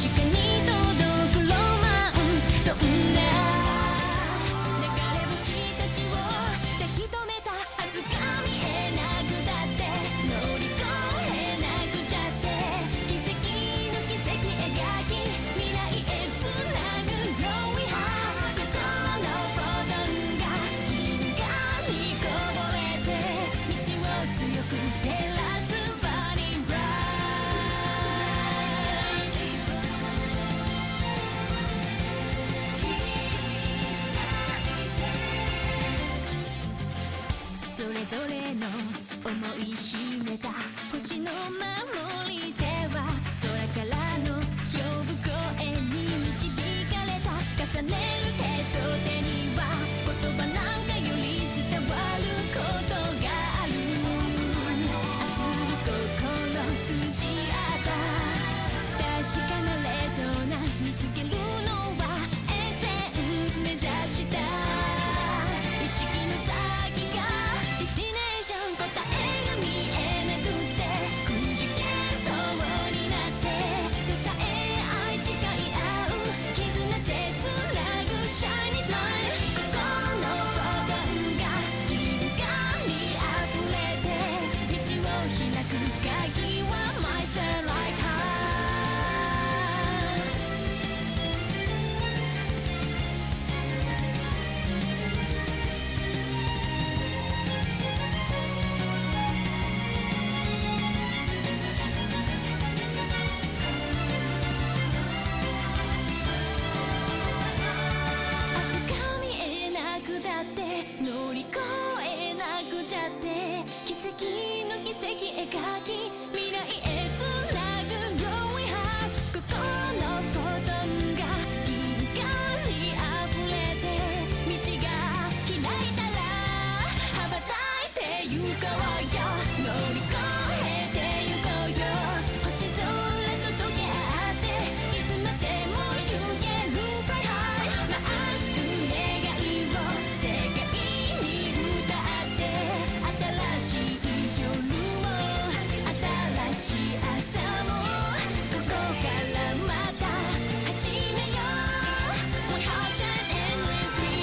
かに届くロマンス、そんな流れ星たちを抱き留めた明日が見えなくだって乗り越えなくちゃって奇跡の奇跡描き未来へつなぐ Growing High 心のフォトンが銀河にこぼれて道を強く照らすバニーライそれぞれの思い秘めた星の守り手は空からの呼ぶ声に導かれた重ねる手と手には言葉なんかより伝わることがある熱い心通じ合った確かなレゾナンス見つけるのはエッセンス目指した意識の先がディスティネーション答えが見えなくてくじけそうになって支え合い誓い合う絆でつなぐシャイニースマイル心のフォトンが銀河に溢れて道を開く鍵は My Starlight Heart明日が見えなくだって乗り越えなくちゃって奇跡の奇跡描き未来へつなぐ Growing High 心のフォトンが銀河に溢れて道が開いたら羽ばたいてゆこうよ乗り越えてゆこうよ星空と溶け合っていつまでも行ける Fly High まっすぐ願いを世界に歌って新しい夜も新しい朝もここからまた始めよう My heart shines endlessly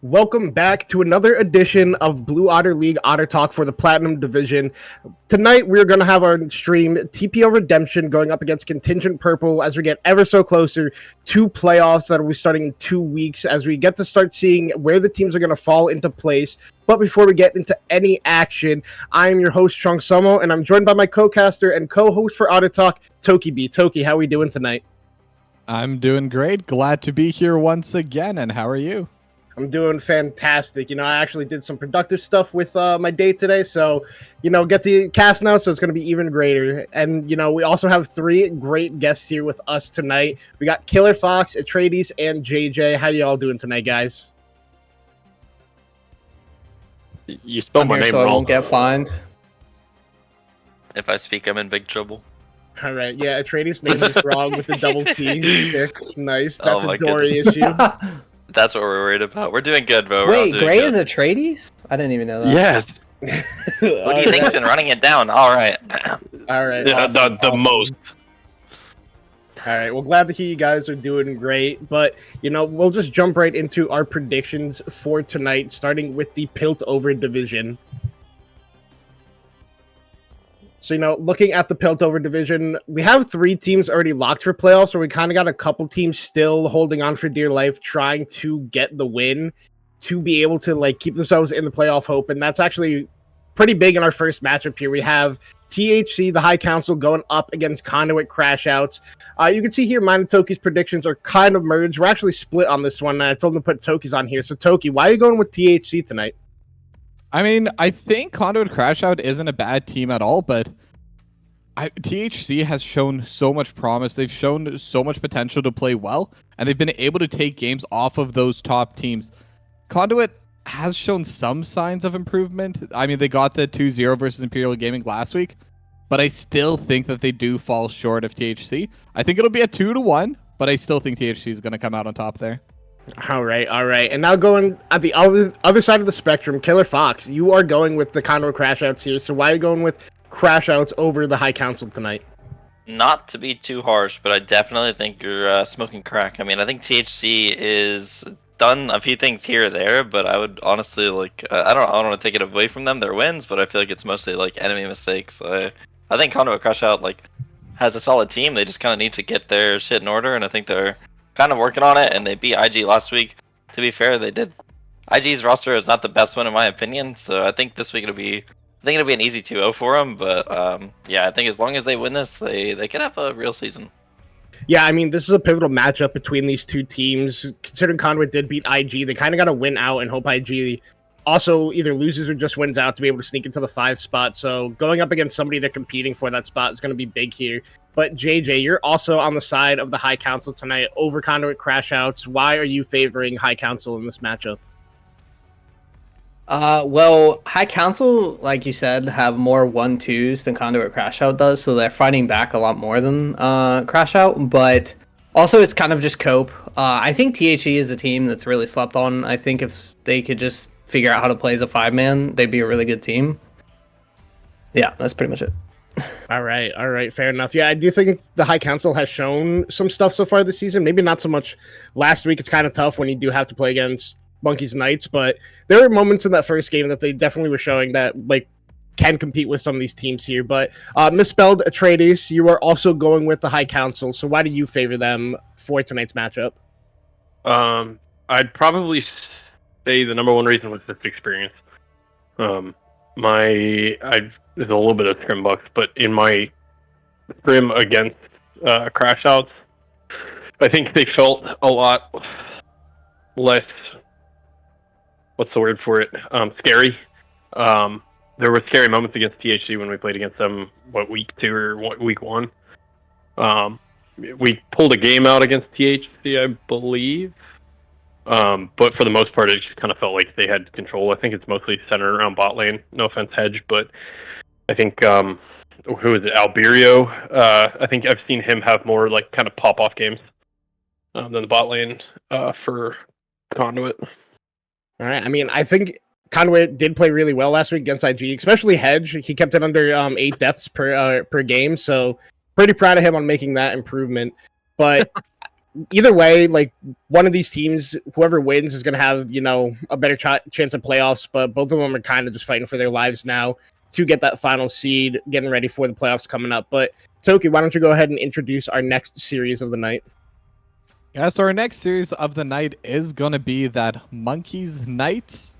Welcome back to another edition of Blue Otter League Otter Talk for the Platinum Division. Tonight, we're going to have our stream TPO Redemption going up against Contingent Purple as we get ever so closer to playoffs that will be starting in 2 weeks as we get to start seeing where the teams are going to fall into place. But before we get into any action, I am your host, Chung Somo, and I'm joined by my co-caster and co-host for Otter Talk, Toki B. Toki, how are we doing tonight? I'm doing great. Glad to be here once again. And how are you? I'm doing fantastic. I actually did some productive stuff with my day today. So, get to cast now. So it's going to be even greater. And, we also have 3 great guests here with us tonight. We got Killer Fox, Atreides, and JJ. How y'all doing tonight, guys? You spelled my name so wrong. I won't get fined. If I speak, I'm in big trouble. All right. Yeah, Atreides' name is wrong with the double T. Sick. Nice. That's Oh a Dory goodness. issue. That's what we're worried about. We're doing good, bro. Wait, Gray is Atreides? I didn't even know that. Yes. What do you think's been running it down? All right. All right. Yeah, Awesome, the awesome. most. All right. Well, glad to hear you guys are doing great. But, we'll just jump right into our predictions for tonight, starting with the Piltover division. So, looking at the Piltover division, we have 3 teams already locked for playoffs, so we kind of got a couple teams still holding on for dear life, trying to get the win to be able to, keep themselves in the playoff hope. And that's actually pretty big in our first matchup here. We have THC, the High Council, going up against Conduit Crashouts. You can see here mine and Toki's predictions are kind of merged. We're actually split on this one, and I told them to put Toki's on here. So, Toki, why are you going with THC tonight? I mean, I think Conduit Crashout isn't a bad team at all, but THC has shown so much promise. They've shown so much potential to play well, and they've been able to take games off of those top teams. Conduit has shown some signs of improvement. I mean, they got the 2-0 versus Imperial Gaming last week, but I still think that they do fall short of THC. I think it'll be a 2-1, but I still think THC is going to come out on top there. All right. And now going at the other side of the spectrum, Killer Fox, you are going with the Conduit Crashouts here. So why are you going with Crashouts over the High Council tonight? Not to be too harsh, but I definitely think you're smoking crack. I mean, I think THC is done a few things here or there, but I would honestly I don't want to take it away from them, their wins, but I feel like it's mostly enemy mistakes. I think Conduit Crashout has a solid team. They just kind of need to get their shit in order, and I think they're kind of working on it, and they beat IG last week. To be fair, they did. IG's roster is not the best one in my opinion, so I think this week it'll be an easy 2-0 for them. But yeah, I think as long as they win this, they can have a real season. Yeah, I mean, this is a pivotal matchup between these two teams. Considering Conduit did beat IG, they kind of got to win out and hope IG also either loses or just wins out to be able to sneak into the 5 spot. So going up against somebody they're competing for that spot is going to be big here. But JJ, you're also on the side of the High Council tonight over Conduit Crashouts. Why are you favoring High Council in this matchup? Well, High Council, like you said, have more 1-2s than Conduit Crashout does, so they're fighting back a lot more than Crashout, but also it's kind of just cope. I think THE is a team that's really slept on. I think if they could just figure out how to play as a 5-man, they'd be a really good team. Yeah, that's pretty much it. All right, fair enough. Yeah, I do think the High Council has shown some stuff so far this season. Maybe not so much last week. It's kind of tough when you do have to play against Monkey's Knights, but there were moments in that first game that they definitely were showing that can compete with some of these teams here. But misspelled Atreides, you are also going with the High Council. So why do you favor them for tonight's matchup? I'd probably say the number one reason was this experience. There's a little bit of scrim bucks, but in my scrim against Crashouts, I think they felt a lot less. What's the word for it? Scary. There were scary moments against THC when we played against them. Week 2 or week 1? We pulled a game out against THC, I believe. But for the most part, it just kind of felt like they had control. I think it's mostly centered around bot lane. No offense, Hedge, but I think who is it? Alberio. I think I've seen him have more kind of pop off games than the bot lane for Conduit. All right. I mean, I think Conduit did play really well last week against IG, especially Hedge. He kept it under 8 deaths per game, so pretty proud of him on making that improvement. But either way, like one of these teams, whoever wins is going to have, a better chance of playoffs, but both of them are kind of just fighting for their lives now to get that final seed, getting ready for the playoffs coming up. But Toki, why don't you go ahead and introduce our next series of the night? Yeah, so our next series of the night is going to be that Monkeys Night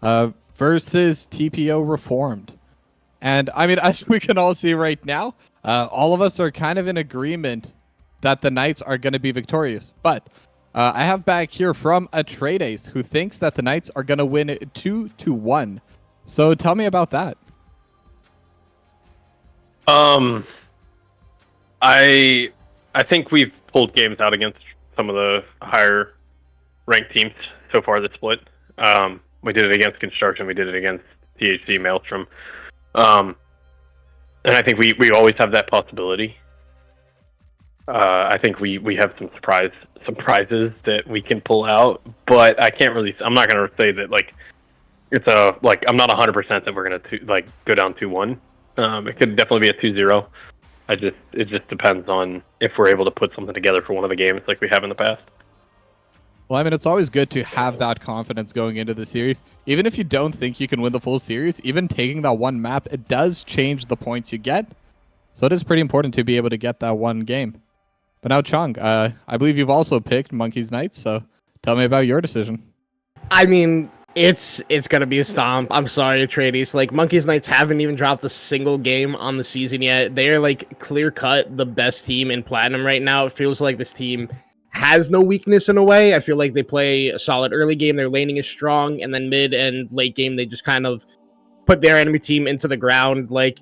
versus TPO Reformed. And I mean, as we can all see right now, all of us are kind of in agreement that the Knights are going to be victorious. But I have back here from a trade ace who thinks that the Knights are going to win 2-1. So tell me about that. I think we've pulled games out against some of the higher ranked teams so far this split. We did it against Construction, we did it against THC Maelstrom. And I think we always have that possibility. I think we have some surprises that we can pull out, but I'm not going to say that I'm not 100% that we're going to go down 2-1. It could definitely be a 2-0. It just depends on if we're able to put something together for one of the games like we have in the past. Well, I mean, it's always good to have that confidence going into the series. Even if you don't think you can win the full series, even taking that one map, it does change the points you get. So it is pretty important to be able to get that one game. But now, Chung, I believe you've also picked Monkeys Knights, so tell me about your decision. I mean, it's gonna be a stomp. I'm sorry, Atreides. Like, Monkeys Knights haven't even dropped a single game on the season yet. They're clear cut the best team in Platinum right now. It feels like this team has no weakness in a way. I feel like they play a solid early game. Their laning is strong, and then mid and late game they just kind of put their enemy team into the ground. Like,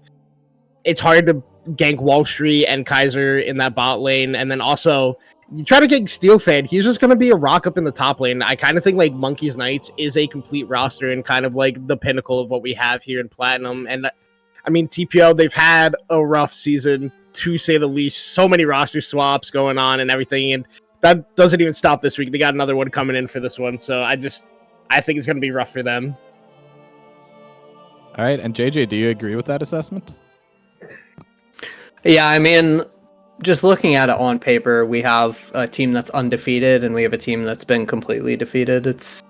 it's hard to gank Wall Street and Kaiser in that bot lane, and then also you try to get Steelfed, he's just going to be a rock up in the top lane. I kind of think Monkeys Knights is a complete roster and kind of the pinnacle of what we have here in Platinum. And I mean, TPO, they've had a rough season to say the least. So many roster swaps going on and everything, and that doesn't even stop this week. They got another one coming in for this one, so I think it's going to be rough for them. All right, and JJ, do you agree with that assessment? Yeah, I mean, just looking at it on paper, we have a team that's undefeated, and we have a team that's been completely defeated. It's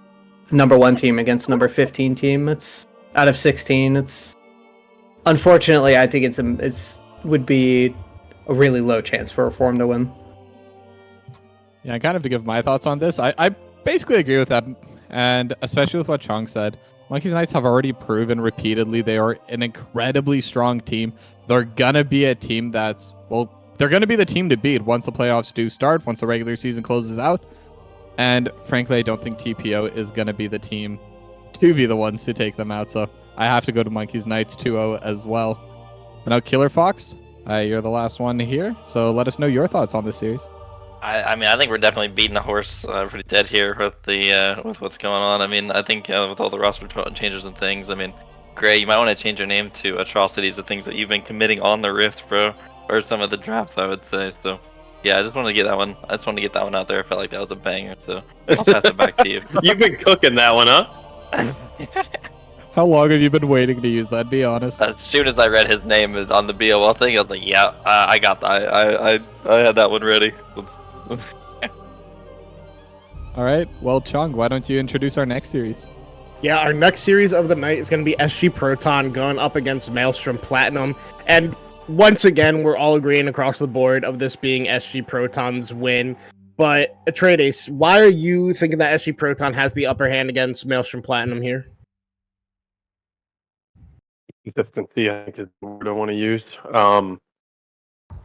number 1 team against number 15 team. It's out of 16. It's unfortunately, I think it's would be a really low chance for Reform to win. Yeah, kind of to give my thoughts on this, I basically agree with that, and especially with what Chong said. Monkeys Knights have already proven repeatedly they are an incredibly strong team. They're gonna be a team they're gonna be the team to beat once the playoffs do start, once the regular season closes out. And frankly, I don't think TPO is gonna be the team to be the ones to take them out. So I have to go to Monkeys Knights 2-0 as well. But now, Killer Fox, you're the last one here, so let us know your thoughts on this series. I mean, I think we're definitely beating the horse pretty dead here with with what's going on. I mean, I think with all the roster changes and things, I mean, Gray, you might want to change your name to Atrocities, the things that you've been committing on the Rift, bro, or some of the drafts, I would say. So, yeah, I just wanted to get that one. I just wanted to get that one out there. I felt like that was a banger, so I'll pass it back to you. You've been cooking that one, huh? How long have you been waiting to use that? Be honest. As soon as I read his name on the BOL thing, I was like, yeah, I got that. I had that one ready. All right. Well, Chung, why don't you introduce our next series? Yeah, our next series of the night is going to be SG Proton going up against Maelstrom Platinum. And once again, we're all agreeing across the board of this being SG Proton's win. But Atreides, why are you thinking that SG Proton has the upper hand against Maelstrom Platinum here? Consistency, I think, is the word I want to use.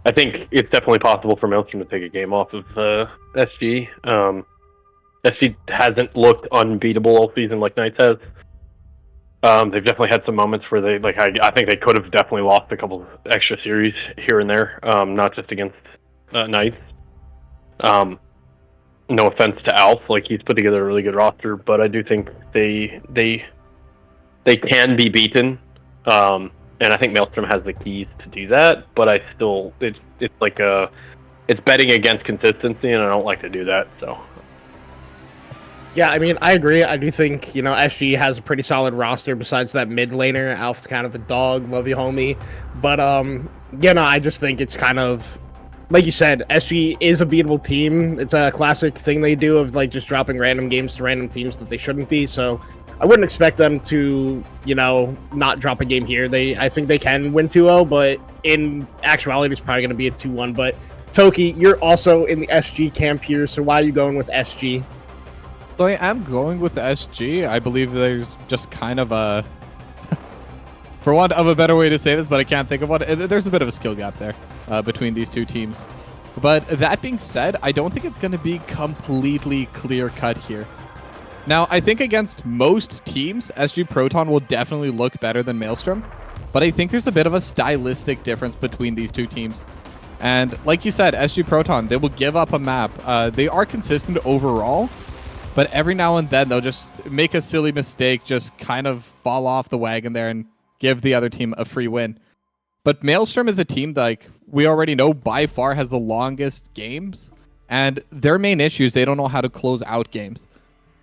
I think it's definitely possible for Maelstrom to take a game off of SG. SG hasn't looked unbeatable all season like Knights has. They've definitely had some moments where they I think they could have definitely lost a couple extra series here and there, not just against Knights. No offense to Alf, he's put together a really good roster, but I do think they can be beaten. And I think Maelstrom has the keys to do that, but I still it's betting against consistency, and I don't like to do that. So yeah, I mean, I agree. I do think SG has a pretty solid roster besides that mid laner. Alf's kind of a dog, love you, homie. But I just think it's kind of like you said, SG is a beatable team. It's a classic thing they do of like just dropping random games to random teams that they shouldn't be. So I wouldn't expect them to, not drop a game here. I think they can win 2-0, but in actuality, it's probably going to be a 2-1. But Toki, you're also in the SG camp here, so why are you going with SG? So I am going with SG. I believe there's just kind of a, for want of a better way to say this, but I can't think of one. There's a bit of a skill gap there between these two teams. But that being said, I don't think it's going to be completely clear-cut here. Now, I think against most teams, SG Proton will definitely look better than Maelstrom, but I think there's a bit of a stylistic difference between these two teams. And like you said, SG Proton, they will give up a map. They are consistent overall, but every now and then they'll just make a silly mistake, just kind of fall off the wagon there and give the other team a free win. But Maelstrom is a team that, like, we already know by far has the longest games, and their main issue is they don't know how to close out games.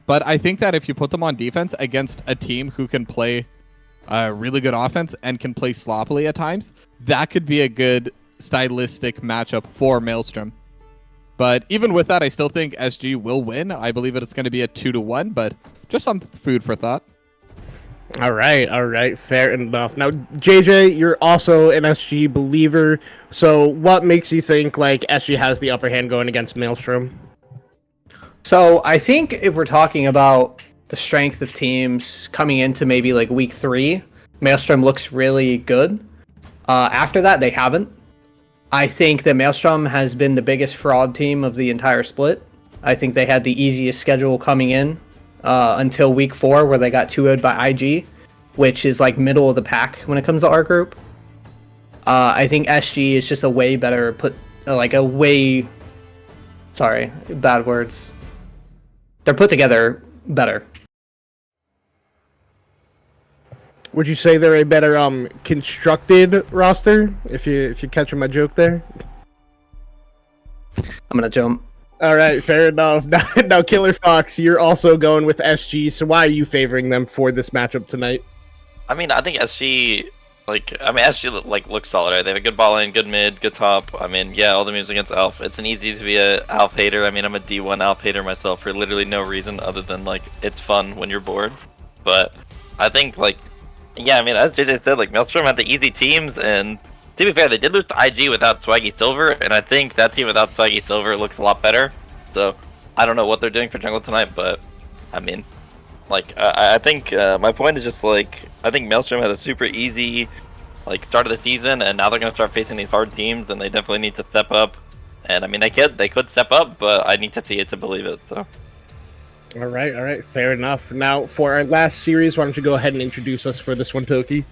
But I think that if you put them on defense against a team who can play really good offense and can play sloppily at times, that could be a good stylistic matchup for Maelstrom. But even with that, I still think SG will win. I believe that it's going to be a 2-1, but just some food for thought. All right, fair enough. Now, JJ, you're also an SG believer, so what makes you think like SG has the upper hand going against Maelstrom? So I think if we're talking about the strength of teams coming into maybe like week 3, Maelstrom looks really good. After that, they haven't. I think that Maelstrom has been the biggest fraud team of the entire split. I think they had the easiest schedule coming in until week 4, where they got 2-0'd by IG, which is like middle of the pack when it comes to our group. I think SG is just a way better sorry, bad words. They're put together better. Would you say they're a better constructed roster? If you catching my joke there? I'm gonna jump. All right, fair enough. Now, Killer Fox, you're also going with SG. So why are you favoring them for this matchup tonight? I mean, I think SG looks solid, right? They have a good ball lane, good mid, good top. I mean, yeah, all the moves against Alph. It's an easy to be a Alph hater. I mean, I'm a D1 Alph hater myself for literally no reason other than, like, it's fun when you're bored. But I think, like, yeah, I mean, as JJ said, like, Maelstrom had the easy teams, and to be fair, they did lose to IG without Swaggy Silver, and I think that team without Swaggy Silver looks a lot better. So, I don't know what they're doing for jungle tonight, but, I mean, like, I think my point is just, like, I think Maelstrom had a super easy, like, start of the season, and now they're going to start facing these hard teams, and they definitely need to step up. And, I mean, they could step up, but I need to see it to believe it, so. All right, fair enough. Now, for our last series, why don't you go ahead and introduce us for this one, Toki?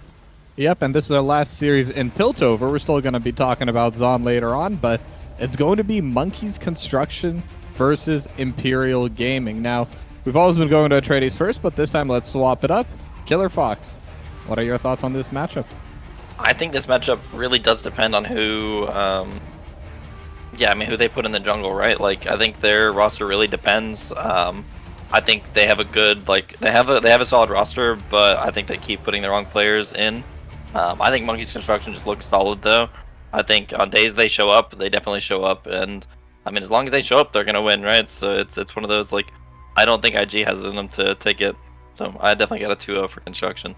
Yep, and this is our last series in Piltover. We're still going to be talking about Zon later on, but it's going to be Monkeys Construction versus Imperial Gaming. Now, we've always been going to Atreides first, but this time let's swap it up. Killer Fox, what are your thoughts on this matchup? I think this matchup really does depend on who, who they put in the jungle, right? Like, I think their roster really depends. I think they have a good, like, they have a solid roster, but I think they keep putting the wrong players in. I think Monkeys Construction just looks solid, though. I think on days they show up, they definitely show up, and I mean, as long as they show up, they're gonna win, right? So it's one of those, like, I don't think IG has in them to take it. So I definitely got a 2-0 for Construction,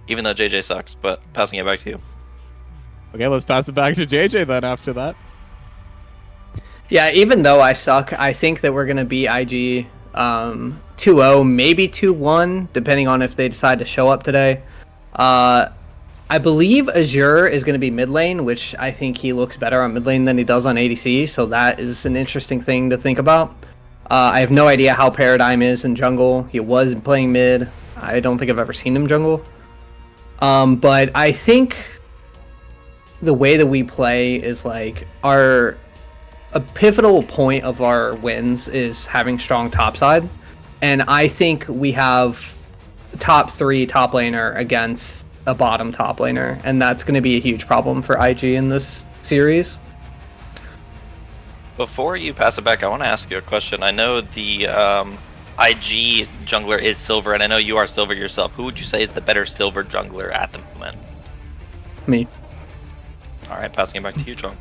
even though JJ sucks. But passing it back to you. Okay, let's pass it back to JJ then. After that. Yeah, even though I suck, I think that we're gonna beat IG 2-0, maybe 2-1, depending on if they decide to show up today. I believe Azure is going to be mid lane, which I think he looks better on mid lane than he does on ADC, so that is an interesting thing to think about. I have no idea how Paradigm is in jungle. He was playing mid. I don't think I've ever seen him jungle. But I think the way that we play is like a pivotal point of our wins is having strong topside, and I think we have top 3 top laner against a bottom top laner, and that's going to be a huge problem for IG in this series. Before you pass it back, I want to ask you a question. I know the IG jungler is silver, and I know you are silver yourself. Who would you say is the better silver jungler at the moment? Me. All right, passing it back to you, John.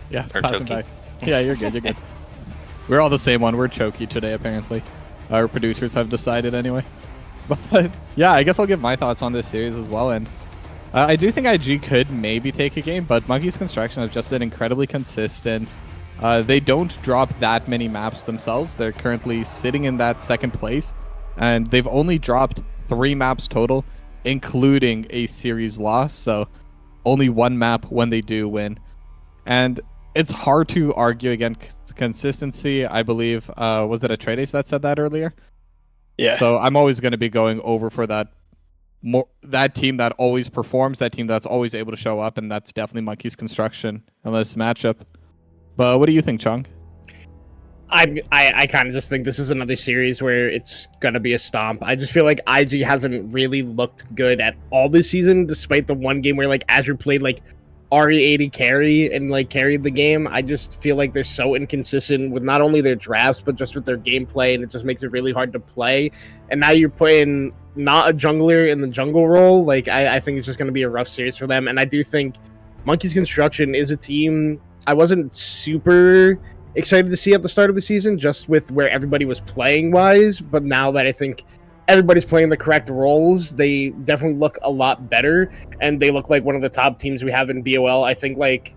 Yeah, Or passing Toki. back. Yeah, you're good. You're good. We're all the same one. We're Choky today, apparently. Our producers have decided anyway. But yeah, I guess I'll give my thoughts on this series as well. And I do think IG could maybe take a game, but Monkey's Construction has just been incredibly consistent. They don't drop that many maps themselves. They're currently sitting in that second place, and they've only dropped 3 maps total, including a series loss. So only 1 map when they do win. And it's hard to argue against consistency. I believe, was it Atreides that said that earlier? Yeah. So I'm always going to be going over for that team that always performs, that team that's always able to show up, and that's definitely Monkey's Construction in this matchup. But what do you think, Chung? I kind of just think this is another series where it's gonna be a stomp. I just feel like IG hasn't really looked good at all this season, despite the one game where like Azure played like RE80 carry and like carried the game. I just feel like they're so inconsistent with not only their drafts but just with their gameplay, and it just makes it really hard to play. And now you're putting not a jungler in the jungle role. Like I think it's just gonna be a rough series for them. And I do think Monkey's Construction is a team I wasn't super excited to see at the start of the season, just with where everybody was playing wise. But now that I think everybody's playing the correct roles, they definitely look a lot better, and they look like one of the top teams we have in BOL. I think like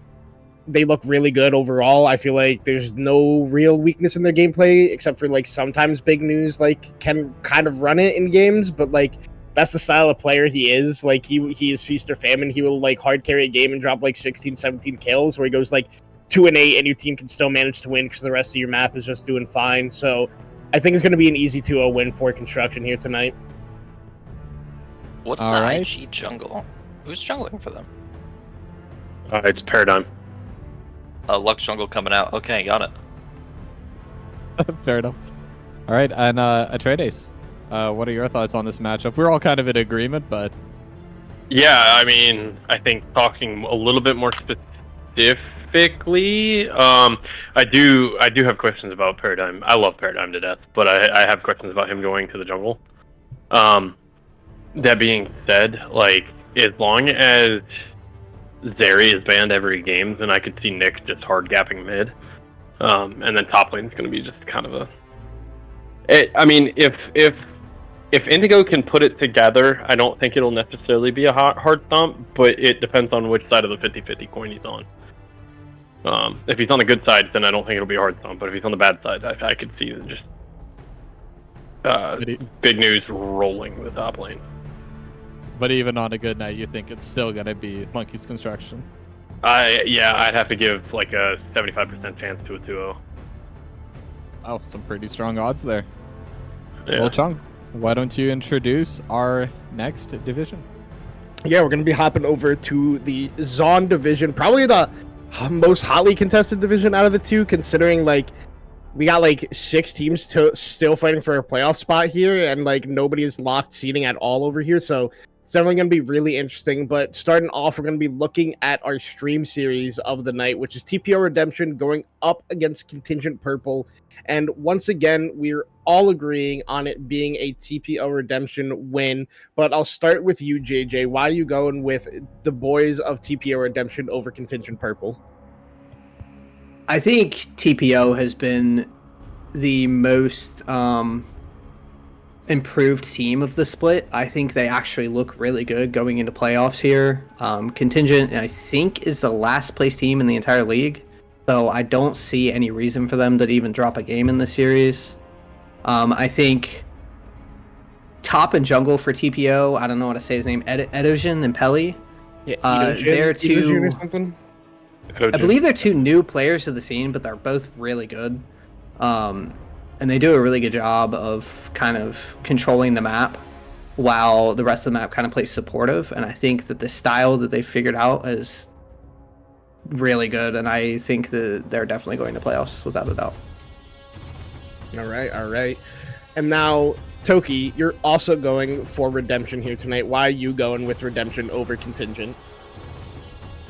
they look really good overall. I feel like there's no real weakness in their gameplay, except for like sometimes Big News like can kind of run it in games, but like that's the style of player he is. Like he is feast or famine. He will like hard carry a game and drop like 16, 17 kills, where he goes like 2-8 and your team can still manage to win because the rest of your map is just doing fine. So I think it's going to be an easy 2-0 win for Construction here tonight. What's All the right. IG jungle? Who's jungling for them? It's Paradigm. Lux jungle coming out. Okay, got it. Fair enough. All right, and Atreides, what are your thoughts on this matchup? We're all kind of in agreement, but Yeah, I mean, I think talking a little bit more specifically, I do have questions about Paradigm. I love Paradigm to death, but I have questions about him going to the jungle. That being said, like, as long as Zeri is banned every game, then I could see Nick just hard gapping mid. And then top lane's going to be just kind of a... I mean, if Indigo can put it together, I don't think it'll necessarily be a hard stomp, but it depends on which side of the 50-50 coin he's on. If he's on the good side, then I don't think it'll be a hard stomp, but if he's on the bad side, I could see just Big News rolling the top lane. but even on a good night, you think it's still going to be Monkey's Construction? I'd have to give like a 75% chance to a 2-0. Oh, some pretty strong odds there. Yeah. Well, Chung, why don't you introduce our next division? Yeah, we're going to be hopping over to the Zon division, probably the most hotly contested division out of the two, considering like we got like 6 teams still fighting for a playoff spot here, and like nobody is locked seating at all over here. So it's definitely going to be really interesting. But starting off, we're going to be looking at our stream series of the night, which is TPO Redemption going up against Contingent Purple. And once again, we're all agreeing on it being a TPO Redemption win. But I'll start with you, JJ. Why are you going with the boys of TPO Redemption over Contingent Purple? I think TPO has been the most improved team of the split. I think they actually look really good going into playoffs here. Contingent, I think, is the last place team in the entire league, so I don't see any reason for them to even drop a game in this series. I think top and jungle for TPO, I don't know how to say his name, Edogen and Peli. Yeah, They're two... or something? I believe they're 2 new players to the scene, but they're both really good. And they do a really good job of kind of controlling the map while the rest of the map kind of plays supportive. And I think that the style that they figured out is really good. And I think that they're definitely going to playoffs without a doubt. All right. And now, Toki, you're also going for Redemption here tonight. Why are you going with Redemption over Contingent?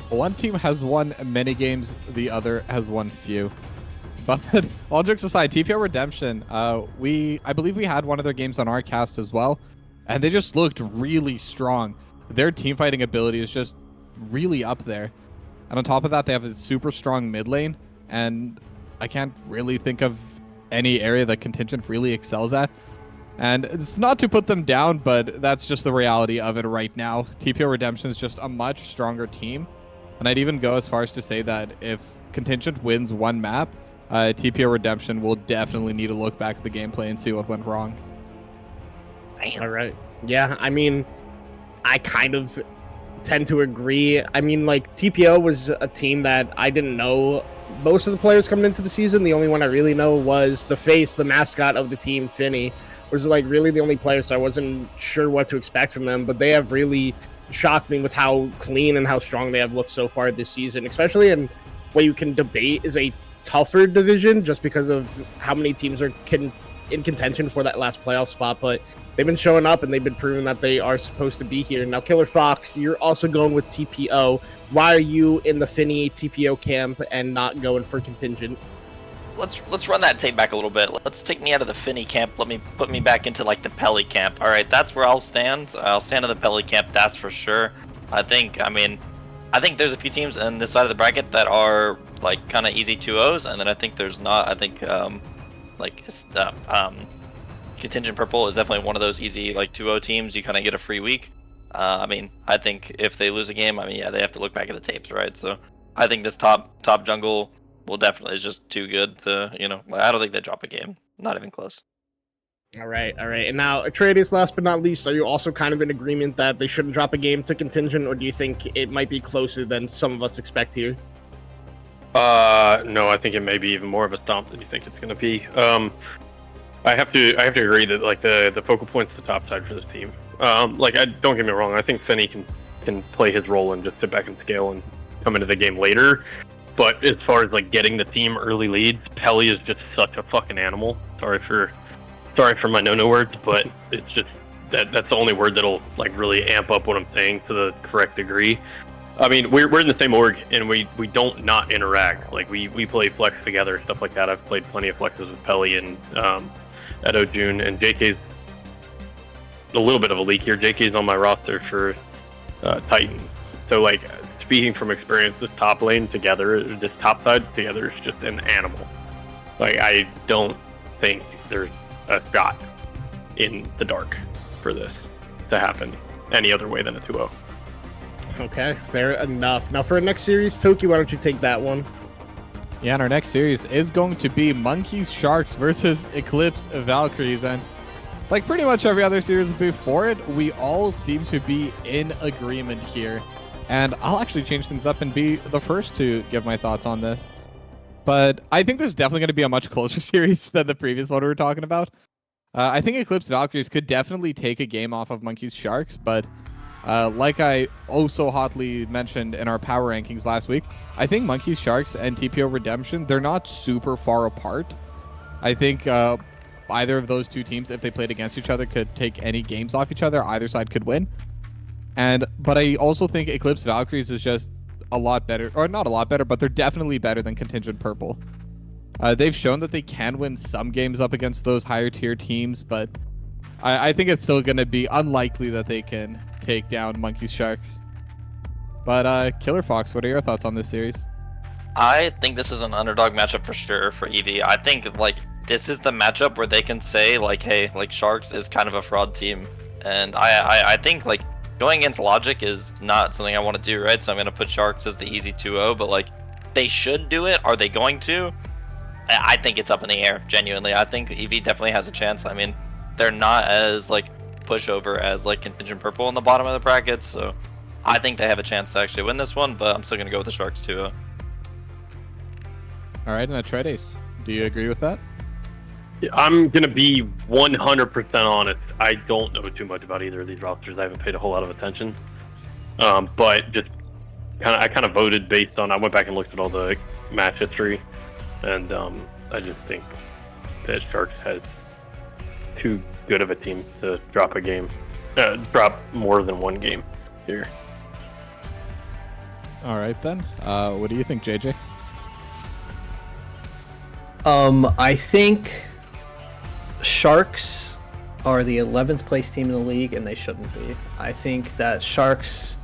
One team has won many games, the other has won few. But all jokes aside, TPO Redemption, I believe we had one of their games on our cast as well, and they just looked really strong. Their team fighting ability is just really up there. And on top of that, they have a super strong mid lane, and I can't really think of any area that Contingent really excels at. And it's not to put them down, but that's just the reality of it right now. TPO Redemption is just a much stronger team. And I'd even go as far as to say that if Contingent wins one map, TPO Redemption will definitely need to look back at the gameplay and see what went wrong. All right. Yeah, I mean, I kind of tend to agree. I mean, like, TPO was a team that I didn't know most of the players coming into the season. The only one I really know was the face, the mascot of the team, Finny, was like really the only player, so I wasn't sure what to expect from them, but they have really shocked me with how clean and how strong they have looked so far this season, especially in what you can debate is a tougher division just because of how many teams are in contention for that last playoff spot, but they've been showing up and they've been proving that they are supposed to be here. Now, Killer Fox, you're also going with TPO. Why are you in the Finny TPO camp and not going for Contingent? Let's run that tape back a little bit. Let's take me out of the Finny camp. Put me back into like the Pelly camp. All right, that's where I'll stand. I'll stand in the Pelly camp. That's for sure. I think there's a few teams on this side of the bracket that are like kind of easy 2-0s, and then I think there's not. I think Contingent Purple is definitely one of those easy like 2-0 teams. You kind of get a free week. I think if they lose a game, they have to look back at the tapes, right? So I think this top jungle will definitely is just too good to, I don't think they drop a game. Not even close. All right. And now, Atreides, last but not least, are you also kind of in agreement that they shouldn't drop a game to Contingent, or do you think it might be closer than some of us expect here? No, I think it may be even more of a stomp than you think it's going to be. I have to agree that like the focal point's the top side for this team. Don't get me wrong, I think Finny can play his role and just sit back and scale and come into the game later. But as far as like getting the team early leads, Pelly is just such a fucking animal. Sorry for my no words, but it's just that's the only word that'll like really amp up what I'm saying to the correct degree. I mean, we're in the same org and we don't not interact. Like we play flex together, stuff like that. I've played plenty of flexes with Pelly and Edo June, and JK's a little bit of a leak here. JK's on my roster for Titans. So like speaking from experience, this top lane together, this top side together is just an animal. Like I don't think there's a shot in the dark for this to happen any other way than a 2-0. Okay, fair enough. Now for our next series, Toki, why don't you take that one? Yeah, and our next series is going to be Monkeys Sharks versus Eclipse Valkyries, and like pretty much every other series before it, we all seem to be in agreement here. And I'll actually change things up and be the first to give my thoughts on this. But I think this is definitely going to be a much closer series than the previous one we were talking about. I think Eclipse Valkyries could definitely take a game off of Monkeys Sharks, but like I so hotly mentioned in our power rankings last week, I think Monkeys Sharks and TPO Redemption, they're not super far apart. I think either of those two teams, if they played against each other, could take any games off each other. Either side could win. But I also think Eclipse Valkyries is just a lot better, or not a lot better, but they're definitely better than Contingent Purple. They've shown that they can win some games up against those higher tier teams, but I think it's still going to be unlikely that they can take down Monkeys Sharks. But Killer Fox, what are your thoughts on this series? I think this is an underdog matchup for sure for EV. I think like this is the matchup where they can say like, hey, like Sharks is kind of a fraud team, and I think like going against logic is not something I want to do, right? So I'm going to put Sharks as the easy 2-0, but like they should do it. Are they going to? I think it's up in the air, genuinely. I think EV definitely has a chance. I mean, they're not as like pushover as like Contingent Purple in the bottom of the bracket, so I think they have a chance to actually win this one, but I'm still going to go with the Sharks 2-0. All right, and Atreides, do you agree with that? I'm going to be 100% honest. I don't know too much about either of these rosters. I haven't paid a whole lot of attention. But just I kind of voted based on, I went back and looked at all the match history, and I just think that Sharks has too good of a team to drop a game, drop more than one game here. All right, then. What do you think, JJ? I think Sharks are the 11th place team in the league, and they shouldn't be. I think that Sharks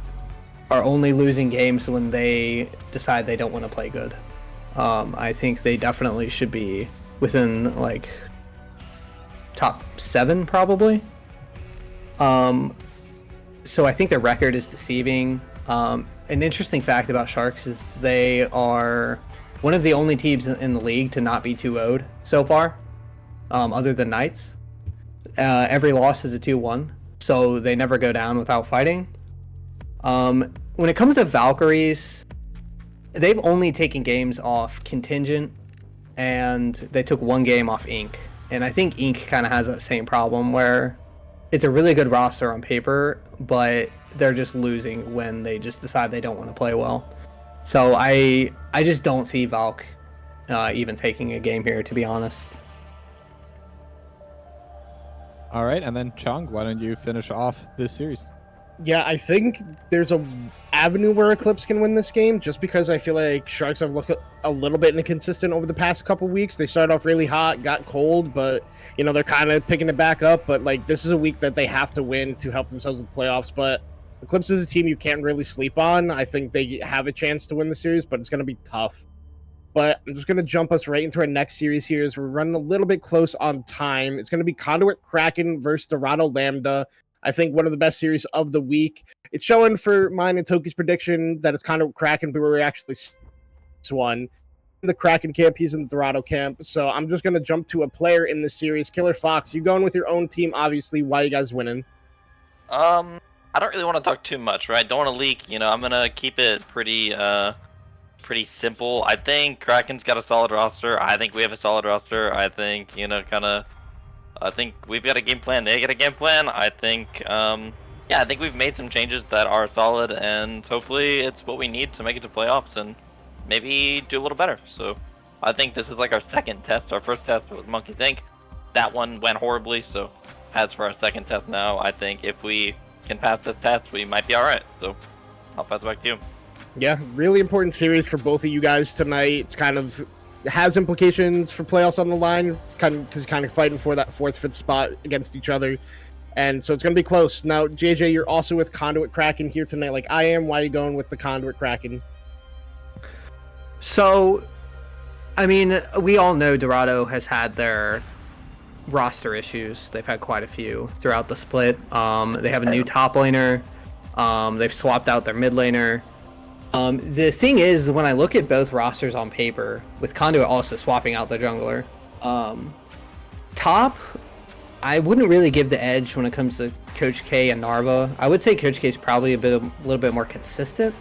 are only losing games when they decide they don't want to play good. I think they definitely should be within like top 7 probably. So I think their record is deceiving. An interesting fact about Sharks is they are one of the only teams in the league to not be 2-0'd so far, other than Knights. Every loss is a 2-1, so they never go down without fighting. When it comes to Valkyries, they've only taken games off Contingent, and they took 1 game off Inc. And I think Inc. kind of has that same problem where it's a really good roster on paper, but they're just losing when they just decide they don't want to play well. So I just don't see Valk even taking a game here, to be honest. All right, and then Chung, why don't you finish off this series? Yeah, I think there's a avenue where Eclipse can win this game, just because I feel like Sharks have looked a little bit inconsistent over the past couple weeks. They started off really hot, got cold, but they're kind of picking it back up. But like, this is a week that they have to win to help themselves with playoffs. But Eclipse is a team you can't really sleep on. I think they have a chance to win the series, but it's going to be tough. But I'm just going to jump us right into our next series here as we're running a little bit close on time. It's going to be Conduit Kraken versus Dorado Lambda. I think one of the best series of the week. It's showing for mine and Toki's prediction that it's Conduit Kraken, but we actually won. The Kraken camp, he's in the Dorado camp. So I'm just going to jump to a player in this series. Killer Fox, you going with your own team, obviously. Why are you guys winning? I don't really want to talk too much, right? Don't want to leak. I'm gonna keep it pretty simple. I think Kraken's got a solid roster. I think we have a solid roster. I think I think we've got a game plan. They got a game plan. I think I think we've made some changes that are solid, and hopefully it's what we need to make it to playoffs and maybe do a little better. So I think this is like our second test. Our first test was Monkey Think. That one went horribly. So as for our second test now, I think if we can pass this test, we might be all right. So I'll pass it back to you. Yeah, really important series for both of you guys tonight. It's kind of has implications for playoffs on the line, because kind of fighting for that 4th, 5th spot against each other. And so it's going to be close. Now, JJ, you're also with Conduit Kraken here tonight, like I am. Why are you going with the Conduit Kraken? So, I mean, we all know Dorado has had their roster issues. They've had quite a few throughout the split. They have a new top laner. They've swapped out their mid laner. The thing is, when I look at both rosters on paper, with Conduit also swapping out their jungler, top, I wouldn't really give the edge when it comes to Coach K and Narva. I would say Coach K is probably a little bit more consistent.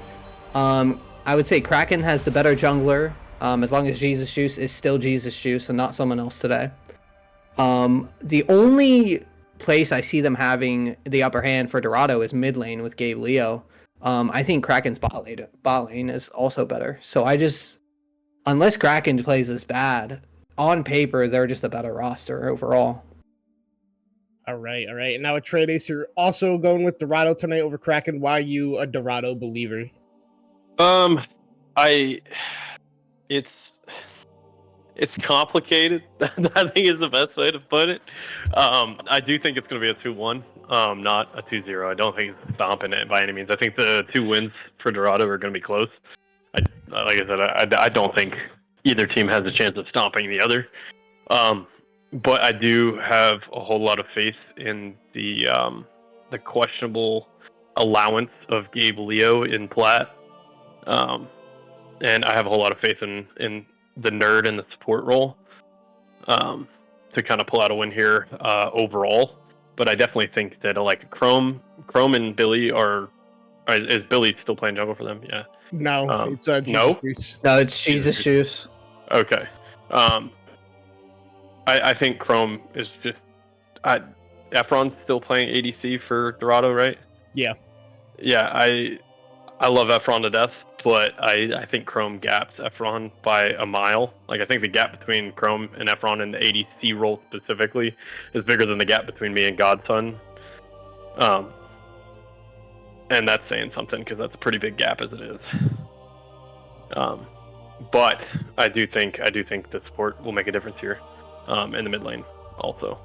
I would say Kraken has the better jungler, as long as Jesus Juice is still Jesus Juice and not someone else today. The only place I see them having the upper hand for Dorado is mid lane with Gabe Leo. I think Kraken's bot lane is also better. So unless Kraken plays as bad, on paper, they're just a better roster overall. All right. And now at Trade Ace, you're also going with Dorado tonight over Kraken. Why are you a Dorado believer? It's complicated. I think is the best way to put it. I do think it's going to be a 2-1, not a 2-0. I don't think it's stomping it by any means. I think the 2 wins for Dorado are going to be close. Like I said, I don't think either team has a chance of stomping the other. But I do have a whole lot of faith in the questionable allowance of Gabe Leo in Plat. And I have a whole lot of faith in the nerd in the support role to kind of pull out a win here overall. But I definitely think that like Chrome and Billy is Billy still playing jungle for them? Yeah. No, it's no? Juice. No, it's Jesus Juice. Okay. I think Chrome is just Efron's still playing ADC for Dorado, right? Yeah. Yeah, I love Efron to death, but I think Chrome gaps Efron by a mile. Like, I think the gap between Chrome and Efron in the ADC role specifically is bigger than the gap between me and Godson. And that's saying something, because that's a pretty big gap as it is. But I do think the support will make a difference here, in the mid lane also.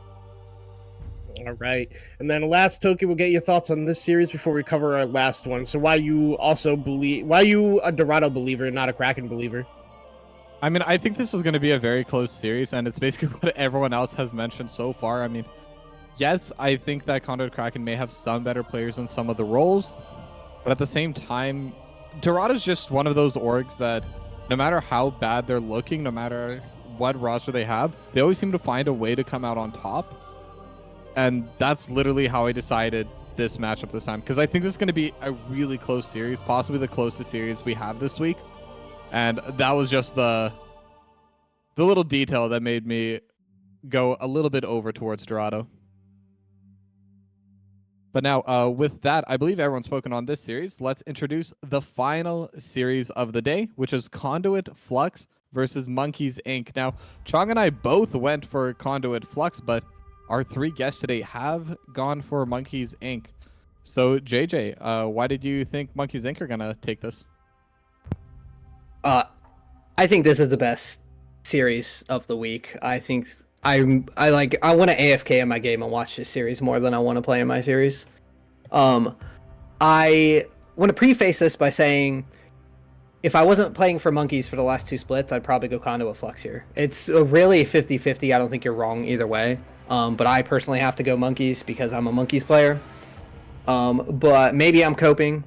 All right. And then last token, we'll get your thoughts on this series before we cover our last one. So why you a Dorado believer and not a Kraken believer? I mean, I think this is going to be a very close series, and it's basically what everyone else has mentioned so far. I mean, yes, I think that Conduit Kraken may have some better players in some of the roles, but at the same time, Dorado's just one of those orgs that no matter how bad they're looking, no matter what roster they have, they always seem to find a way to come out on top. And that's literally how I decided this matchup this time, because I think this is going to be a really close series, possibly the closest series we have this week. And that was just the little detail that made me go a little bit over towards Dorado. But now, with that, I believe everyone's spoken on this series. Let's introduce the final series of the day, which is Conduit Flux versus Monkeys Inc. Now, Chong and I both went for Conduit Flux, but our 3 guests today have gone for Monkeys Inc. So, JJ, why did you think Monkeys Inc. are going to take this? I think this is the best series of the week. I think I want to AFK in my game and watch this series more than I want to play in my series. I want to preface this by saying, if I wasn't playing for Monkeys for the last 2 splits, I'd probably go Conduit Flux here. It's really 50-50. I don't think you're wrong either way. But I personally have to go Monkeys because I'm a Monkeys player. But maybe I'm coping.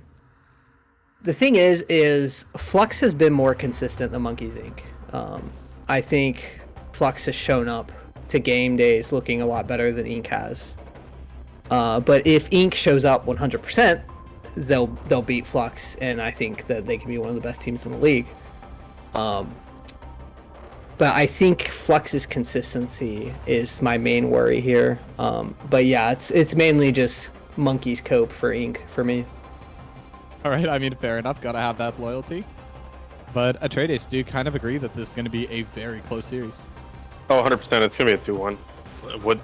The thing is Flux has been more consistent than Monkeys Inc. I think Flux has shown up to game days looking a lot better than Inc. has. But if Inc. shows up 100%, they'll beat Flux, and I think that they can be one of the best teams in the league. But I think Flux's consistency is my main worry here. But yeah, it's mainly just Monkeys cope for Inc. for me. All right, I mean, fair enough. Gotta have that loyalty. But Atreides, do you kind of agree that this is going to be a very close series? Oh, 100%. It's going to be a 2-1.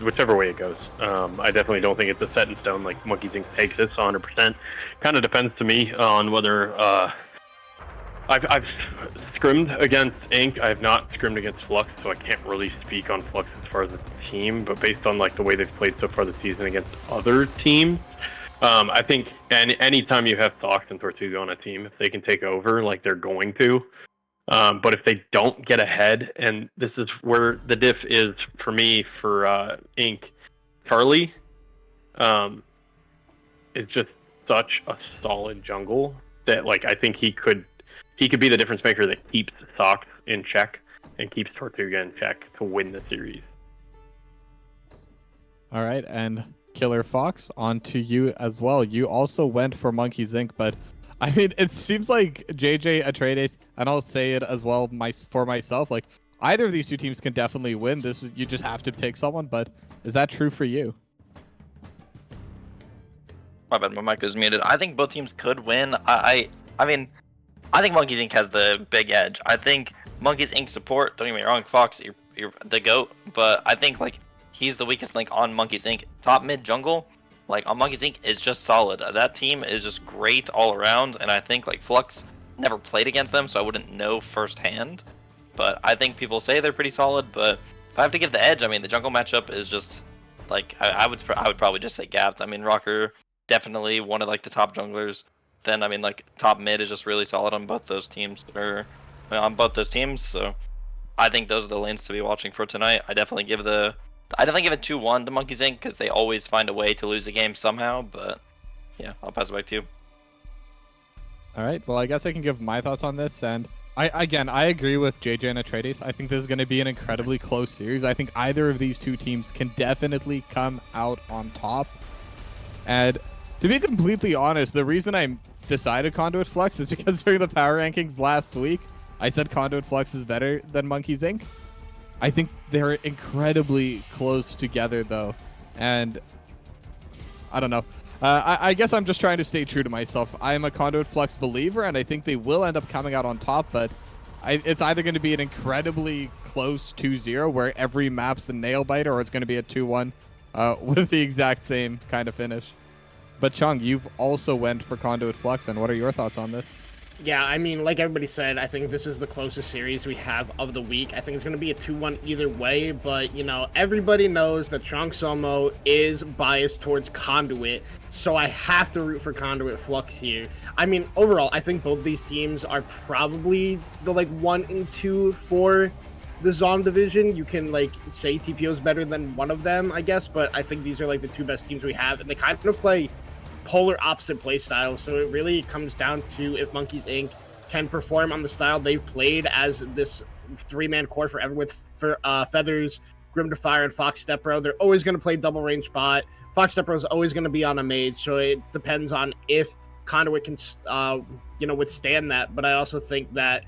Whichever way it goes. I definitely don't think it's a set in stone like Monkeys Inc. takes this 100%. Kind of depends to me on whether I've scrimmed against Inc. I have not scrimmed against Flux, so I can't really speak on Flux as far as a team. But based on like the way they've played so far this season against other teams, I think anytime you have Thox and Tortuga on a team, if they can take over, like they're going to. But if they don't get ahead, and this is where the diff is for me for Inc. Charlie is just such a solid jungle that like I think he could be the difference maker that keeps Thox in check and keeps Tortuga in check to win the series. All right, and Killer Fox, on to you as well. You also went for Monkeys Inc., but I mean, it seems like JJ Atreides, and I'll say it as well for myself, like either of these 2 teams can definitely win. You just have to pick someone, but is that true for you? My bad, my mic was muted. I think both teams could win. I mean, I think Monkeys Inc. has the big edge. I think Monkeys Inc. support, don't get me wrong, Fox, you're the GOAT, but I think like he's the weakest link on Monkeys Inc. Top mid jungle, like on Monkeys Inc. is just solid. That team is just great all around, and I think like Flux never played against them, so I wouldn't know firsthand. But I think people say they're pretty solid. But if I have to give the edge, I mean the jungle matchup is just like I would probably just say Gapped. I mean Rocker definitely one of like the top junglers. Then I mean like top mid is just really solid on both those teams, So I think those are the lanes to be watching for tonight. I definitely give it 2-1 to Monkeys Inc. because they always find a way to lose the game somehow. But yeah, I'll pass it back to you. All right. Well, I guess I can give my thoughts on this. And I agree with JJ and Atreides. I think this is going to be an incredibly close series. I think either of these 2 teams can definitely come out on top. And to be completely honest, the reason I decided Conduit Flux is because during the power rankings last week, I said Conduit Flux is better than Monkeys Inc. I think they're incredibly close together, though. And I don't know. I guess I'm just trying to stay true to myself. I am a Conduit Flux believer, and I think they will end up coming out on top. But it's either going to be an incredibly close 2-0 where every map's a nail biter, or it's going to be a 2-1 with the exact same kind of finish. But Chung, you've also went for Conduit Flux, and what are your thoughts on this? Yeah, I mean, like everybody said, I think this is the closest series we have of the week. I think it's going to be a 2-1 either way, but, you know, everybody knows that Chong Somo is biased towards Conduit, so I have to root for Conduit Flux here. I mean, overall, I think both these teams are probably the, 1 and 2 for the Zon division. You can, say TPO is better than one of them, I guess, but I think these are, the two best teams we have, and they kind of play polar opposite play styles, so it really comes down to if Monkeys Inc. can perform on the style they've played as this 3-man core forever with Feathers, Grim Defier, and Fox Stepbro. They're always going to play double range bot. Fox Stepbro is always going to be on a mage, so it depends on if Conduit can, withstand that. But I also think that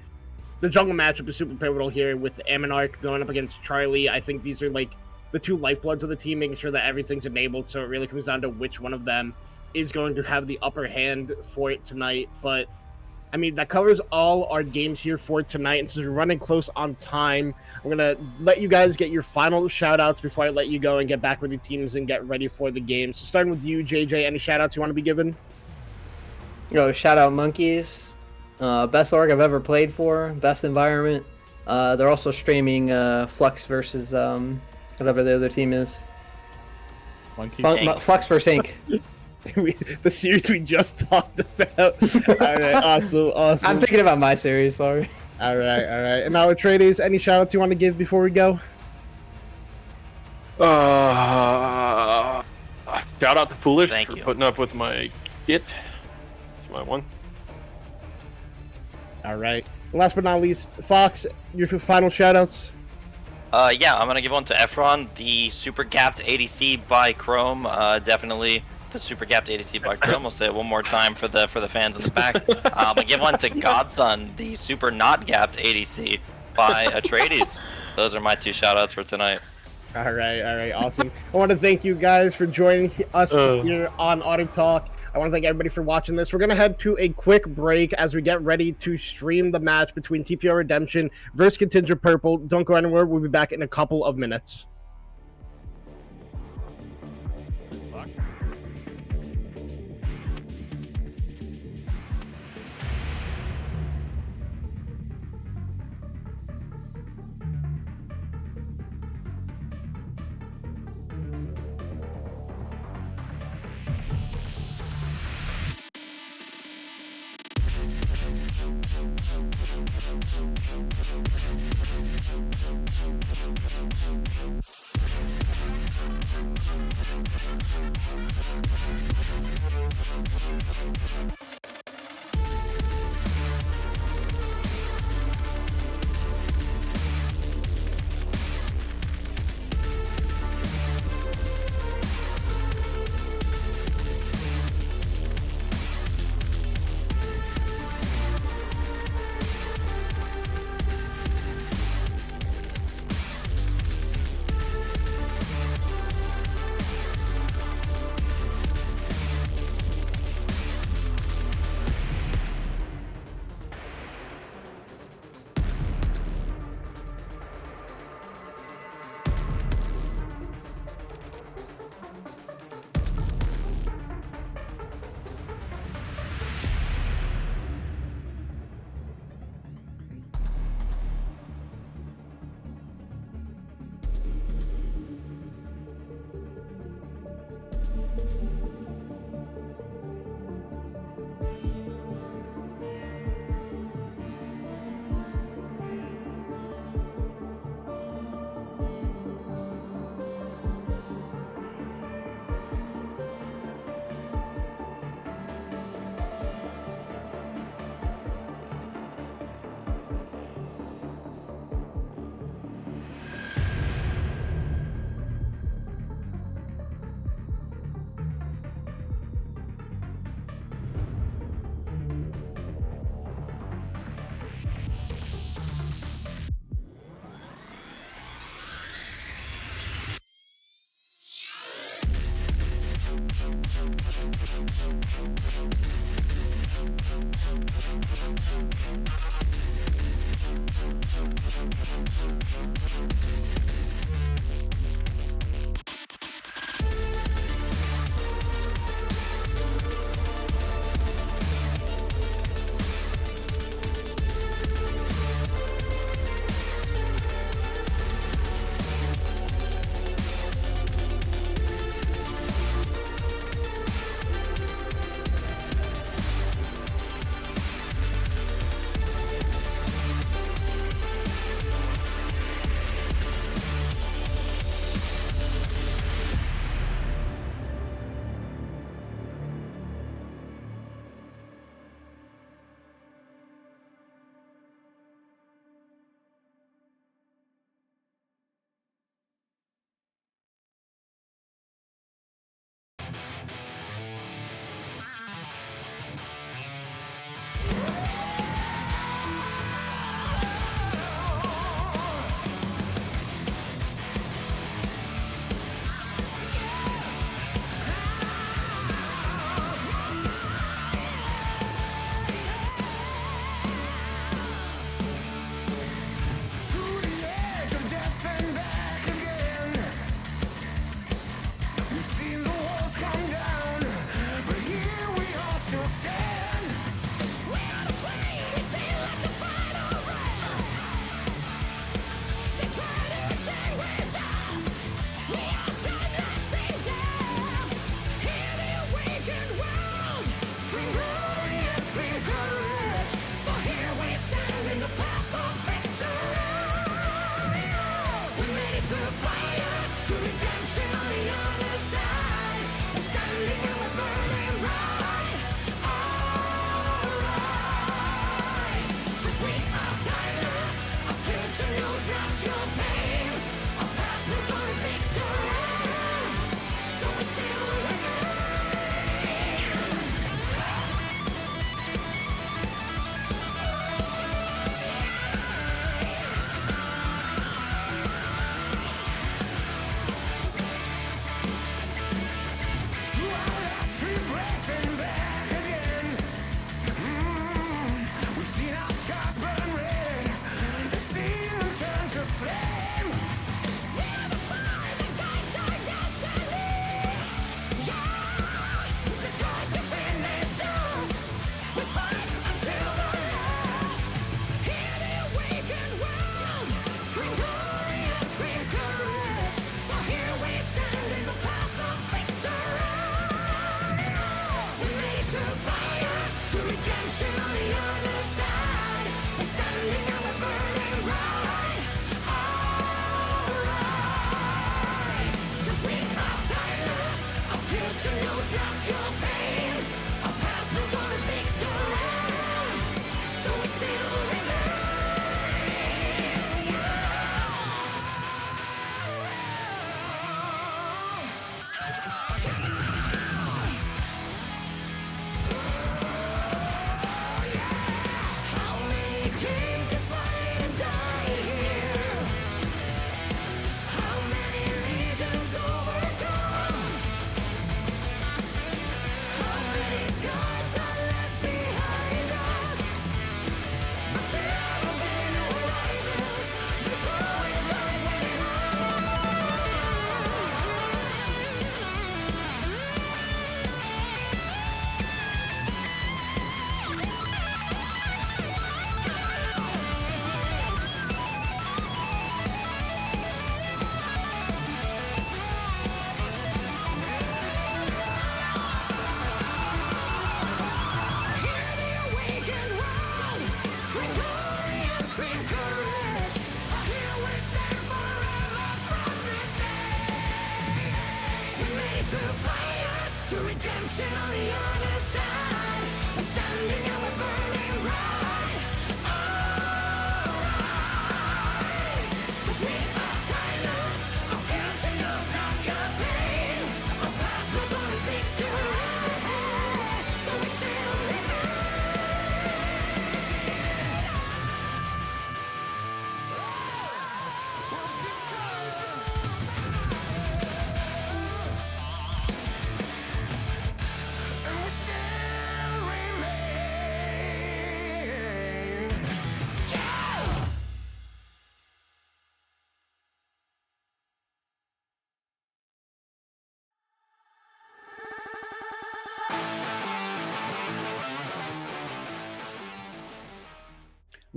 the jungle matchup is super pivotal here with Aminarch going up against Charlie. I think these are the two lifebloods of the team, making sure that everything's enabled. So it really comes down to which one of them is going to have the upper hand for it tonight. But I mean, that covers all our games here for tonight. And since we're running close on time, I'm gonna let you guys get your final shout outs before I let you go and get back with your teams and get ready for the game. So starting with you, JJ, any shout outs you want to be given? Shout out Monkeys. Best org I've ever played for, best environment. They're also streaming Flux versus whatever the other team is. Flux versus Inc. The series we just talked about. All right, awesome. I'm thinking about my series, sorry. All right. And now, Atreides, any shout outs you want to give before we go? Shout out to Foolish Thank for you. putting up with my kit. It's my one. All right. Last but not least, Fox, your final shout outs. Yeah, I'm gonna give one to Efron, the super gapped ADC by Chrome. Definitely the super gapped ADC by Chrome. We'll say it one more time for the fans in the back. I'm gonna give one to Godson, the super not gapped ADC by Atreides. Those are my two shoutouts for tonight. All right, awesome. I want to thank you guys for joining us here on Auto Talk. I want to thank everybody for watching this. We're going to head to a quick break as we get ready to stream the match between TPO Redemption versus Contingent Purple. Don't go anywhere. We'll be back in a couple of minutes.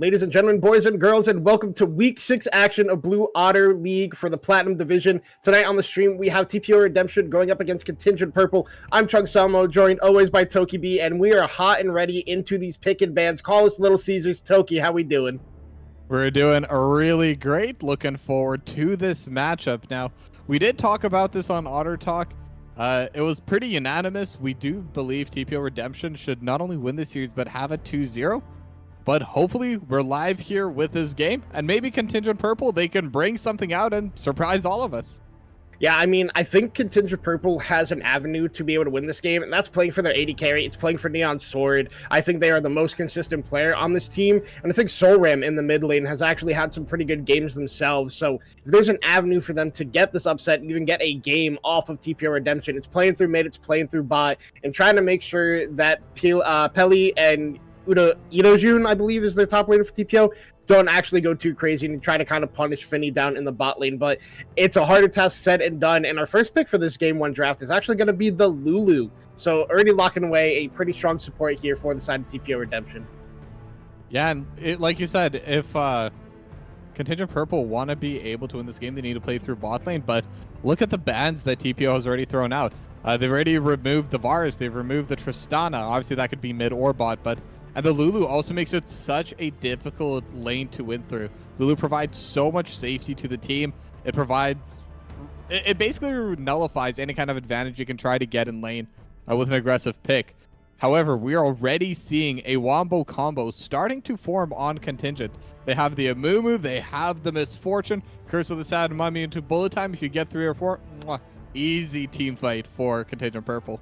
Ladies and gentlemen, boys and girls, and welcome to Week 6 action of Blue Otter League for the Platinum Division. Tonight on the stream, we have TPO Redemption going up against Contingent Purple. I'm Chung Salmo, joined always by Toki B, and we are hot and ready into these pick and bans. Call us Little Caesars. Toki, how we doing? We're doing really great. Looking forward to this matchup. Now, we did talk about this on Otter Talk. It was pretty unanimous. We do believe TPO Redemption should not only win this series, but have a 2-0. But hopefully we're live here with this game, and maybe Contingent Purple, they can bring something out and surprise all of us. Yeah, I mean, I think Contingent Purple has an avenue to be able to win this game, and that's playing for their AD carry. It's playing for Neon Sword. I think they are the most consistent player on this team, and I think SolRam in the mid lane has actually had some pretty good games themselves. So if there's an avenue for them to get this upset and even get a game off of TPO Redemption, it's playing through mid, it's playing through bot, and trying to make sure that Peli and Idojun, I believe, is their top laner for TPO, don't actually go too crazy and try to kind of punish Finny down in the bot lane. But it's a harder task said and done. And our first pick for this game 1 draft is actually going to be the Lulu. So already locking away a pretty strong support here for the side of TPO Redemption. Yeah, and like you said, if Contingent Purple want to be able to win this game, they need to play through bot lane. But look at the bans that TPO has already thrown out. They've already removed the Varus. They've removed the Tristana. Obviously, that could be mid or bot, and the Lulu also makes it such a difficult lane to win through. Lulu provides so much safety to the team. It basically nullifies any kind of advantage you can try to get in lane with an aggressive pick. However, we are already seeing a wombo combo starting to form on Contingent. They have the Amumu, they have the Misfortune, Curse of the Sad Mummy into bullet time. If you get 3 or 4, easy team fight for Contingent Purple.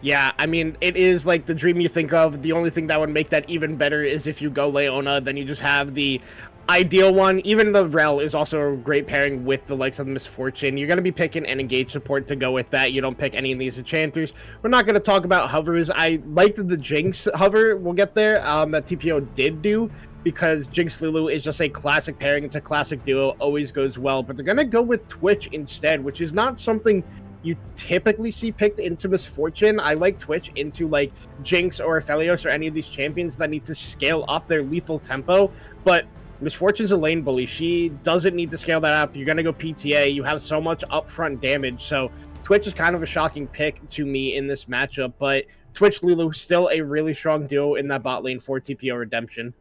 Yeah, I mean, it is like the dream you think of. The only thing that would make that even better is if you go Leona, then you just have the ideal one. Even the Rel is also a great pairing with the likes of the Misfortune. You're going to be picking an engage support to go with that. You don't pick any of these enchanters. We're not going to talk about hovers. I liked the Jinx hover. We'll get there. That TPO did do, because Jinx Lulu is just a classic pairing. It's a classic duo. Always goes well. But they're going to go with Twitch instead, which is not something you typically see picked into Misfortune. I like Twitch into like Jinx or Aphelios or any of these champions that need to scale up their lethal tempo, but Misfortune's a lane bully. She doesn't need to scale that up. You're going to go PTA. You have so much upfront damage, so Twitch is kind of a shocking pick to me in this matchup, but Twitch Lulu still a really strong duo in that bot lane for TPO Redemption.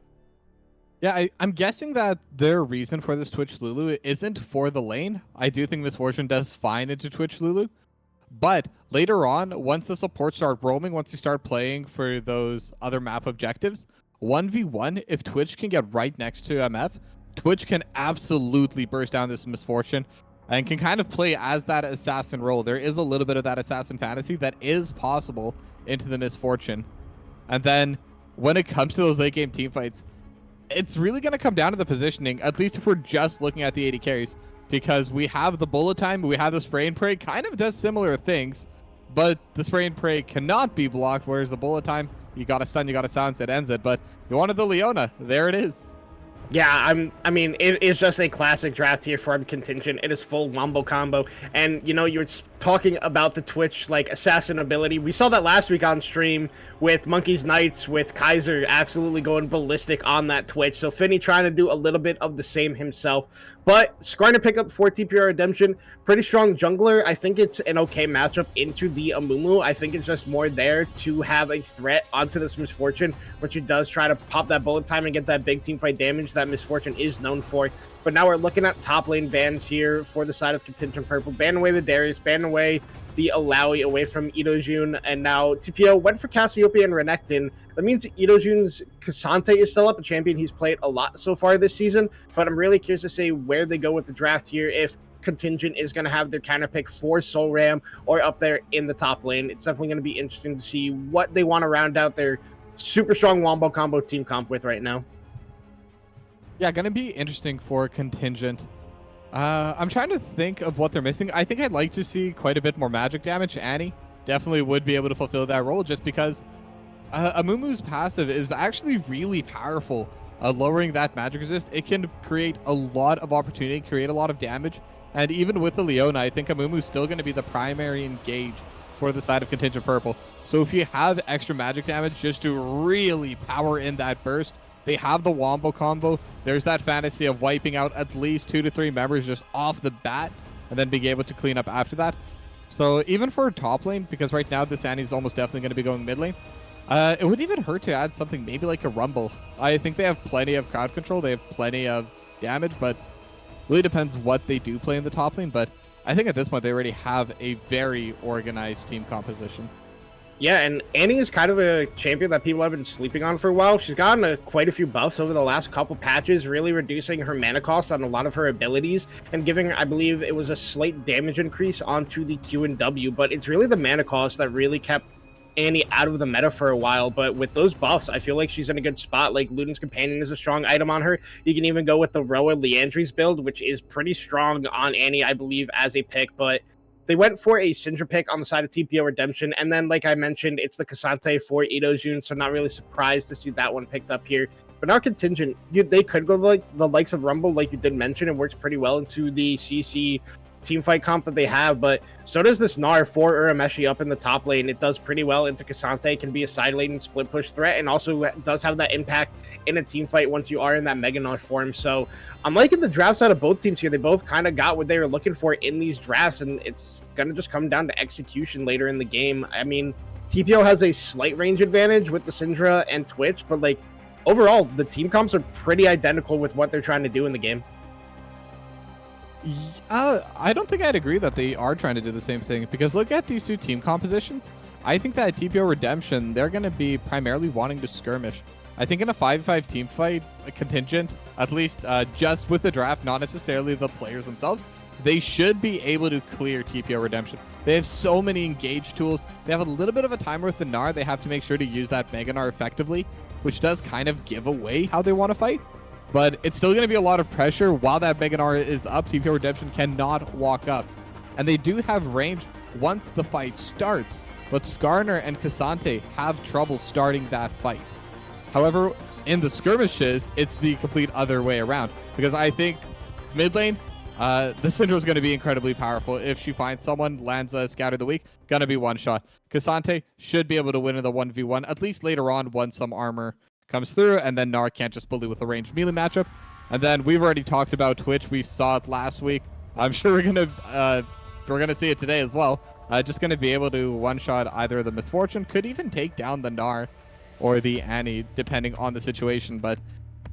Yeah, I'm guessing that their reason for this Twitch Lulu isn't for the lane. I do think Misfortune does fine into Twitch Lulu. But later on, once the supports start roaming, once you start playing for those other map objectives, 1v1, if Twitch can get right next to MF, Twitch can absolutely burst down this Misfortune and can kind of play as that assassin role. There is a little bit of that assassin fantasy that is possible into the Misfortune. And then when it comes to those late game teamfights, it's really going to come down to the positioning, at least if we're just looking at the 80 carries, because we have the bullet time, we have the spray and pray, kind of does similar things, but the spray and pray cannot be blocked, whereas the bullet time, you got to stun, you got to silence, it ends it. But you wanted the Leona, there it is. Yeah, I mean, it is just a classic draft here from Contingent. It is full wombo combo, and you know, you're talking about the Twitch like assassin ability. We saw that last week on stream with Monkey's Knights, with Kaiser absolutely going ballistic on that Twitch. So Finny trying to do a little bit of the same himself, but scoring to pick up for TPO Redemption. Pretty strong jungler. I think it's an okay matchup into the Amumu. I think it's just more there to have a threat onto this Misfortune, when she does try to pop that bullet time and get that big team fight damage that Misfortune is known for. But now we're looking at top lane bans here for the side of Contingent Purple. Ban away the Darius, ban away the Alawi away from Idojun, and now TPO went for Cassiopeia and Renekton. That means Idojun's Cassante is still up, a champion he's played a lot so far this season, but I'm really curious to see where they go with the draft here, if Contingent is going to have their counter pick for SolRam or up there in the top lane. It's definitely going to be interesting to see what they want to round out their super strong wombo combo team comp with right now. Yeah, gonna be interesting for Contingent. I'm trying to think of what they're missing. I think I'd like to see quite a bit more magic damage. Annie definitely would be able to fulfill that role, just because Amumu's passive is actually really powerful. Lowering that magic resist, it can create a lot of opportunity, create a lot of damage. And even with the Leona, I think Amumu's still going to be the primary engage for the side of Contingent Purple. So if you have extra magic damage just to really power in that burst, They have the Wombo combo. There's that fantasy of wiping out at least 2 to 3 members just off the bat and then being able to clean up after that. So even for top lane, because right now this Annie's almost definitely going to be going mid lane, it wouldn't even hurt to add something maybe like a Rumble. I think they have plenty of crowd control. They have plenty of damage, but really depends what they do play in the top lane. But I think at this point they already have a very organized team composition. Yeah, and Annie is kind of a champion that people have been sleeping on for a while. She's gotten quite a few buffs over the last couple patches, really reducing her mana cost on a lot of her abilities and giving, I believe, it was a slight damage increase onto the Q and W, but it's really the mana cost that really kept Annie out of the meta for a while. But with those buffs, I feel like she's in a good spot. Like, Luden's Companion is a strong item on her. You can even go with the Roa Leandri's build, which is pretty strong on Annie, I believe, as a pick, but they went for a Syndra pick on the side of TPO Redemption, and then, like I mentioned, it's the Cassante for Idojun, so not really surprised to see that one picked up here. But now Contingent, they could go like the likes of Rumble, like you did mention. It works pretty well into the CC teamfight comp that they have, but so does this Gnar for Urameshi up in the top lane. It does pretty well into Cassante, can be a side lane and split push threat, and also does have that impact in a team fight once you are in that Mega Gnar form. So I'm liking the drafts out of both teams here. They both kind of got what they were looking for in these drafts, and it's going to just come down to execution later in the game. I mean, TPO has a slight range advantage with the Syndra and Twitch, but like overall, the team comps are pretty identical with what they're trying to do in the game. I don't think I'd agree that they are trying to do the same thing, because look at these two team compositions. I think that at TPO Redemption, they're going to be primarily wanting to skirmish. I think in a 5v5 team fight, a Contingent, at least just with the draft, not necessarily the players themselves, they should be able to clear TPO Redemption. They have so many engage tools. They have a little bit of a timer with the Gnar. They have to make sure to use that Mega Gnar effectively, which does kind of give away how they want to fight. But it's still going to be a lot of pressure while that Mega Gnar is up. TPO Redemption cannot walk up. And they do have range once the fight starts. But Skarner and Cassante have trouble starting that fight. However, in the skirmishes, it's the complete other way around. Because I think mid lane, the Syndra is going to be incredibly powerful. If she finds someone, lands a Scout of the Week, going to be one shot. Cassante should be able to win in the 1v1, at least later on once some armor comes through, and then Gnar can't just bully with a ranged melee matchup. And then we've already talked about Twitch. We saw it last week. I'm sure we're gonna see it today as well. Just gonna be able to one-shot either the Misfortune, could even take down the Gnar or the Annie, depending on the situation. But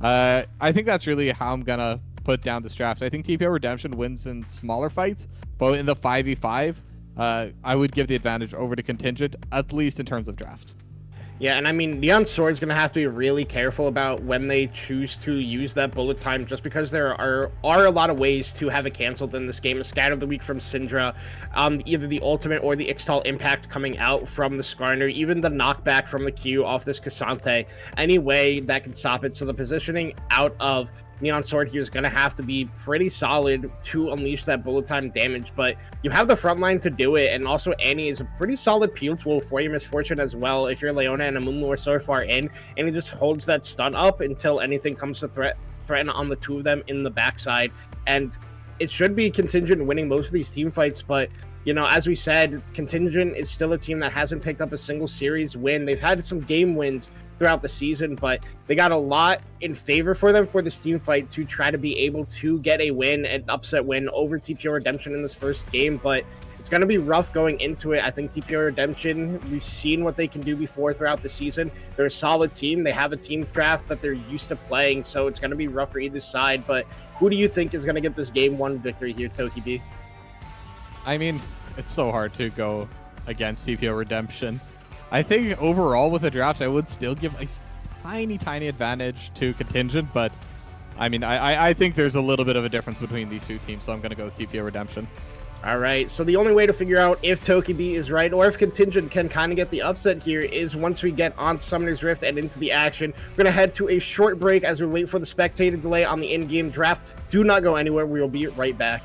I think that's really how I'm gonna put down this draft. I think TPO Redemption wins in smaller fights, but in the 5v5, I would give the advantage over to Contingent, at least in terms of draft. Yeah, and I mean, Neon Sword's going to have to be really careful about when they choose to use that bullet time, just because there are a lot of ways to have it canceled in this game. A Scout of the Week from Syndra, either the ultimate or the Ixtal impact coming out from the Skarner, even the knockback from the Q off this Cassante, any way that can stop it. So the positioning out of Neon Sword here is going to have to be pretty solid to unleash that bullet time damage, but you have the front line to do it, and also Annie is a pretty solid peel tool for your Misfortune as well. If you're Leona and Amumu are so far in, and he just holds that stun up until anything comes to threaten on the two of them in the backside, and it should be Contingent winning most of these team fights. But you know, as we said, Contingent is still a team that hasn't picked up a single series win. They've had some game wins throughout the season, but they got a lot in favor for them for this team fight to try to be able to get a win, an upset win over TPO Redemption in this first game. But it's going to be rough going into it. I think TPO Redemption, we've seen what they can do before throughout the season. They're a solid team. They have a team draft that they're used to playing, so it's going to be rough for either side. But who do you think is going to get this game one victory here, Toki B? I mean, it's so hard to go against TPO Redemption. I think overall with the draft, I would still give a tiny advantage to Contingent, but I mean, I think there's a little bit of a difference between these two teams, so I'm going to go with TPO Redemption. All right, so the only way to figure out if Toki B is right or if Contingent can kind of get the upset here is once we get on Summoner's Rift and into the action. We're going to head to a short break as we wait for the spectator delay on the in-game draft. Do not go anywhere. We will be right back.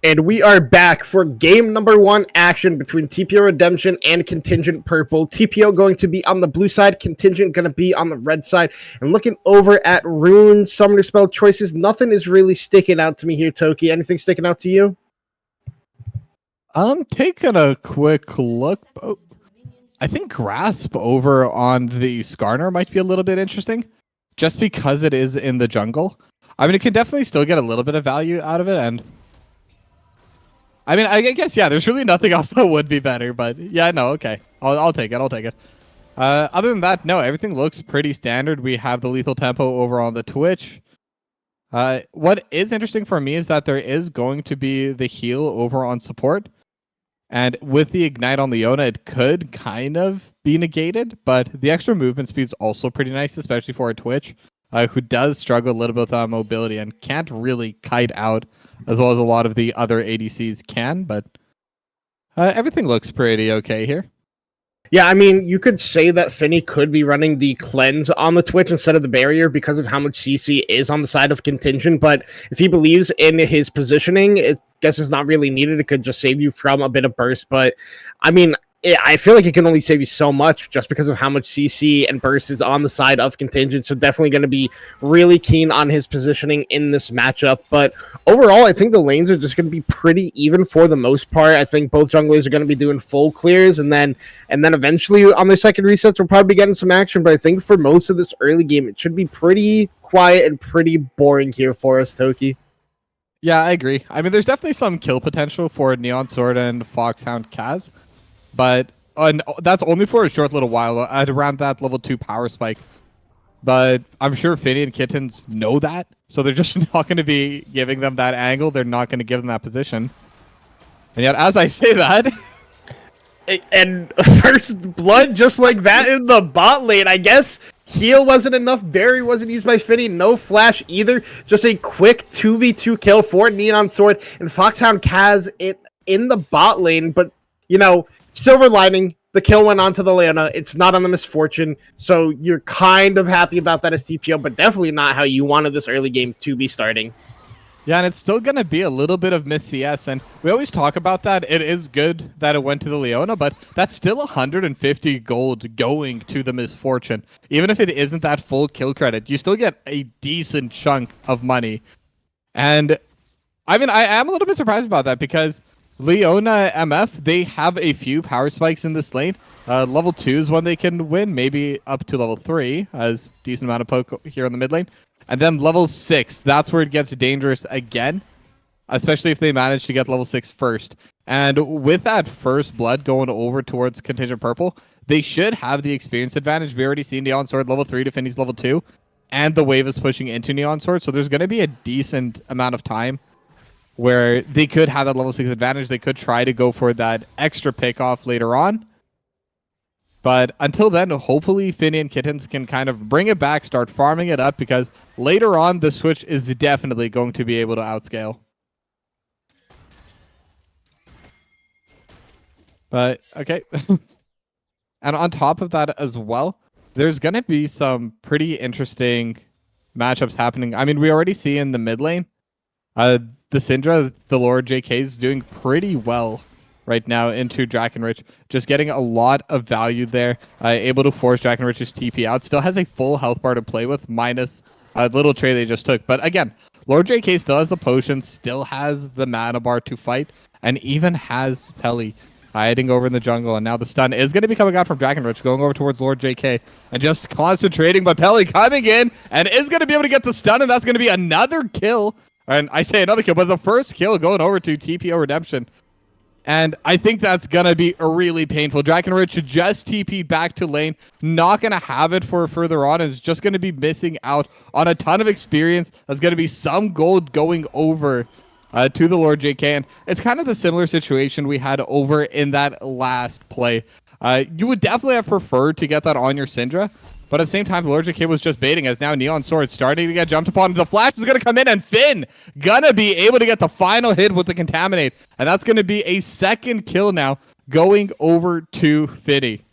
And we are back for game number 1 action between TPO Redemption and Contingent Purple. TPO going to be on the blue side, Contingent going to be on the red side. And looking over at Rune Summoner spell choices, nothing is really sticking out to me here, Toki. Anything sticking out to you? I'm taking a quick look. I think Grasp over on the Skarner might be a little bit interesting, just because it is in the jungle. I mean, it can definitely still get a little bit of value out of it, and I mean, I guess, yeah, there's really nothing else that would be better, but yeah, no, okay. I'll take it. Other than that, no, everything looks pretty standard. We have the lethal tempo over on the Twitch. What is interesting for me is that there is going to be the heal over on support. And with the Ignite on Leona, it could kind of be negated, but the extra movement speed is also pretty nice, especially for a Twitch, who does struggle a little bit with mobility and can't really kite out as well as a lot of the other ADCs can, but everything looks pretty okay here. Yeah, I mean, you could say that Finny could be running the cleanse on the Twitch instead of the barrier because of how much CC is on the side of Contingent, but if he believes in his positioning, I guess it's not really needed. It could just save you from a bit of burst, but I mean, I feel like it can only save you so much just because of how much CC and burst is on the side of Contingent, so definitely going to be really keen on his positioning in this matchup. But overall, I think the lanes are just going to be pretty even for the most part. I think both junglers are going to be doing full clears, and then eventually on their second resets, we'll probably be getting some action. But I think for most of this early game, it should be pretty quiet and pretty boring here for us, Toki. Yeah, I agree. I mean, there's definitely some kill potential for Neon Sword and Foxhound Kaz. But that's only for a short little while at around that level 2 power spike. But I'm sure Finny and Kittens know that, so they're just not going to be giving them that angle. They're not going to give them that position. And yet, as I say that... And first blood just like that in the bot lane. I guess heal wasn't enough. Barry wasn't used by Finny. No flash either. Just a quick 2v2 kill for Neon Sword and Foxhound Kaz in the bot lane. But, you know... Silver lining, the kill went on to the Leona. It's not on the Misfortune, so you're kind of happy about that as TPO, but definitely not how you wanted this early game to be starting. Yeah, and it's still going to be a little bit of miss CS, and we always talk about that. It is good that it went to the Leona, but that's still 150 gold going to the Misfortune. Even if it isn't that full kill credit, you still get a decent chunk of money. And, I mean, I am a little bit surprised about that because... Leona MF, they have a few power spikes in this lane. Level 2 is one they can win, maybe up to level 3, as decent amount of poke here on the mid lane. And then level 6, that's where it gets dangerous again, especially if they manage to get level 6 first. And with that first blood going over towards Contingent Purple, they should have the experience advantage. We already seen Neon Sword level 3 to Finny's level 2, and the wave is pushing into Neon Sword, so there's going to be a decent amount of time where they could have that level 6 advantage. They could try to go for that extra pick off later on. But until then, hopefully Finny and Kittens can kind of bring it back, start farming it up, because later on, the Switch is definitely going to be able to outscale. But, okay. And on top of that as well, there's going to be some pretty interesting matchups happening. I mean, we already see in the mid lane, the Syndra, the Lord JK, is doing pretty well right now into Drakenrich. Just getting a lot of value there. Able to force Drakenrich's TP out. Still has a full health bar to play with, minus a little trade they just took. But again, Lord JK still has the potions, still has the mana bar to fight, and even has Pelly hiding over in the jungle. And now the stun is going to be coming out from Drakenrich, going over towards Lord JK, and just concentrating. But Pelly coming in, and is going to be able to get the stun, and that's going to be another kill. And I say another kill, but the first kill going over to TPO Redemption. And I think that's going to be really painful. Drakenrich just TP'd back to lane. Not going to have it for further on. Is just going to be missing out on a ton of experience. There's going to be some gold going over to the Lord JK. And it's kind of the similar situation we had over in that last play. You would definitely have preferred to get that on your Syndra. But at the same time, Lord JK was just baiting as now Neon Sword starting to get jumped upon. The flash is going to come in, and Finn gonna be able to get the final hit with the Contaminate. And that's going to be a second kill now going over to Finny.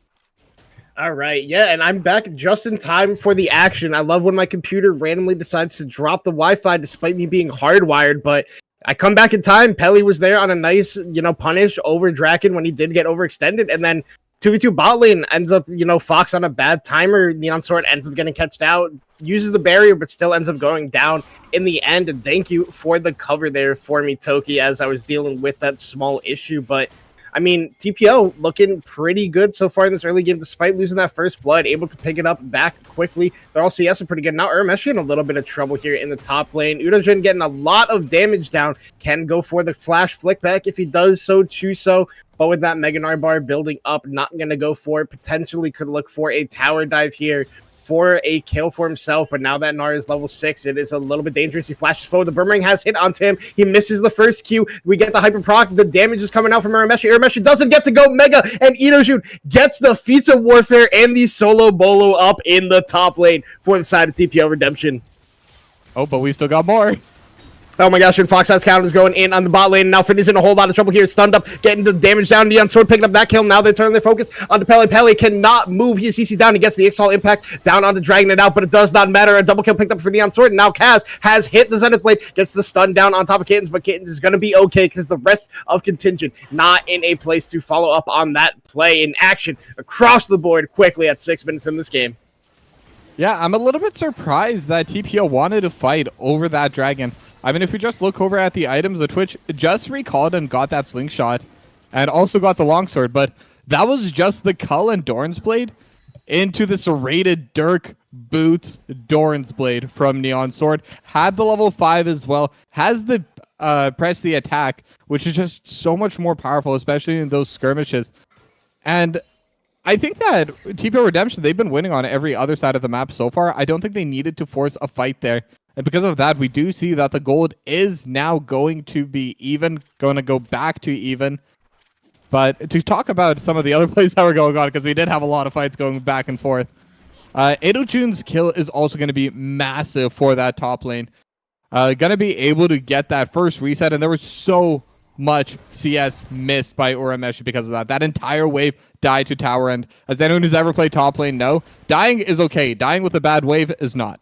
All right, yeah, and I'm back just in time for the action. I love when my computer randomly decides to drop the Wi-Fi despite me being hardwired, but I come back in time. Pelly was there on a nice, punish over Draken when he did get overextended. And then 2v2 bot lane ends up, Fox on a bad timer. Neon Sword ends up getting catched out, uses the barrier, but still ends up going down in the end. And thank you for the cover there for me, Toki, as I was dealing with that small issue. But I mean, TPO looking pretty good so far in this early game, despite losing that first blood, able to pick it up back quickly. Their all CS are pretty good. Now Urameshi in a little bit of trouble here in the top lane. Udojin getting a lot of damage down. Can go for the flash flick back if he does so choose so. But with that Mega Gnar bar building up, not going to go for it. Potentially could look for a tower dive here for a kill for himself, but now that Gnar is level 6, it is a little bit dangerous. He flashes forward. The boomerang has hit onto him. He misses the first Q. We get the hyper proc. The damage is coming out from Urameshi. Urameshi doesn't get to go Mega, and Idojun gets the Feats of Warfare and the solo bolo up in the top lane for the side of TPO Redemption. Oh, but we still got more. Oh my gosh, and Fox has counters going in on the bot lane. Now Finny's in a whole lot of trouble here. Stunned up, getting the damage down. Neon Sword picking up that kill. Now they turn their focus onto Pele. Pele cannot move. He's CC down. He gets the X-Haul impact down onto Dragging it out, but it does not matter. A double kill picked up for Neon Sword. And now Kaz has hit the Zenith Blade, gets the stun down on top of Kittens, but Kittens is going to be okay because the rest of Contingent not in a place to follow up on that play in action across the board quickly at 6 minutes in this game. Yeah, I'm a little bit surprised that TPO wanted to fight over that dragon. I mean, if we just look over at the items, the Twitch just recalled and got that slingshot and also got the longsword, but that was just the Cull and Doran's Blade into the serrated Dirk Boots Doran's Blade from Neon Sword. Had the level 5 as well, has the press the attack, which is just so much more powerful, especially in those skirmishes. And I think that TPO Redemption, they've been winning on every other side of the map so far. I don't think they needed to force a fight there. And because of that, we do see that the gold is now going to be even, going to go back to even. But to talk about some of the other plays that were going on, because we did have a lot of fights going back and forth, Idojun's kill is also going to be massive for that top lane. Going to be able to get that first reset, and there was so much CS missed by Urameshi because of that. That entire wave died to tower end. As anyone who's ever played top lane know, dying is okay. Dying with a bad wave is not.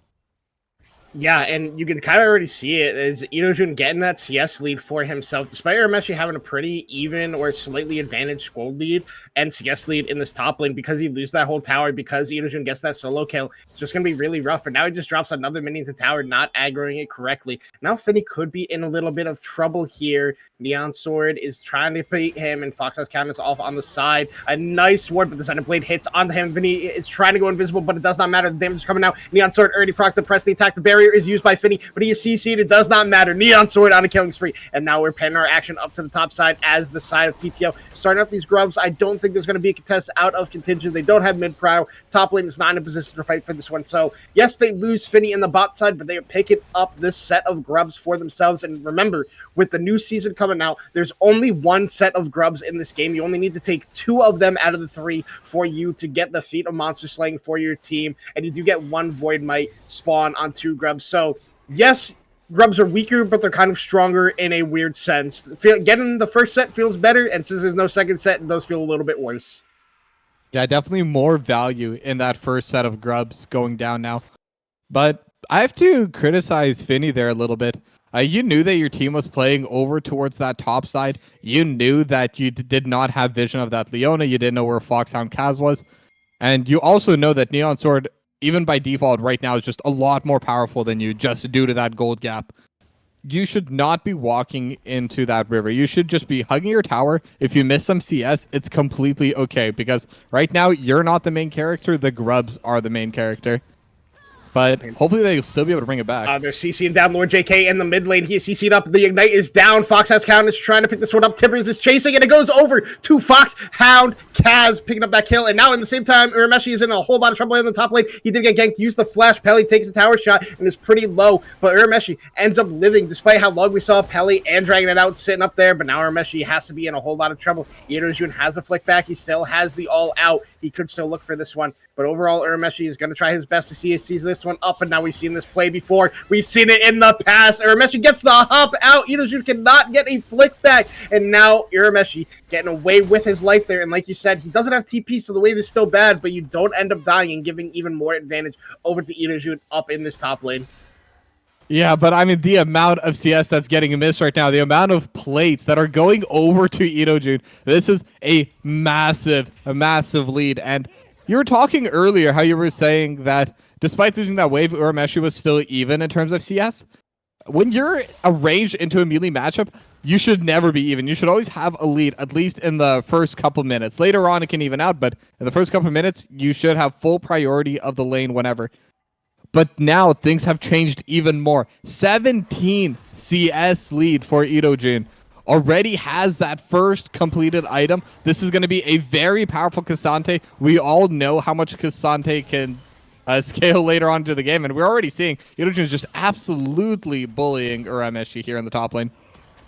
Yeah, and you can kind of already see it as Idojun getting that CS lead for himself, despite Urameshi having a pretty even or slightly advantaged gold lead and CS lead in this top lane. Because he loses that whole tower, because Idojun gets that solo kill, it's just going to be really rough. And now he just drops another minion to tower, not aggroing it correctly. Now Finny could be in a little bit of trouble here. Neon Sword is trying to beat him, and Fox has counters off on the side. A nice ward, but the Zenith Blade hits onto him. Finny is trying to go invisible, but it does not matter. The damage is coming out. Neon Sword already procced the press, the attack, the barrier is used by Finny, but he is CC'd. It does not matter. Neon Sword on a killing spree. And now we're panning our action up to the top side as the side of TPO. Starting up these grubs, I don't think there's going to be a contest out of Contingent. They don't have mid-prow. Top lane is not in a position to fight for this one. So, yes, they lose Finny in the bot side, but they are picking up this set of grubs for themselves. And remember, with the new season coming out, there's only one set of grubs in this game. You only need to take 2 of them out of the 3 for you to get the feat of monster slaying for your team. And you do get 1 Void Might spawn on 2 grubs. So, yes, grubs are weaker, but they're kind of stronger in a weird sense. Getting the first set feels better, and since there's no second set, it does feel a little bit worse. Yeah, definitely more value in that first set of grubs going down now. But I have to criticize Finny there a little bit. You knew that your team was playing over towards that top side. You knew that you did not have vision of that Leona. You didn't know where Foxhound Kaz was. And you also know that Neon Sword, even by default right now, is just a lot more powerful than you just due to that gold gap. You should not be walking into that river. You should just be hugging your tower. If you miss some CS, it's completely okay, because right now you're not the main character. The grubs are the main character. But hopefully they'll still be able to bring it back. They're CCing down Lord JK in the mid lane. He is CC'd up. The Ignite is down. Fox has Count is trying to pick this one up. Tippers is chasing, and it goes over to Fox Hound Kaz picking up that kill. And now in the same time, Urameshi is in a whole lot of trouble in the top lane. He did get ganked. Use the flash. Pele takes a tower shot and is pretty low. But Urameshi ends up living despite how long we saw Pele and dragging it out sitting up there. But now Urameshi has to be in a whole lot of trouble. Idojun has a flick back. He still has the all out. He could still look for this one. But overall, Urameshi is going to try his best to seize this one up. And now we've seen this play before. We've seen it in the past. Urameshi gets the hop out. Idojun cannot get a flick back. And now Urameshi getting away with his life there. And like you said, he doesn't have TP, so the wave is still bad. But you don't end up dying and giving even more advantage over to Idojun up in this top lane. Yeah, but I mean, the amount of CS that's getting missed right now, the amount of plates that are going over to Itojun, this is a massive lead. And you were talking earlier how you were saying that despite losing that wave, Urameshi was still even in terms of CS. When you're arranged into a melee matchup, you should never be even. You should always have a lead, at least in the first couple minutes. Later on, it can even out, but in the first couple minutes, you should have full priority of the lane whenever. But now things have changed even more. 17 CS lead for Itojun. Already has that first completed item. This is going to be a very powerful Cassante. We all know how much Cassante can scale later on to the game, and we're already seeing Itojun is just absolutely bullying Urameshi here in the top lane.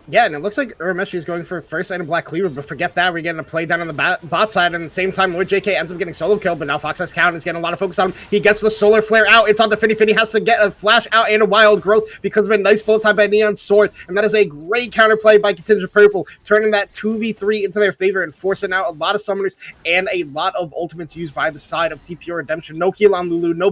Yeah, and it looks like Urameshi is going for first item Black Cleaver, but forget that. We're getting a play down on the bot side, and at the same time, Lord JK ends up getting solo kill, but now Fox has Count is getting a lot of focus on him. He gets the solar flare out. It's on the Finny. Finny has to get a flash out and a wild growth because of a nice bullet time by Neon Sword, and that is a great counterplay by Contingent Purple, turning that 2v3 into their favor and forcing out a lot of summoners and a lot of ultimates used by the side of TPO Redemption. No heal on Lulu, no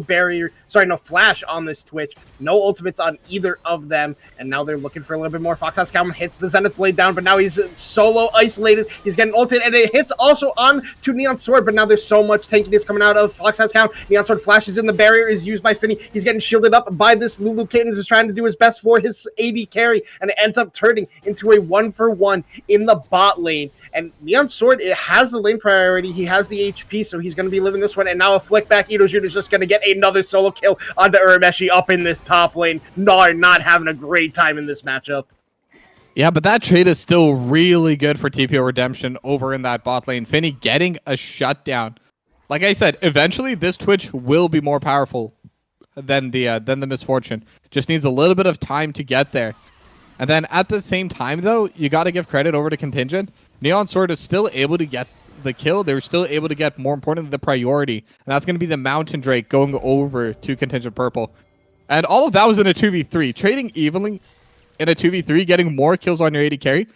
flash on this Twitch, no ultimates on either of them, and now they're looking for a little bit more. Fox has Count, hits the Zenith Blade down, but now he's solo isolated. He's getting ulted, and it hits also on to Neon Sword, but now there's so much tankiness coming out of Fox has Count. Neon Sword flashes in, the barrier is used by Finny. He's getting shielded up by this Lulu. Kittens is trying to do his best for his AD carry, and it ends up turning into a 1-for-1 in the bot lane. And Neon Sword, it has the lane priority. He has the HP, so he's going to be living this one. And now a flick back. Itojun is just going to get another solo kill onto Urameshi up in this top lane. Not having a great time in this matchup. Yeah, but that trade is still really good for TPO Redemption over in that bot lane. Finny getting a shutdown. Like I said, eventually this Twitch will be more powerful than the Misfortune. Just needs a little bit of time to get there. And then at the same time, though, you got to give credit over to Contingent. Neon Sword is still able to get the kill. They're still able to get, more importantly, the priority. And that's going to be the Mountain Drake going over to Contingent Purple. And all of that was in a 2v3. Trading evenly in a 2v3, getting more kills on your AD carry.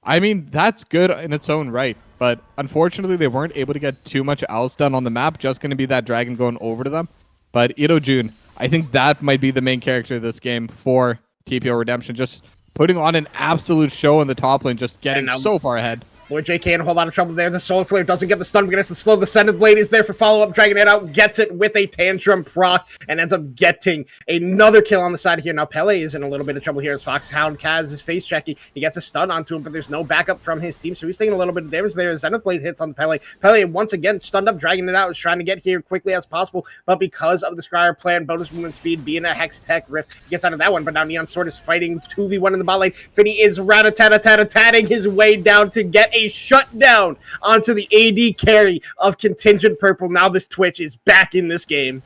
I mean, that's good in its own right. But unfortunately, they weren't able to get too much else done on the map. Just going to be that dragon going over to them. But Itojun, I think that might be the main character of this game for TPO Redemption. Just putting on an absolute show in the top lane, just getting so far ahead. Lord JK in a whole lot of trouble there. The Solar Flare doesn't get the stun, but gets the slow. The Sended Blade is there for follow-up. Dragging it out, gets it with a Tantrum proc, and ends up getting another kill on the side here. Now, Pele is in a little bit of trouble here as Foxhound Kaz is face checking. He gets a stun onto him, but there's no backup from his team, so he's taking a little bit of damage there. Zenith Blade hits on Pele. Pele, once again, stunned up, dragging it out, is trying to get here quickly as possible, but because of the Scryer plan, bonus movement speed, being a Hex Tech Rift, he gets out of that one, but now Neon Sword is fighting 2v1 in the bot lane. Finny is rat-a-tat-a-tat-a-tatting his way down to get a shutdown onto the AD carry of Contingent Purple. Now this Twitch is back in this game.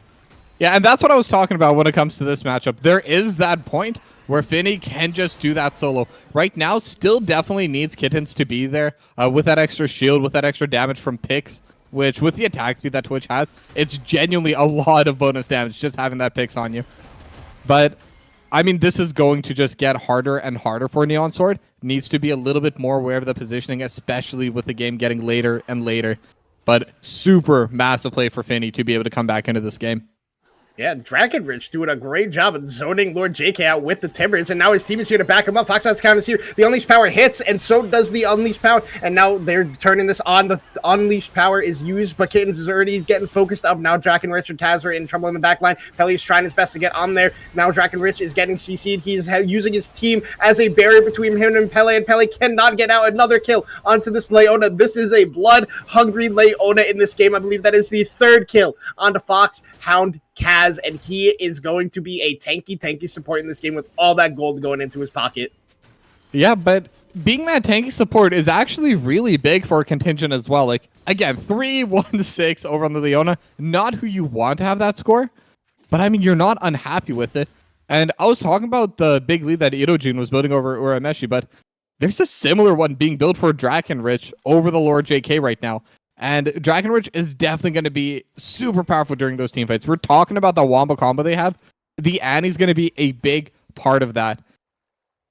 Yeah, and that's what I was talking about when it comes to this matchup. There is that point where Finny can just do that solo. Right now, still definitely needs Kittens to be there with that extra shield, with that extra damage from picks, which with the attack speed that Twitch has, it's genuinely a lot of bonus damage just having that picks on you. But I mean, this is going to just get harder and harder for Neon Sword. Needs to be a little bit more aware of the positioning, especially with the game getting later and later. But super massive play for Finny to be able to come back into this game. Yeah, Drakenrich doing a great job of zoning Lord JK out with the Timbers, and now his team is here to back him up. Foxhound's Count is here. The Unleashed Power hits, and so does the Unleashed Power, and now they're turning this on. The Unleashed Power is used, but Kittens is already getting focused up. Now Drakenrich and Taz are in trouble in the back line. Pele's trying his best to get on there. Now Drakenrich is getting CC'd. He's using his team as a barrier between him and Pele cannot get out. Another kill onto this Leona. This is a blood-hungry Leona in this game. I believe that is the third kill onto Foxhound Kaz, and he is going to be a tanky support in this game with all that gold going into his pocket. Yeah, but being that tanky support is actually really big for a Contingent as well. Like, again, 3-1-6 over on the Leona. Not who you want to have that score, but I mean, you're not unhappy with it. And I was talking about the big lead that Itojun was building over Urameshi, but there's a similar one being built for Drakenrich over the Lord JK right now. And Drakenrich is definitely going to be super powerful during those team fights. We're talking about the Wombo combo they have. The Annie's going to be a big part of that.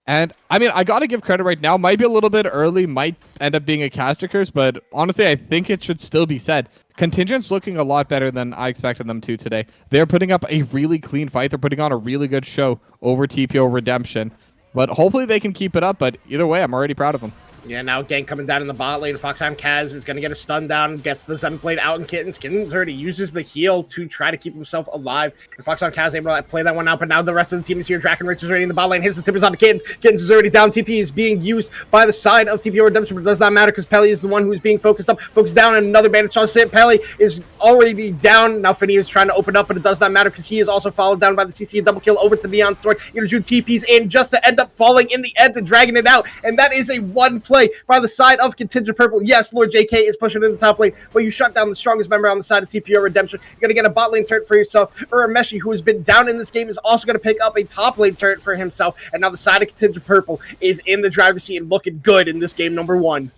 And, I mean, I got to give credit right now. Might be a little bit early, might end up being a caster curse, but honestly, I think it should still be said. Contingent's looking a lot better than I expected them to today. They're putting up a really clean fight. They're putting on a really good show over TPO Redemption. But hopefully they can keep it up. But either way, I'm already proud of them. Yeah, now Gang coming down in the bot lane. Foxhound Kaz is going to get a stun down, gets the Zen Blade out in Kittens. Kittens already uses the heal to try to keep himself alive. And Foxhound Kaz able to play that one out, but now the rest of the team is here. Drakenrich is already in the bot lane, hits the tippers on the Kittens. Kittens is already down. TP is being used by the side of TPO Redemption, but it does not matter because Pelly is the one who is being focused up. Focused down, and another bandage on Sit. Pelly is already down. Now Finny is trying to open up, but it does not matter because he is also followed down by the CC. Double kill over to Neon Sword. Inojun TP's in just to end up falling in the end and dragging it out. And that is a one play by the side of Contingent Purple. Yes, Lord JK is pushing in the top lane, but you shut down the strongest member on the side of TPO Redemption. You're going to get a bot lane turret for yourself. Urameshi, who has been down in this game, is also going to pick up a top lane turret for himself. And now the side of Contingent Purple is in the driver's seat and looking good in this game number 1.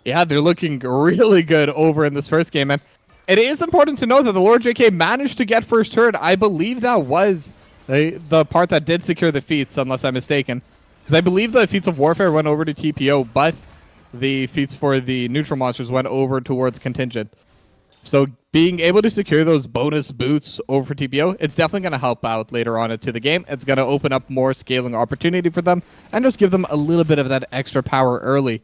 Yeah, they're looking really good over in this first game. And it is important to note that the Lord JK managed to get first turret. I believe that was the part that did secure the feats, unless I'm mistaken. Because I believe the feats of warfare went over to TPO, but the feats for the neutral monsters went over towards Contingent. So being able to secure those bonus boots over for TPO, it's definitely going to help out later on into the game. It's going to open up more scaling opportunity for them and just give them a little bit of that extra power early.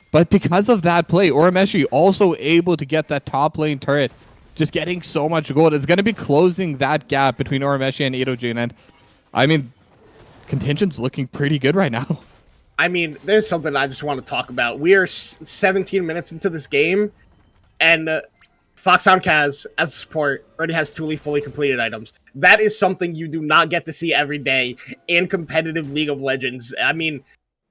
But because of that play, Urameshi also able to get that top lane turret, just getting so much gold. It's going to be closing that gap between Urameshi and Itojin. And I mean, Contingent's looking pretty good right now. I mean, there's something I just want to talk about. We are 17 minutes into this game, and Foxhound Kaz, as a support, already has 2 fully completed items. That is something you do not get to see every day in competitive League of Legends. I mean,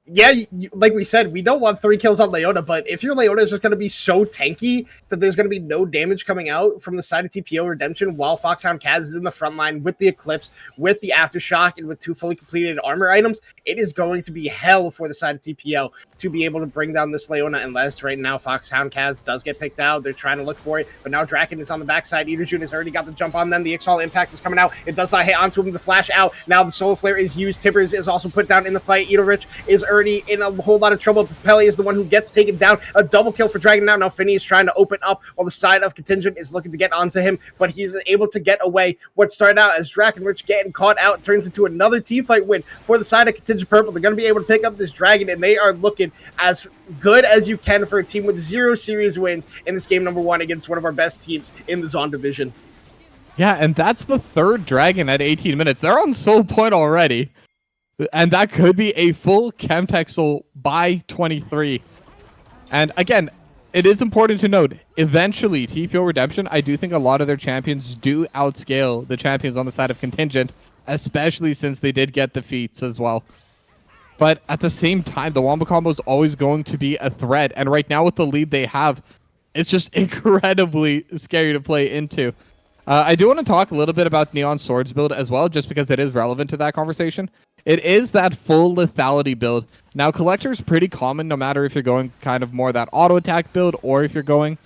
yeah, like we said, we don't want 3 kills on Leona, but if your Leona is just going to be so tanky that there's going to be no damage coming out from the side of TPO Redemption while Foxhound Kaz is in the front line with the Eclipse, with the Aftershock, and with 2 fully completed armor items, it is going to be hell for the side of TPO to be able to bring down this Leona, unless right now Foxhound Kaz does get picked out. They're trying to look for it, but now Draken is on the backside. Idojun has already got the jump on them. The Ixal impact is coming out. It does not hit onto him. The flash out. Now the Solar Flare is used. Tippers is also put down in the fight. Idorich is already in a whole lot of trouble. Pelly is the one who gets taken down. A double kill for Dragon now. Now Finny is trying to open up while the side of Contingent is looking to get onto him, but he's able to get away. What started out as Drakenrich getting caught out turns into another team fight win for the side of Contingent Purple. They're going to be able to pick up this Dragon, and they are looking as good as you can for a team with 0 series wins in this game number 1 against one of our best teams in the Zon division. Yeah, and that's the 3rd Dragon at 18 minutes. They're on soul point already. And that could be a full Chemtexel by 23. And again, it is important to note, eventually, TPO Redemption, I do think a lot of their champions do outscale the champions on the side of Contingent, especially since they did get the feats as well. But at the same time, the Wombo combo is always going to be a threat. And right now with the lead they have, it's just incredibly scary to play into. I do want to talk a little bit about Neon Swords build as well, just because it is relevant to that conversation. It is that full lethality build. Now, Collector is pretty common, no matter if you're going kind of more that auto attack build, or if you're going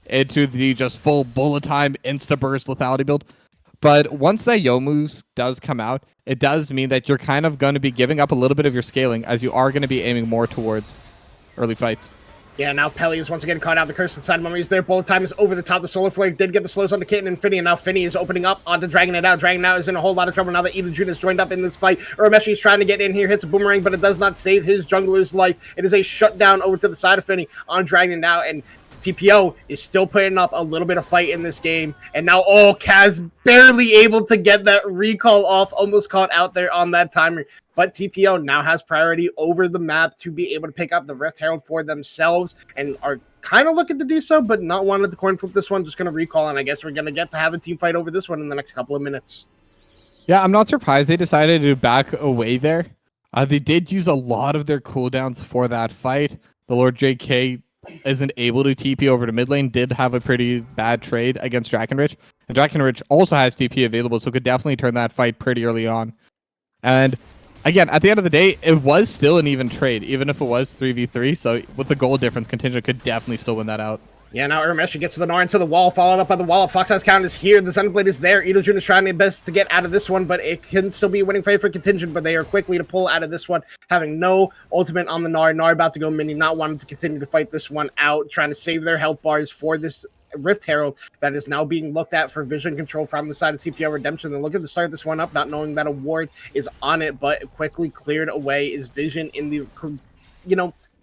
into the just full bullet time, insta-burst lethality build. But once that Youmuu's does come out, it does mean that you're kind of going to be giving up a little bit of your scaling, as you are going to be aiming more towards early fights. Yeah, now Pelly is once again caught out. The Curse inside Mummy is there. Bullet time is over the top. The Solar Flare did get the slows on the Kitten and Finny, and now Finny is opening up onto Dragon It Out. Dragon It Out is in a whole lot of trouble now that Idojun has joined up in this fight. Urameshi is trying to get in here, hits a boomerang, but it does not save his jungler's life. It is a shutdown over to the side of Finny on Dragon It Out, and TPO is still putting up a little bit of fight in this game. And now, Kaz barely able to get that recall off, almost caught out there on that timer. But TPO now has priority over the map to be able to pick up the Rift Herald for themselves, and are kind of looking to do so, but not wanting to coin flip this one. Just going to recall, and I guess we're going to get to have a team fight over this one in the next couple of minutes. Yeah, I'm not surprised they decided to back away there. They did use a lot of their cooldowns for that fight. The Lord JK isn't able to TP over to mid lane, did have a pretty bad trade against Drakenrich. And Drakenrich also has TP available, so could definitely turn that fight pretty early on. And again, at the end of the day, it was still an even trade, even if it was 3v3. So with the goal difference, Contingent could definitely still win that out. Yeah, now Urameshi gets to the Gnar into the wall, followed up by the wall. Foxhouse Count is here. The Sunblade is there. Idojun is trying their best to get out of this one, but it can still be a winning fight for Contingent, but they are quickly to pull out of this one, having no ultimate on the Gnar. Gnar about to go mini, not wanting to continue to fight this one out, trying to save their health bars for this Rift Herald that is now being looked at for vision control from the side of TPO Redemption. They're looking to start this one up, not knowing that a ward is on it, but quickly cleared away is vision in the,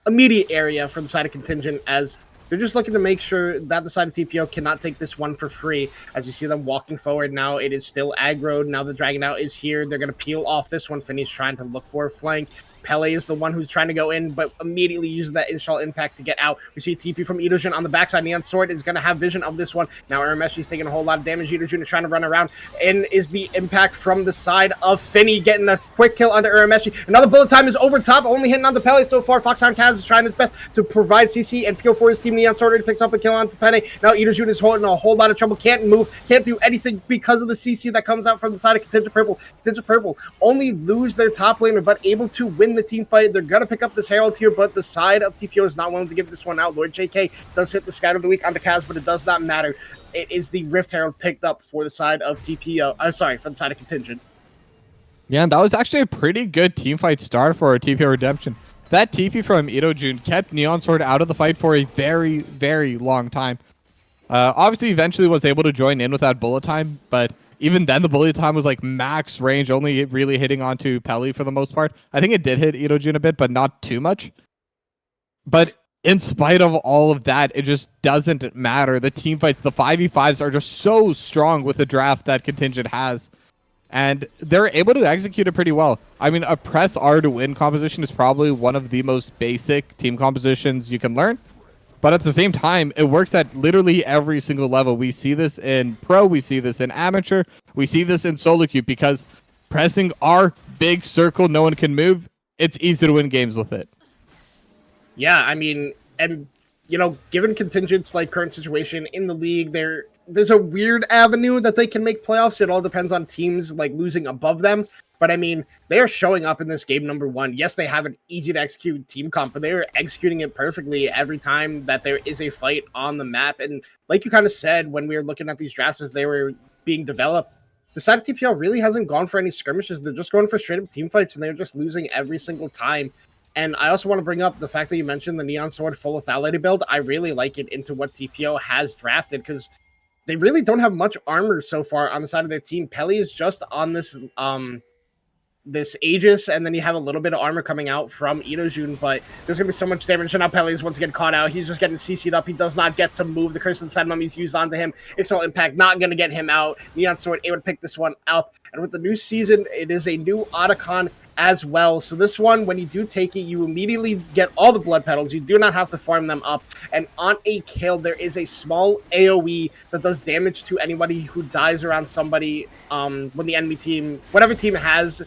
immediate area for the side of Contingent, as they're just looking to make sure that the side of TPO cannot take this one for free. As you see them walking forward now, it is still aggroed. Now the Dragon Out is here. They're going to peel off this one. Finney's trying to look for a flank. Pele is the one who's trying to go in, but immediately uses that install impact to get out. We see TP from Idojun on the backside. Neon Sword is going to have vision of this one. Now Urameshi's taking a whole lot of damage. Idojun is trying to run around. And is the impact from the side of Finney, getting a quick kill onto Urameshi. Another bullet time is over top, only hitting on the Pele so far. Foxhound Kaz is trying his best to provide CC and PO for his team. Neon Sword already picks up a kill onto Penny. Now Idojun is holding a whole lot of trouble. Can't move, can't do anything because of the CC that comes out from the side of Contingent Purple. Contingent Purple only lose their top laner, but able to win the team fight. They're going to pick up this Herald here, but the side of TPO is not willing to give this one out. Lord JK does hit the Scout of the Week onto Kaz, but it does not matter. It is the Rift Herald picked up for the side of TPO. For the side of Contingent. Yeah, and that was actually a pretty good team fight start for TPO Redemption. That TP from Idojun kept Neon Sword out of the fight for a very, very long time. Obviously, eventually was able to join in with that bullet time, but even then, the bullet time was like max range, only really hitting onto Pele for the most part. I think it did hit Idojun a bit, but not too much. But in spite of all of that, it just doesn't matter. The team fights, the 5v5s are just so strong with the draft that Contingent has. And they're able to execute it pretty well. I mean, a press R to win composition is probably one of the most basic team compositions you can learn. But at the same time, it works at literally every single level. We see this in pro, we see this in amateur, we see this in solo queue, because pressing R, big circle, no one can move, it's easy to win games with it. Yeah, I mean, and, given Contingent's current situation in the league, there's a weird avenue that they can make playoffs. It all depends on teams losing above them. But I mean, they are showing up in this game number one. Yes, they have an easy to execute team comp, but they are executing it perfectly every time that there is a fight on the map. And like you kind of said, when we were looking at these drafts as they were being developed, the side of TPL really hasn't gone for any skirmishes. They're just going for straight up team fights, and they're just losing every single time. And I also want to bring up the fact that you mentioned the Neon Sword full lethality build. I really like it into what TPO has drafted, because they really don't have much armor so far on the side of their team. Pele is just on this Aegis, and then you have a little bit of armor coming out from Idojun, but there's going to be so much damage. And now Pele is once again caught out. He's just getting CC'd up. He does not get to move. The Curse Inside Mummy's used onto him. External Impact not going to get him out. Neon Sword able to pick this one up. And with the new season, it is a new Otacon as well. So this one, when you do take it, you immediately get all the blood petals. You do not have to farm them up. And on a kill, there is a small AoE that does damage to anybody who dies around somebody when the enemy team, whatever team has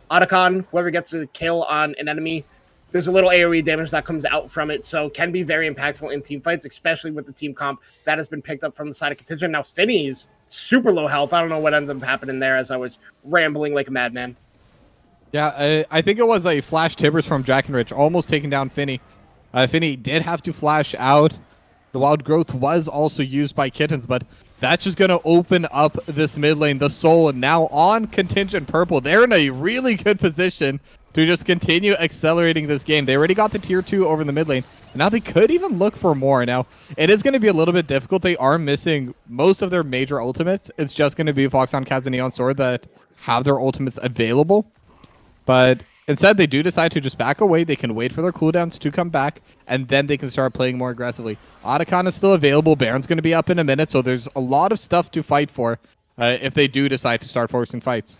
Otacon, whoever gets a kill on an enemy, there's a little AoE damage that comes out from it, so can be very impactful in team fights, especially with the team comp that has been picked up from the side of Contingent. Now, Finney is super low health. I don't know what ended up happening there as I was rambling like a madman. Yeah, I think it was a flash Tibbers from Jack and Rich, almost taking down Finney. Finney did have to flash out. The Wild Growth was also used by Kittens, but that's just going to open up this mid lane. The Soul now on Contingent Purple. They're in a really good position to just continue accelerating this game. They already got the tier 2 over in the mid lane, and now they could even look for more. Now, it is going to be a little bit difficult. They are missing most of their major ultimates. It's just going to be Foxhound, Kaz, and Neon Sword that have their ultimates available. But instead, they do decide to just back away. They can wait for their cooldowns to come back, and then they can start playing more aggressively. Otacon is still available. Baron's going to be up in a minute, so there's a lot of stuff to fight for if they do decide to start forcing fights.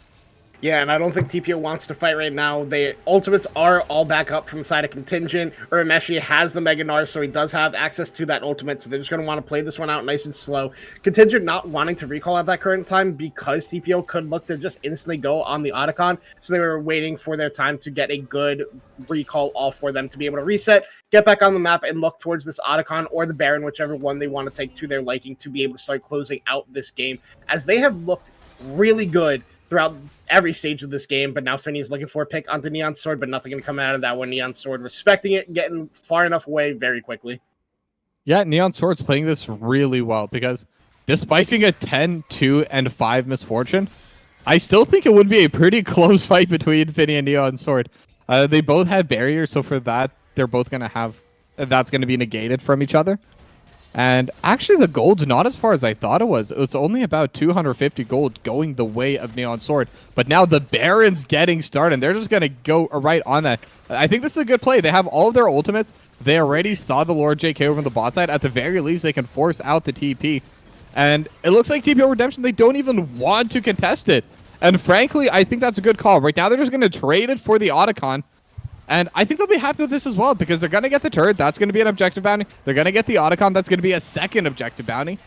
Yeah, and I don't think TPO wants to fight right now. The ultimates are all back up from the side of Contingent. Urameshi has the Mega Gnar, so he does have access to that ultimate, so they're just going to want to play this one out nice and slow. Contingent not wanting to recall at that current time because TPO could look to just instantly go on the Otacon, so they were waiting for their time to get a good recall off for them to be able to reset, get back on the map, and look towards this Otacon or the Baron, whichever one they want to take to their liking, to be able to start closing out this game, as they have looked really good throughout every stage of this game. But now Finney's looking for a pick onto Neon Sword, but nothing can come out of that one. Neon Sword respecting it, getting far enough away very quickly. Yeah, Neon Sword's playing this really well, because despite being a 10, 2, and 5 misfortune, I still think it would be a pretty close fight between Finney and Neon Sword. They both have barriers, so for that, they're both going to have... That's going to be negated from each other. And actually, the gold's not as far as I thought it was. It was only about 250 gold going the way of Neon Sword. But now the Baron's getting started. They're just going to go right on that. I think this is a good play. They have all of their ultimates. They already saw the Lord JK over on the bot side. At the very least, they can force out the TP. And it looks like TPO Redemption, they don't even want to contest it. And frankly, I think that's a good call. Right now, they're just going to trade it for the Otacon. And I think they'll be happy with this as well, because they're going to get the turret. That's going to be an objective bounty. They're going to get the Otacon. That's going to be a second objective bounty.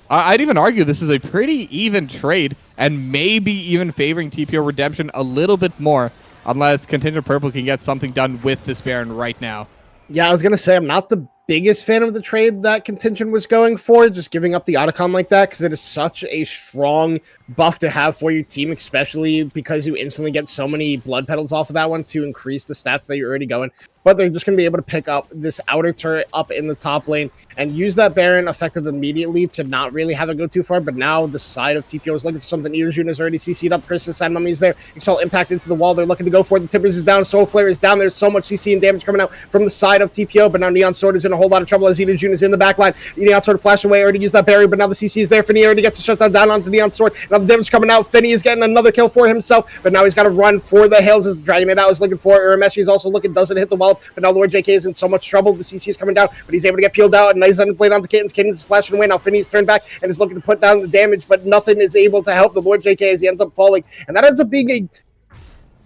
I'd even argue this is a pretty even trade, and maybe even favoring TPO Redemption a little bit more, unless Contingent Purple can get something done with this Baron right now. Yeah, I was going to say I'm not the biggest fan of the trade that Contingent was going for, just giving up the Otacon like that, because it is such a strong buff to have for your team, especially because you instantly get so many blood petals off of that one to increase the stats that you're already going. But they're just going to be able to pick up this outer turret up in the top lane and use that Baron effective immediately to not really have it go too far. But now the side of TPO is looking for something. Irjun is already CC'd up. Chris's side mummy is there. Excel impact into the wall. They're looking to go for it. The Timbers is down. Soul Flare is down. There's so much CC and damage coming out from the side of TPO. But now Neon Sword is in a whole lot of trouble as Irjun is in the back line. Neon Sword flash away. Already used that barrier, but now the CC is there. Finny already gets the shutdown down onto Neon Sword. Now the damage coming out. Finny is getting another kill for himself, but now he's got to run for the hills as dragging it out. Is looking for Urameshi is also looking, doesn't hit the wall, but now Lord JK is in so much trouble. The CC is coming down, but he's able to get peeled out. A nice blade onto Kittens. Kittens is flashing away. Now Finny's turned back and is looking to put down the damage, but nothing is able to help the Lord JK as he ends up falling. And that ends up being a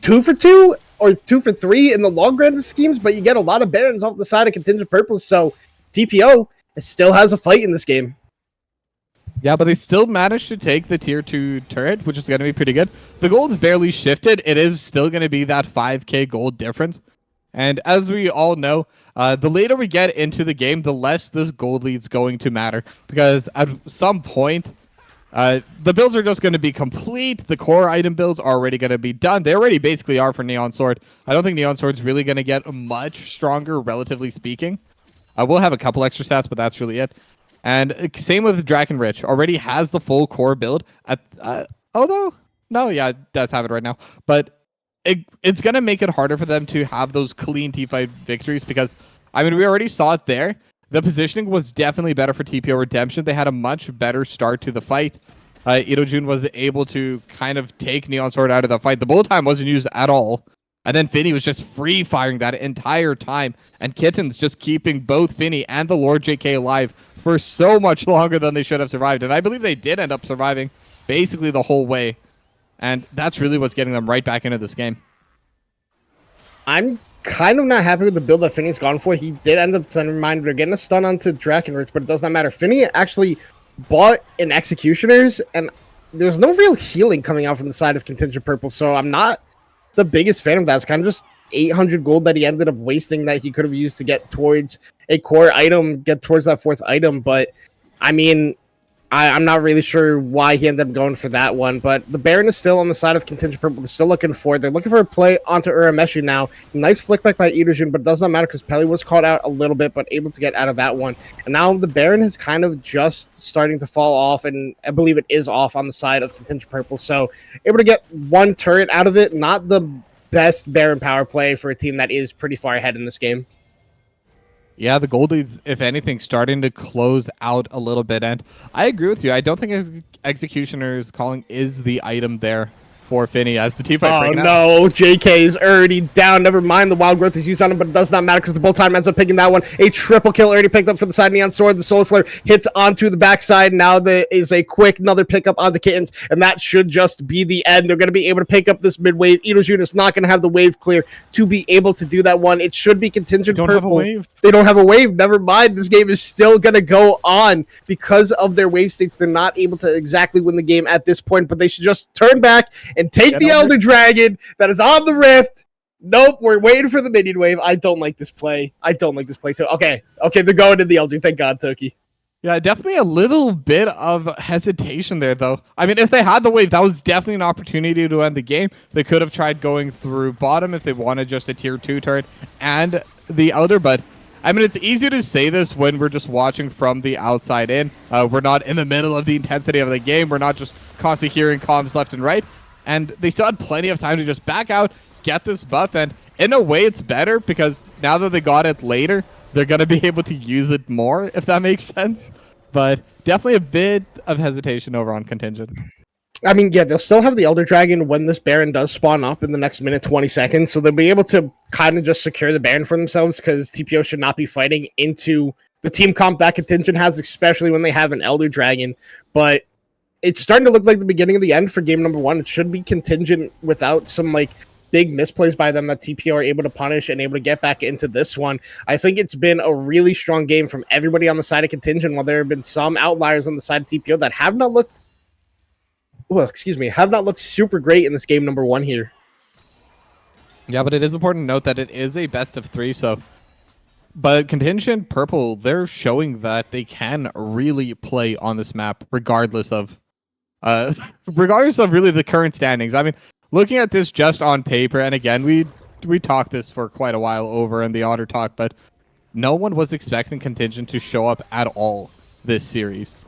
2 for 2 or 2 for 3 in the long grand schemes, but you get a lot of Barons off the side of Contingent Purple, so TPO still has a fight in this game. Yeah, but they still managed to take the tier 2 turret, which is going to be pretty good. The gold's barely shifted. It is still going to be that 5k gold difference. And as we all know, the later we get into the game, the less this gold lead's going to matter. Because at some point, the builds are just going to be complete. The core item builds are already going to be done. They already basically are for Neon Sword. I don't think Neon Sword's really going to get much stronger, relatively speaking. We'll have a couple extra stats, but that's really it. And same with Drakenrich. Already has the full core build. Although, no, yeah, it does have it right now. But it's going to make it harder for them to have those clean T5 victories because, I mean, we already saw it there. The positioning was definitely better for TPO Redemption. They had a much better start to the fight. Irojun was able to kind of take Neon Sword out of the fight. The bullet time wasn't used at all. And then Finny was just free firing that entire time. And Kittens just keeping both Finny and the Lord JK alive for so much longer than they should have survived. And I believe they did end up surviving basically the whole way. And that's really what's getting them right back into this game. I'm kind of not happy with the build that Finny's gone for. He did end up sending reminder. They're getting a stun onto Drakenrich, but it does not matter. Finny actually bought an Executioner's, and there's no real healing coming out from the side of Contingent Purple, so I'm not the biggest fan of that. It's kind of just 800 gold that he ended up wasting that he could have used to get towards a core item, get towards that fourth item. But I mean, I'm not really sure why he ended up going for that one. But the Baron is still on the side of Contingent Purple. They're still looking for it. They're looking for a play onto Urameshi now. Nice flick back by Irojun, but it does not matter because Peli was caught out a little bit, but able to get out of that one. And now the Baron is kind of just starting to fall off, and I believe it is off on the side of Contingent Purple. So able to get one turret out of it. Not the best Baron power play for a team that is pretty far ahead in this game. Yeah, the gold lead's, if anything, starting to close out a little bit. And I agree with you. I don't think Executioner's Calling is the item there for Finny as the team fight. Oh no, JK is already down. Never mind, the wild growth is used on him, but it does not matter because the bull time ends up picking that one. A triple kill already picked up for the side of Neon Sword. The Solar Flare hits onto the backside. Now there is a quick another pickup on the Kittens, and that should just be the end. They're going to be able to pick up this mid wave. Irojun is not going to have the wave clear to be able to do that one. It should be Contingent Purple. Have a wave. They don't have a wave. Never mind. This game is still going to go on because of their wave states. They're not able to exactly win the game at this point, but they should just turn back and take the Elder Dragon that is on the rift. Nope, we're waiting for the minion wave. I don't like this play. I don't like this play too. Okay, they're going to the Elder. Thank God, Toki. Yeah, definitely a little bit of hesitation there, though. I mean, if they had the wave, that was definitely an opportunity to end the game. They could have tried going through bottom if they wanted just a tier 2 turret and the Elder, but I mean, it's easy to say this when we're just watching from the outside in. We're not in the middle of the intensity of the game. We're not just constantly hearing comms left and right. And they still had plenty of time to just back out, get this buff, and in a way it's better because now that they got it later, they're going to be able to use it more, if that makes sense. But definitely a bit of hesitation over on Contingent. I mean, yeah, they'll still have the Elder Dragon when this Baron does spawn up in the next minute 20 seconds, so they'll be able to kind of just secure the Baron for themselves, because TPO should not be fighting into the team comp that Contingent has, especially when they have an Elder Dragon. But it's starting to look like the beginning of the end for game number 1. It should be Contingent without some, like, big misplays by them that TPO are able to punish and able to get back into this one. I think it's been a really strong game from everybody on the side of Contingent, while there have been some outliers on the side of TPO that have not looked super great in this game number 1 here. Yeah, but it is important to note that it is a best of 3, so... But Contingent Purple, they're showing that they can really play on this map, regardless of really the current standings. I mean, looking at this just on paper, and again, we talked this for quite a while over in the Otter Talk, but no one was expecting Contingent to show up at all this series.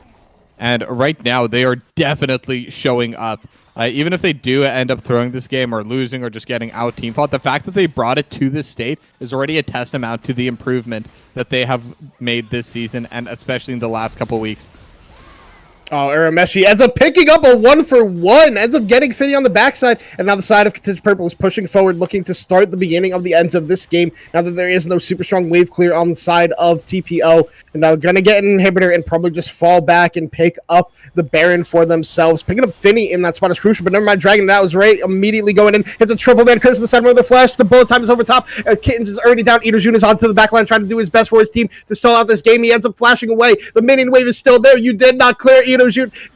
And right now, they are definitely showing up. Even if they do end up throwing this game or losing or just getting out team fought, the fact that they brought it to this state is already a testament to the improvement that they have made this season, and especially in the last couple weeks. Oh, Urameshi ends up picking up a 1-for-1, ends up getting Finny on the backside, and now the side of Contingent Purple is pushing forward, looking to start the beginning of the ends of this game, now that there is no super strong wave clear on the side of TPO. And now going to get an inhibitor and probably just fall back and pick up the Baron for themselves. Picking up Finny in that spot is crucial, but never mind, Dragon that was right, immediately going in, hits a triple man, curse to the center of the flash, the bullet time is over top, Kittens is already down, Ito'Jun is onto the backline, trying to do his best for his team to stall out this game. He ends up flashing away, the minion wave is still there, you did not clear Ito'Jun.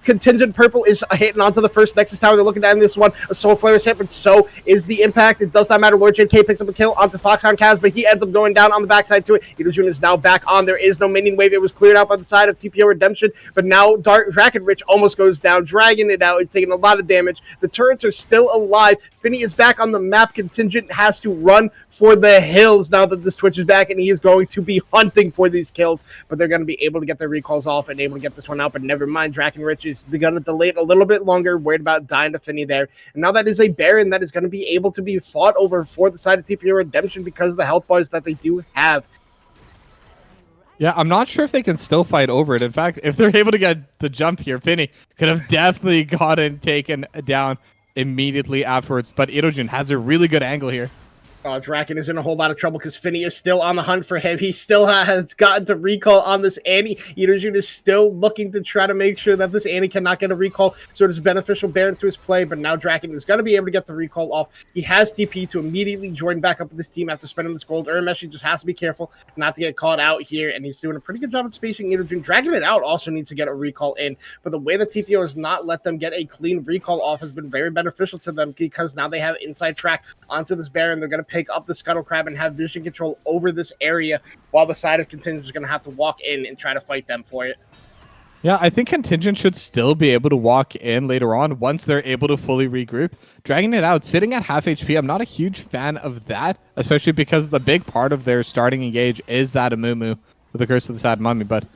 Contingent Purple is hitting onto the first Nexus Tower. They're looking to end this one. A Soul Flare is hit, but so is the impact. It does not matter. Lord JK picks up a kill onto Foxhound Kaz, but he ends up going down on the backside to it. Ito'Jun is now back on. There is no minion wave. It was cleared out by the side of TPO Redemption, but now Drakenrich almost goes down, dragging it out. It's taking a lot of damage. The turrets are still alive. Finny is back on the map. Contingent has to run for the hills now that this Twitch is back, and he is going to be hunting for these kills, but they're going to be able to get their recalls off and able to get this one out, but never mind. Drakenrich is going to delay it a little bit longer, worried about dying to Finny there. And now that is a Baron that is going to be able to be fought over for the side of TPO Redemption because of the health bars that they do have. Yeah, I'm not sure if they can still fight over it. In fact, if they're able to get the jump here, Finny could have definitely gotten taken down immediately afterwards. But Ito'Jun has a really good angle here. Draken is in a whole lot of trouble because Finny is still on the hunt for him. He still has gotten to recall on this Annie. Ito'Jun is still looking to try to make sure that this Annie cannot get a recall, so it is beneficial Baron to his play, but now Draken is going to be able to get the recall off. He has TP to immediately join back up with this team after spending this gold. Urameshi just has to be careful not to get caught out here, and he's doing a pretty good job of spacing Ito'Jun. Dragging it out also needs to get a recall in, but the way that TPO has not let them get a clean recall off has been very beneficial to them, because now they have inside track onto this Baron. They're going to pick up the Scuttle Crab and have vision control over this area, while the side of Contingent is going to have to walk in and try to fight them for it. Yeah, I think Contingent should still be able to walk in later on once they're able to fully regroup. Dragging it out, sitting at half HP, I'm not a huge fan of that, especially because the big part of their starting engage is that Amumu with the Curse of the Sad Mummy, but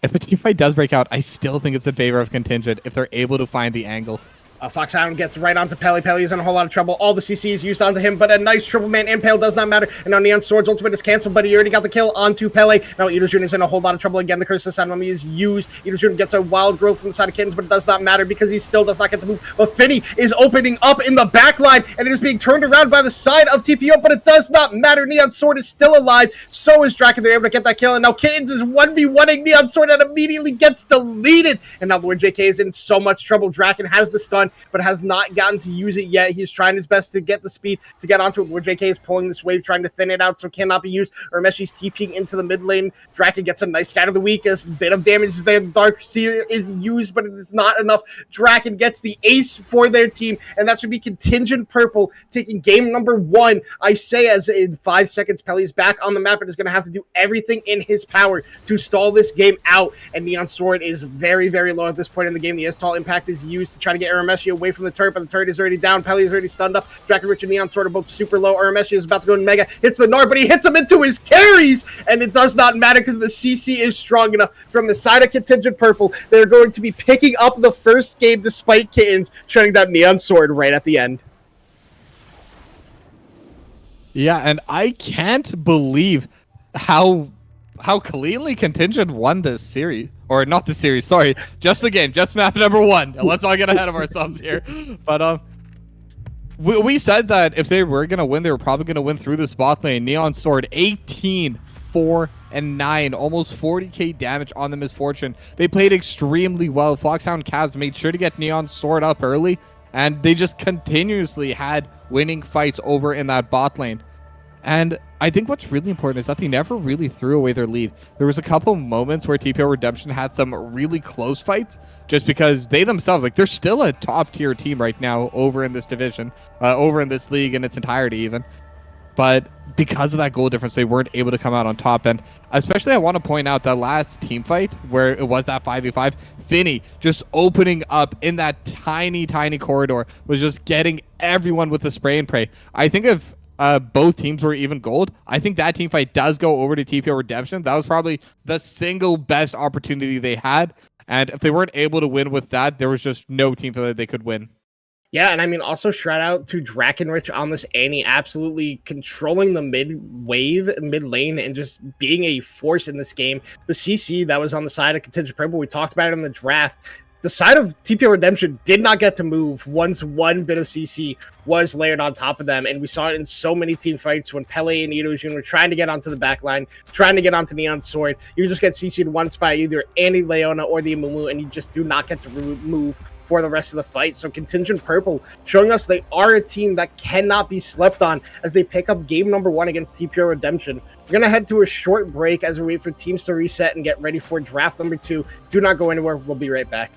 if a team fight does break out, I still think it's in favor of Contingent if they're able to find the angle. Foxhound gets right onto Pele. Pele is in a whole lot of trouble. All the CC is used onto him, but a nice triple man impale does not matter. And now Neon Sword's ultimate is canceled, but he already got the kill onto Pele. Now Ito'Jun is in a whole lot of trouble again. The Curse of the Sun Mummy is used. Ito'Jun gets a wild growth from the side of Kittens, but it does not matter because he still does not get to move. But Finny is opening up in the back line, and it is being turned around by the side of TPO, but it does not matter. Neon Sword is still alive. So is Draken. They're able to get that kill, and now Kittens is 1v1ing Neon Sword and immediately gets deleted. And now Lord JK is in so much trouble. Draken has the stun, but has not gotten to use it yet. He's trying his best to get the speed to get onto it, where JK is pulling this wave, trying to thin it out so it cannot be used. Urmeshi's TPing into the mid lane. Draken gets a nice scatter the weakest. Bit of damage there. Dark Seer is used, but it is not enough. Draken gets the ace for their team, and that should be Contingent Purple taking game number 1. I say as in 5 seconds, Pele is back on the map and is going to have to do everything in his power to stall this game out, and Neon Sword is very, very low at this point in the game. The Istall impact is used to try to get Urameshi away from the turret, but the turret is already down. Pele is already stunned up. Drakenrich and Neon Sword are both super low. Urameshi is about to go in Mega. Hits the Gnar, but he hits him into his carries, and it does not matter because the CC is strong enough. From the side of Contingent Purple, they're going to be picking up the first game despite Kittens shutting down Neon Sword right at the end. Yeah, and I can't believe how cleanly Contingent won this series, or not the series, sorry, just the game, just map number 1. Let's not get ahead of ourselves here. But we said that if they were gonna win, they were probably gonna win through this bot lane. Neon Sword 18, 4, and 9, almost 40k damage on the Misfortune. They played extremely well. Foxhound Cavs made sure to get Neon Sword up early, and they just continuously had winning fights over in that bot lane. And I think what's really important is that they never really threw away their lead. There was a couple moments where TPO Redemption had some really close fights just because they themselves, like, they're still a top tier team right now over in this division, over in this league in its entirety even. But because of that goal difference, they weren't able to come out on top. And especially I want to point out that last team fight where it was that 5v5, Finny just opening up in that tiny corridor was just getting everyone with the spray and pray. I think if both teams were even gold, I think that team fight does go over to TPO Redemption. That was probably the single best opportunity they had. And if they weren't able to win with that, there was just no team that they could win. Yeah, and I mean, also shout out to Drakenrich on this Annie, absolutely controlling the mid lane, and just being a force in this game. The CC that was on the side of Contingent Purple, we talked about it in the draft. The side of TPO Redemption did not get to move once one bit of CC was layered on top of them, and we saw it in so many team fights when Pele and Ito Jun were trying to get onto the back line, trying to get onto Neon Sword. You just get CC'd once by either Annie, Leona, or the Amumu, and you just do not get to move for the rest of the fight. So Contingent Purple showing us they are a team that cannot be slept on as they pick up game number 1 against TPO Redemption. We're going to head to a short break as we wait for teams to reset and get ready for draft number 2. Do not go anywhere. We'll be right back.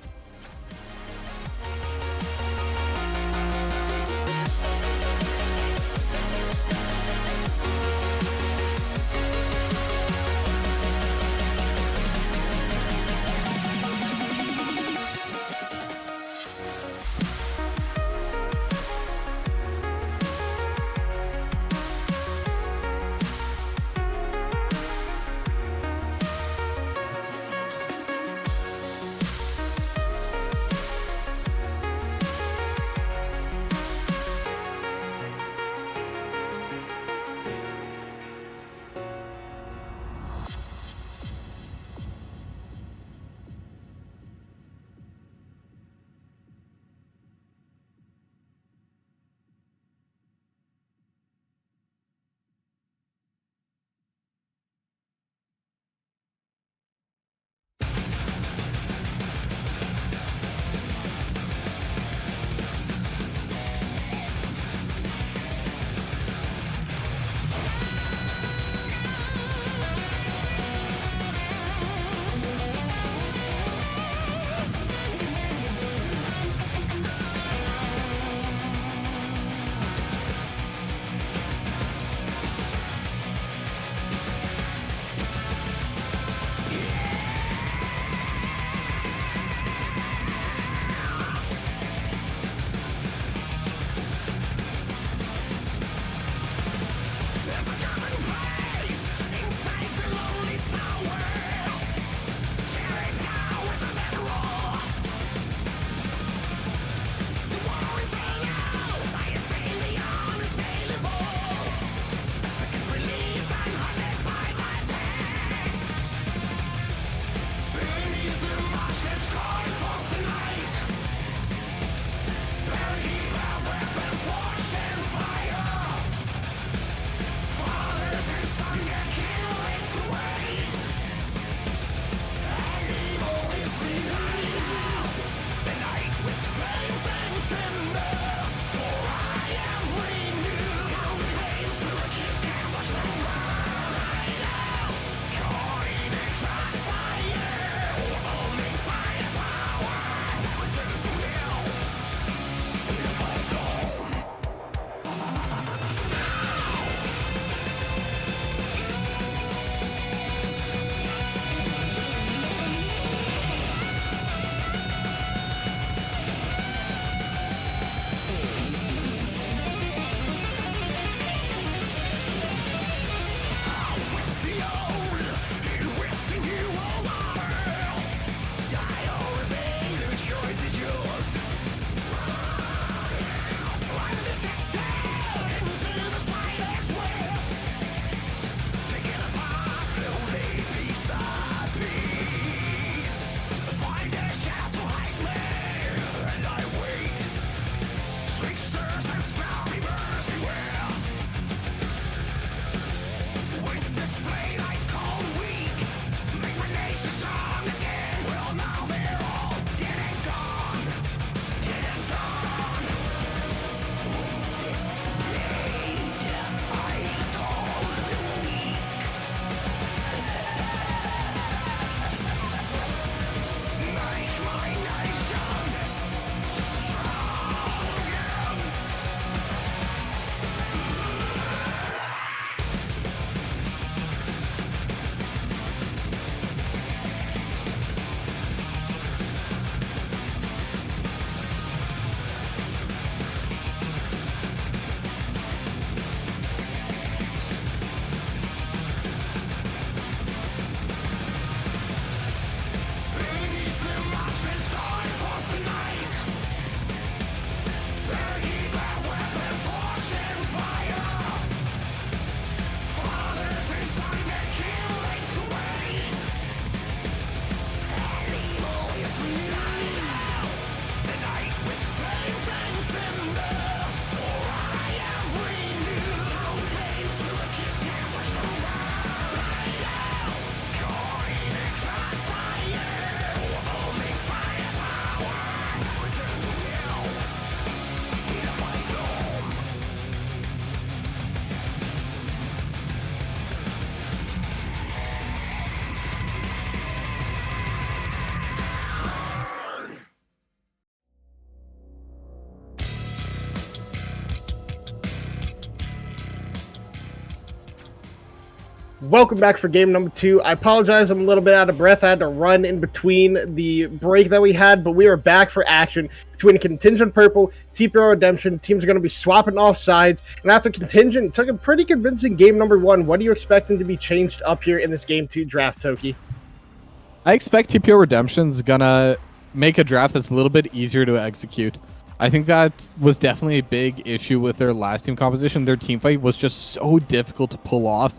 Welcome back for game number 2. I apologize, I'm a little bit out of breath. I had to run in between the break that we had, but we are back for action between Contingent Purple, TPO Redemption. Teams are going to be swapping off sides, and after Contingent took a pretty convincing game number 1, what are you expecting to be changed up here in this game 2 draft, Toki? I expect TPO Redemption's gonna make a draft that's a little bit easier to execute. I think that was definitely a big issue with their last team composition. Their team fight was just so difficult to pull off.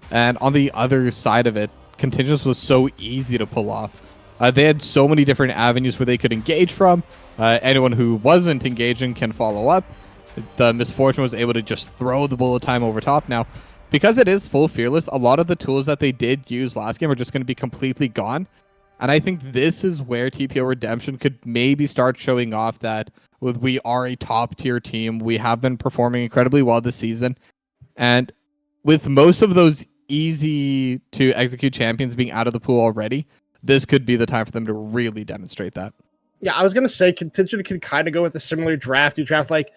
And on the other side of it, Contingent was so easy to pull off. They had so many different avenues where they could engage from. Anyone who wasn't engaging can follow up. The Misfortune was able to just throw the bullet time over top. Now, because it is full Fearless, a lot of the tools that they did use last game are just going to be completely gone. And I think this is where TPO Redemption could maybe start showing off that we are a top tier team. We have been performing incredibly well this season. And with most of those easy to execute champions being out of the pool already, this could be the time for them to really demonstrate that. Yeah, I was going to say Contingent could kind of go with a similar draft. You draft like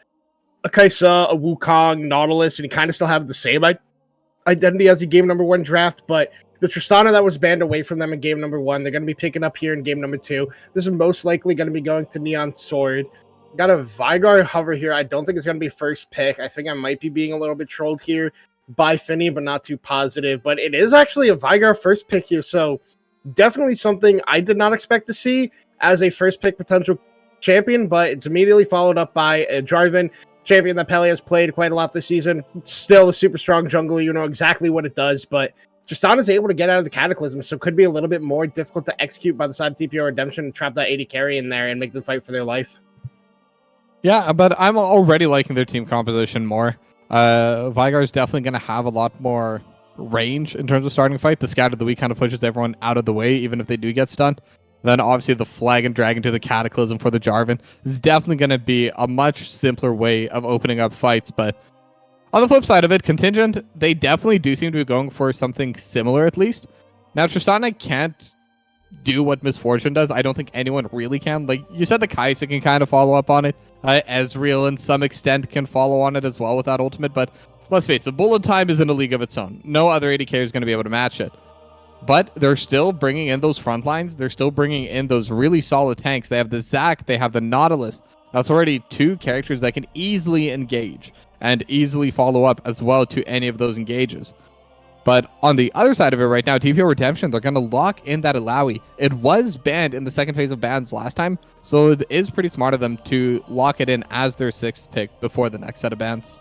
a Kaisa, a Wukong, Nautilus, and you kind of still have the same identity as the game number 1 draft, but the Tristana that was banned away from them in game number 1, they're going to be picking up here in game number 2. This is most likely going to be going to Neon Sword. Got a Vygar hover here. I don't think it's going to be first pick. I think I might be being a little bit trolled here by Finny, but not too positive. But it is actually a Vygar first pick here, so definitely something I did not expect to see as a first pick potential champion, but it's immediately followed up by a Jarvan, champion that Pele has played quite a lot this season. Still a super strong jungler, you know exactly what it does, but Tristana is able to get out of the Cataclysm, so it could be a little bit more difficult to execute by the side of TPO Redemption and trap that 80 carry in there and make them fight for their life. Yeah, but I'm already liking their team composition more. Vygar is definitely going to have a lot more range in terms of starting a fight. The Scout of the Week kind of pushes everyone out of the way, even if they do get stunned. Then obviously the Flag and Dragon to the Cataclysm for the Jarvan is definitely going to be a much simpler way of opening up fights. But on the flip side of it, Contingent, they definitely do seem to be going for something similar at least. Now, Tristana can't do what Misfortune does. I don't think anyone really can. Like you said, the Kaisa can kind of follow up on it. Ezreal, in some extent, can follow on it as well with that ultimate. But let's face it, bullet time is in a league of its own. No other AD carrier is going to be able to match it. But they're still bringing in those front lines. They're still bringing in those really solid tanks. They have the Zac. They have the Nautilus. That's already 2 characters that can easily engage and easily follow up as well to any of those engages. But on the other side of it right now, TPO Redemption, they're going to lock in that Alawi. It was banned in the second phase of bans last time, so it is pretty smart of them to lock it in as their 6th pick before the next set of bans.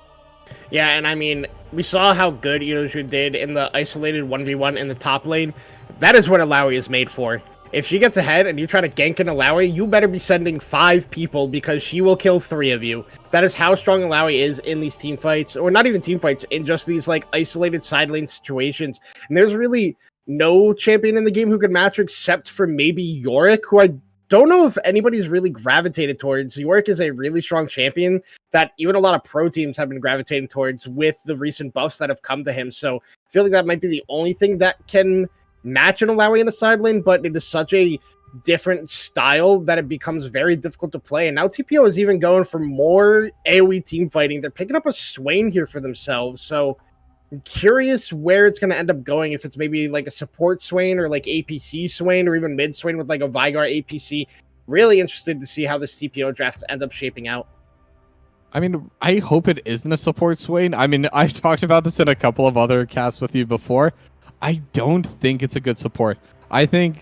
Yeah, and I mean, we saw how good Illusion did in the isolated 1v1 in the top lane. That is what Alawi is made for. If she gets ahead and you try to gank an Alawi, you better be sending 5 people because she will kill 3 of you. That is how strong Alawi is in these team fights, or not even team fights, in just these like isolated side lane situations. And there's really no champion in the game who can match her except for maybe Yorick, who I don't know if anybody's really gravitated towards. Yorick is a really strong champion that even a lot of pro teams have been gravitating towards with the recent buffs that have come to him. So I feel like that might be the only thing that can match an Alawi in the side lane, but it is such a different style that it becomes very difficult to play. And now TPO is even going for more AoE team fighting. They're picking up a Swain here for themselves. So I'm curious where it's going to end up going, if it's maybe like a support Swain or like APC Swain or even mid Swain with like a Vygar APC. Really interested to see how this TPO drafts end up shaping out. I mean, I hope it isn't a support Swain. I mean, I've talked about this in a couple of other casts with you before. I don't think it's a good support. I think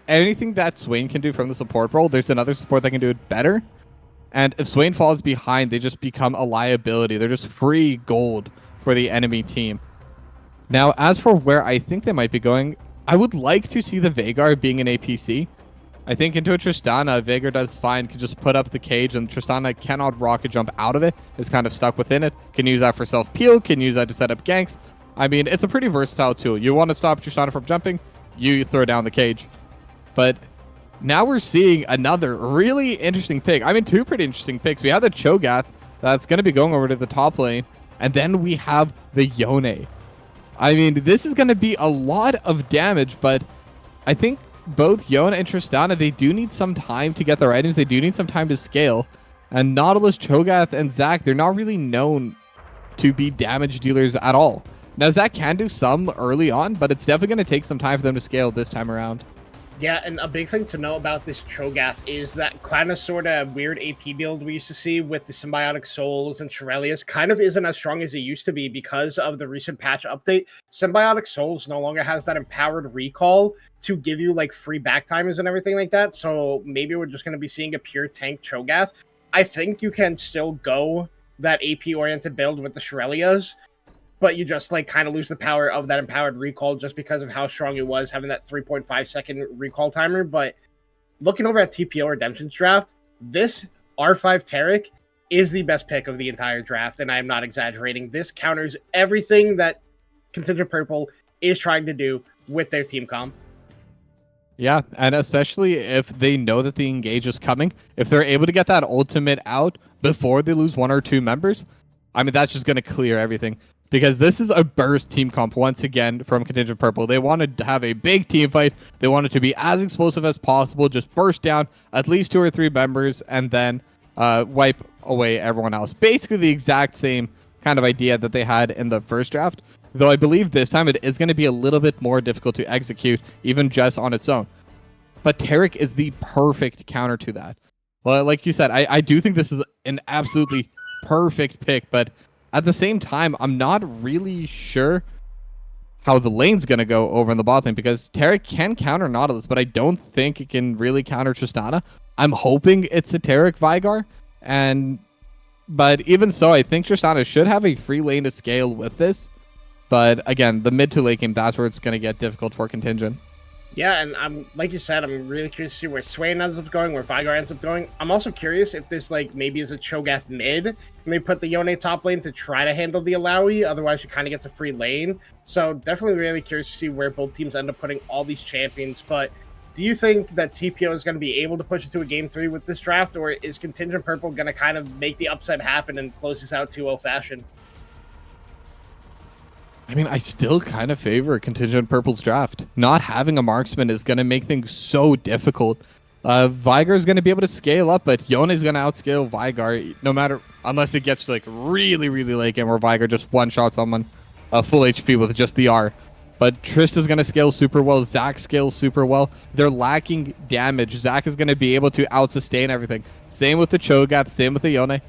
anything that Swain can do from the support role, there's another support that can do it better. And if Swain falls behind, they just become a liability. They're just free gold for the enemy team. Now, as for where I think they might be going, I would like to see the Veigar being an APC. I think into a Tristana, Veigar does fine, can just put up the cage, and Tristana cannot rocket jump out of it. Is kind of stuck within it. Can use that for self-peel, can use that to set up ganks. I mean, it's a pretty versatile tool. You want to stop Tristana from jumping, you throw down the cage. But now we're seeing another really interesting pick. I mean, 2 pretty interesting picks. We have the Cho'Gath that's going to be going over to the top lane, and then we have the Yone. I mean, this is going to be a lot of damage, but I think both Yone and Tristana, they do need some time to get their items. They do need some time to scale. And Nautilus, Cho'Gath, and Zac, they're not really known to be damage dealers at all. Now, Zach can do some early on, but it's definitely going to take some time for them to scale this time around. Yeah, and a big thing to know about this Cho'Gath is that kind of sort of weird AP build we used to see with the Symbiotic Souls and Shurelya's kind of isn't as strong as it used to be because of the recent patch update. Symbiotic Souls no longer has that empowered recall to give you like free backtimers and everything like that, so maybe we're just going to be seeing a pure tank Cho'Gath. I think you can still go that AP-oriented build with the Shurelya's, but you just like kind of lose the power of that empowered recall just because of how strong it was having that 3.5 second recall timer. But looking over at TPO Redemption's draft, this R5 Taric is the best pick of the entire draft, and I am not exaggerating. This counters everything that Contingent Purple is trying to do with their team comp. Yeah, and especially if they know that the engage is coming, if they're able to get that ultimate out before they lose 1 or 2 members, I mean, that's just going to clear everything. Because this is a burst team comp once again from Contingent Purple. They wanted to have a big team fight. They wanted to be as explosive as possible, just burst down at least 2 or 3 members and then wipe away everyone else. Basically the exact same kind of idea that they had in the first draft. Though I believe this time it is going to be a little bit more difficult to execute, even just on its own. But Taric is the perfect counter to that. Well, like you said, I do think this is an absolutely perfect pick, but at the same time, I'm not really sure how the lane's going to go over in the bot lane because Taric can counter Nautilus, but I don't think it can really counter Tristana. I'm hoping it's a Taric Vigar, but even so, I think Tristana should have a free lane to scale with this. But again, the mid to late game, that's where it's going to get difficult for Contingent. Yeah, and I'm like you said, I'm really curious to see where Swain ends up going, where Vigar ends up going. I'm also curious if this like maybe is a Cho'Gath mid, and they put the Yone top lane to try to handle the Alawi. Otherwise, you kind of get a free lane. So definitely really curious to see where both teams end up putting all these champions. But do you think that TPO is going to be able to push it to a game 3 with this draft, or is Contingent Purple going to kind of make the upset happen and close this out 2-0 fashion? I mean, I still kind of favor Contingent Purple's draft. Not having a marksman is going to make things so difficult. Vigar is going to be able to scale up, but Yone is going to outscale Vigar no matter, unless it gets to like really, really late game where Vigar just one-shot someone full HP with just the R. But Trist is going to scale super well. Zac scales super well. They're lacking damage. Zac is going to be able to out-sustain everything. Same with the Cho'Gath, same with the Yone.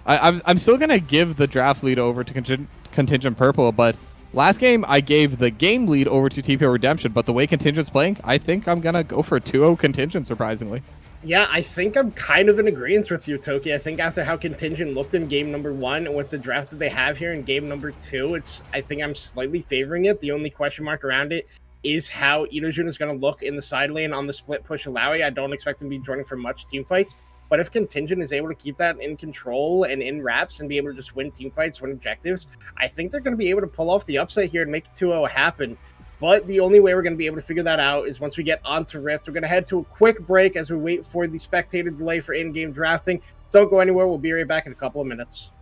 I'm still going to give the draft lead over to Contingent Purple, but last game, I gave the game lead over to TPO Redemption, but the way Contingent's playing, I think I'm going to go for a 2-0 Contingent, surprisingly. Yeah, I think I'm kind of in agreement with you, Toki. I think after how Contingent looked in game number 1 and with the draft that they have here in game number 2, I think I'm slightly favoring it. The only question mark around it is how Idojun is going to look in the side lane on the split push Alawi. I don't expect him to be joining for much team fights. But if Contingent is able to keep that in control and in wraps and be able to just win team fights, win objectives, I think they're going to be able to pull off the upset here and make 2-0 happen. But the only way we're going to be able to figure that out is once we get onto Rift. We're going to head to a quick break as we wait for the spectator delay for in-game drafting. Don't go anywhere. We'll be right back in a couple of minutes.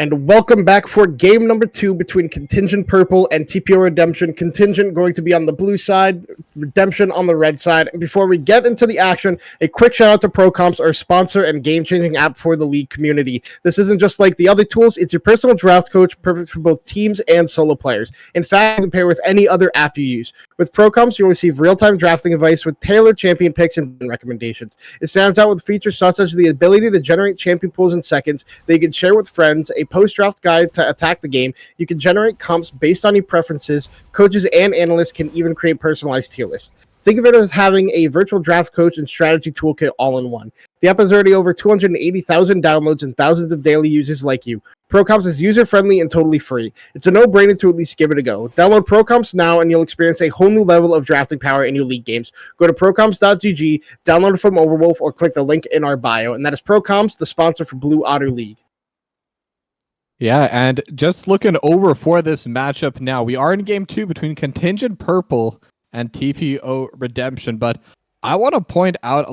And welcome back for game number 2 between Contingent Purple and TPO Redemption. Contingent going to be on the blue side, Redemption on the red side. And before we get into the action, a quick shout out to ProComps, our sponsor and game-changing app for the League community. This isn't just like the other tools, it's your personal draft coach, perfect for both teams and solo players. In fact, you can pair with any other app you use. With ProComps, you'll receive real-time drafting advice with tailored champion picks and recommendations. It stands out with features such as the ability to generate champion pools in seconds that you can share with friends, a post-draft guide to attack the game. You can generate comps based on your preferences. Coaches and analysts can even create personalized tier lists. Think of it as having a virtual draft coach and strategy toolkit all in one. The app has already over 280,000 downloads and thousands of daily users like you. ProComps is user-friendly and totally free. It's a no-brainer to at least give it a go. Download ProComps now and you'll experience a whole new level of drafting power in your league games. Go to procomps.gg, download it from Overwolf, or click the link in our bio. And that is ProComps, the sponsor for Blue Otter League. Yeah, and just looking over for this matchup now, we are in game 2 between Contingent Purple and TPO Redemption, but I want to point out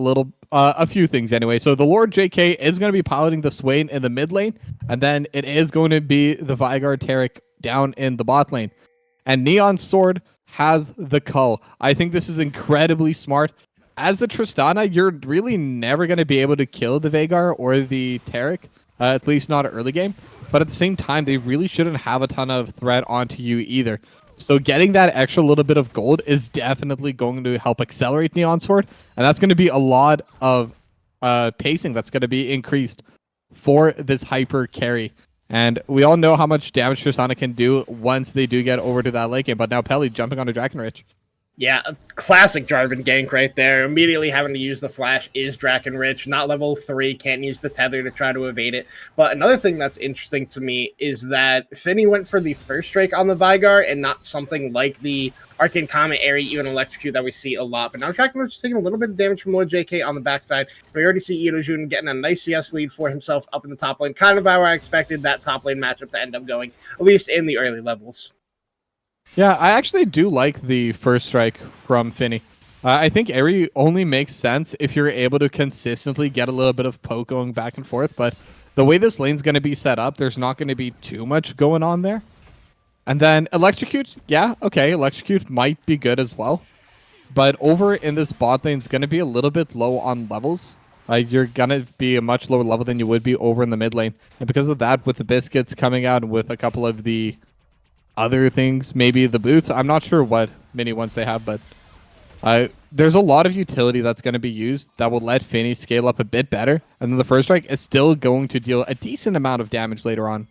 a few things anyway. So the Lord JK is going to be piloting the Swain in the mid lane, and then it is going to be the Veigar Taric down in the bot lane. And Neon Sword has the Cull. I think this is incredibly smart. As the Tristana, you're really never going to be able to kill the Veigar or the Taric, at least not early game. But at the same time, they really shouldn't have a ton of threat onto you either. So getting that extra little bit of gold is definitely going to help accelerate Neon Sword. And that's going to be a lot of pacing that's going to be increased for this hyper carry. And we all know how much damage Tristana can do once they do get over to that late game. But now Peli jumping onto Drakenrich. Yeah, a classic Jarvan gank right there. Immediately having to use the flash is Drakenrich. Not level 3, can't use the tether to try to evade it. But another thing that's interesting to me is that Finny went for the first strike on the Veigar and not something like the Arcane Comet, Airy, even Electrocute that we see a lot. But now Drakenrich is taking a little bit of damage from Lord JK on the backside. We already see Idojun getting a nice CS lead for himself up in the top lane. Kind of how I expected that top lane matchup to end up going, at least in the early levels. Yeah, I actually do like the first strike from Finny. I think Airy only makes sense if you're able to consistently get a little bit of poke going back and forth, but the way this lane's going to be set up, there's not going to be too much going on there. And then Electrocute, yeah, okay, Electrocute might be good as well. But over in this bot lane, it's going to be a little bit low on levels. You're going to be a much lower level than you would be over in the mid lane. And because of that, with the Biscuits coming out with a couple of the other things, maybe the boots. I'm not sure what mini ones they have, but there's a lot of utility that's going to be used that will let Finny scale up a bit better. And then the first strike is still going to deal a decent amount of damage later on.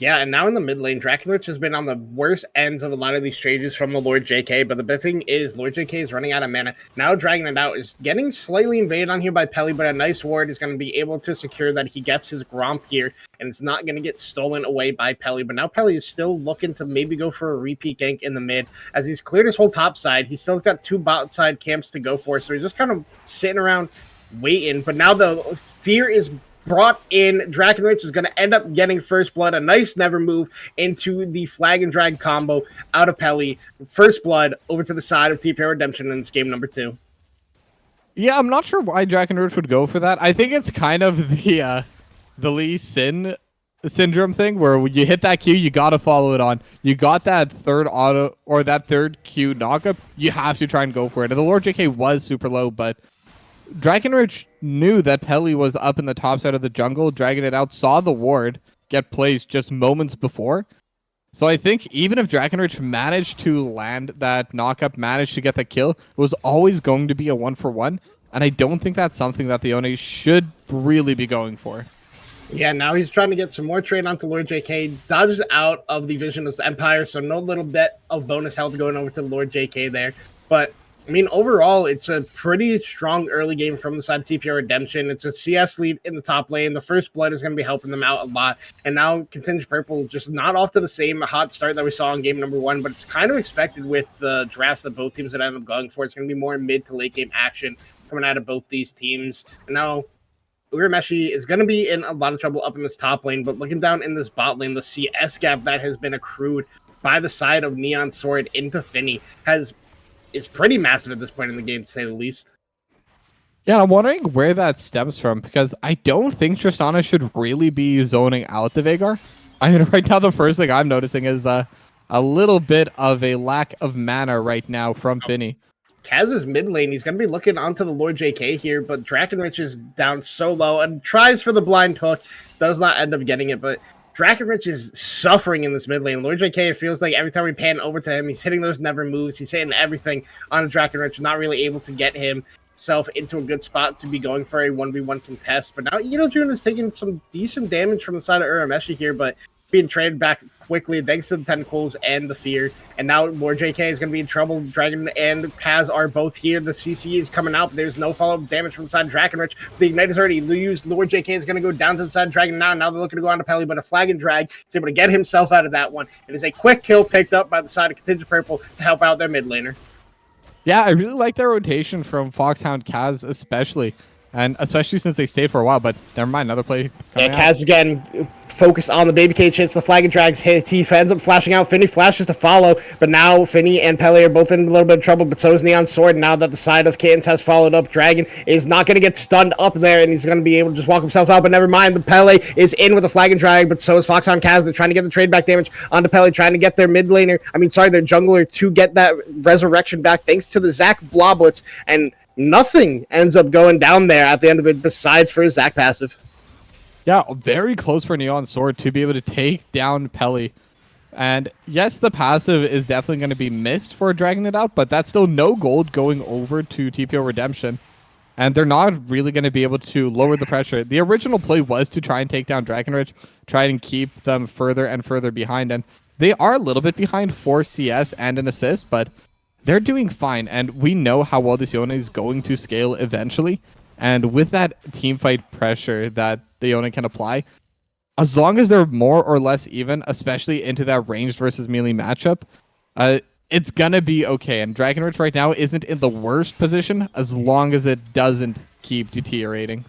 Yeah, and now in the mid lane, Drakenrich has been on the worst ends of a lot of these stages from the Lord JK, but the big thing is Lord JK is running out of mana. Now dragging it out is getting slightly invaded on here by Peli, but a nice ward is going to be able to secure that he gets his Gromp here, and it's not going to get stolen away by Peli. But now Peli is still looking to maybe go for a repeat gank in the mid. As he's cleared his whole top side, he still's got 2 bot side camps to go for, so he's just kind of sitting around waiting. But now the fear is brought in. Drakenrich is going to end up getting first blood. A nice never move into the flag and drag combo out of Peli. First blood over to the side of TPO Redemption in this game number 2. Yeah, I'm not sure why Drakenrich would go for that. I think it's kind of the Lee Sin syndrome thing where when you hit that Q, you got to follow it on. You got that third auto or that third Q knockup, you have to try and go for it. And the Lord JK was super low, but Drakenrich knew that Peli was up in the top side of the jungle, dragging it out, saw the ward get placed just moments before. So I think even if Drakenrich managed to land that knockup, managed to get the kill, it was always going to be a 1-for-1. And I don't think that's something that the Oni should really be going for. Yeah, now he's trying to get some more trade onto Lord JK. Dodges out of the Vision of the Empire, so no little bit of bonus health going over to Lord JK there. But I mean, overall, it's a pretty strong early game from the side of TPO Redemption. It's a CS lead in the top lane. The first blood is going to be helping them out a lot. And now Contingent Purple just not off to the same hot start that we saw in game number 1, but it's kind of expected with the drafts that both teams had ended up going for. It's going to be more mid to late game action coming out of both these teams. And now Urameshi is going to be in a lot of trouble up in this top lane, but looking down in this bot lane, the CS gap that has been accrued by the side of Neon Sword into Finny is pretty massive at this point in the game, to say the least. Yeah, I'm wondering where that stems from, because I don't think Tristana should really be zoning out the Veigar. I mean, right now, the first thing I'm noticing is a little bit of a lack of mana right now from Finny. Kaz's mid lane, he's going to be looking onto the Lord JK here, but Drakenrich is down so low and tries for the blind hook, does not end up getting it, but Drakenrich is suffering in this mid lane. Lord JK, it feels like every time we pan over to him, he's hitting those never moves. He's hitting everything on a Drakenrich, not really able to get himself into a good spot to be going for a 1v1 contest. But now June is taking some decent damage from the side of Urameshi here, but being traded back quickly thanks to the tentacles and the fear. And now Lord JK is going to be in trouble. Dragon and Paz are both here. The CC is coming out. But there's no follow-up damage from the side of Drakenrich. The Ignite is already used. Lord JK is going to go down to the side of Dragon now. Now they're looking to go on to Pelly, but a flag and drag is able to get himself out of that one. It is a quick kill picked up by the side of Contingent Purple to help out their mid laner. Yeah, I really like their rotation from Foxhound Kaz especially. And especially since they stayed for a while, but never mind, another play. Yeah, Kaz again focused on the baby cage, hits the flag and drags hit. He ends up flashing out. Finny flashes to follow, but now Finny and Pele are both in a little bit of trouble, but so is Neon Sword. Now that the side of Kittens has followed up, Dragon is not going to get stunned up there, and he's going to be able to just walk himself out, but never mind. The Pele is in with a flag and drag, but so is Fox on Kaz. They're trying to get the trade back damage onto Pele, trying to get their mid laner, their jungler to get that resurrection back thanks to the Zac Bloblets, and nothing ends up going down there at the end of it besides for his Zac passive. Yeah, very close for Neon Sword to be able to take down Pele. And yes, the passive is definitely going to be missed for dragging it out, but that's still no gold going over to TPO Redemption. And they're not really going to be able to lower the pressure. The original play was to try and take down Drakenrich, try and keep them further and further behind. And they are a little bit behind for CS and an assist, but they're doing fine, and we know how well this Yone is going to scale eventually. And with that team fight pressure that the Yone can apply, as long as they're more or less even, especially into that ranged versus melee matchup, it's gonna be okay. And Drakenrich right now isn't in the worst position as long as it doesn't keep deteriorating.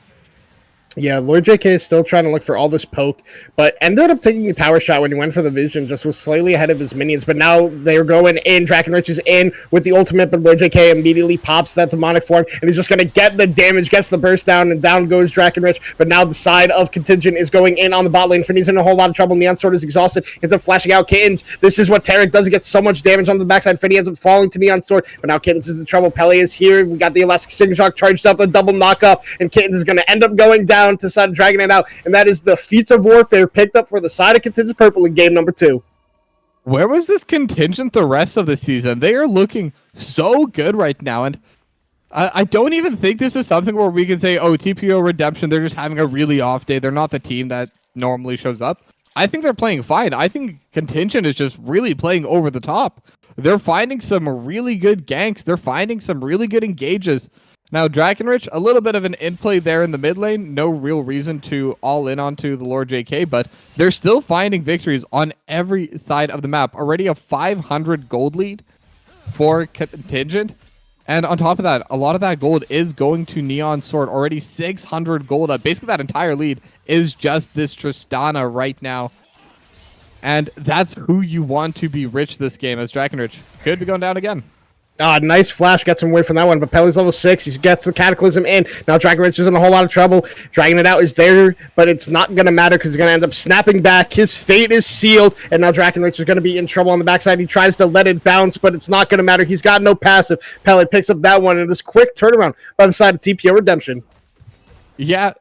Yeah, Lord JK is still trying to look for all this poke, but ended up taking a tower shot when he went for the vision, just was slightly ahead of his minions, but now they're going in, Drakenrich is in with the ultimate, but Lord JK immediately pops that demonic form, and he's just going to get the damage, gets the burst down, and down goes Drakenrich, but now the side of Contingent is going in on the bot lane. Finny's in a whole lot of trouble, Neon Sword is exhausted, ends up flashing out Kittens. This is what Tarek does, he gets so much damage on the backside, Finny ends up falling to Neon Sword, but now Kittens is in trouble, Pele is here, we got the Elastic Stinger Shock charged up, a double knock up, and Kittens is going to end up going down to side of dragging it out, and that is the feats of warfare picked up for the side of Contingent Purple in game number 2. Where was this Contingent the rest of the season? They are looking so good right now, and I don't even think this is something where we can say, oh, TPO Redemption, they're just having a really off day. They're not the team that normally shows up. I think they're playing fine. I think Contingent is just really playing over the top. They're finding some really good ganks. They're finding some really good engages. Now, Drakenrich, a little bit of an in-play there in the mid lane. No real reason to all in onto the Lord JK, but they're still finding victories on every side of the map. Already a 500 gold lead for Contingent. And on top of that, a lot of that gold is going to Neon Sword. Already 600 gold up. Basically, that entire lead is just this Tristana right now. And that's who you want to be rich this game, as Drakenrich could be going down again. Nice flash, gets him away from that one, but Pele's level 6, he gets the Cataclysm in. Now Drakenrich is in a whole lot of trouble. Dragging it out is there, but it's not going to matter because he's going to end up snapping back. His fate is sealed, and now Drakenrich is going to be in trouble on the backside. He tries to let it bounce, but it's not going to matter. He's got no passive. Pele picks up that one, and this quick turnaround by the side of TPO Redemption. Yeah,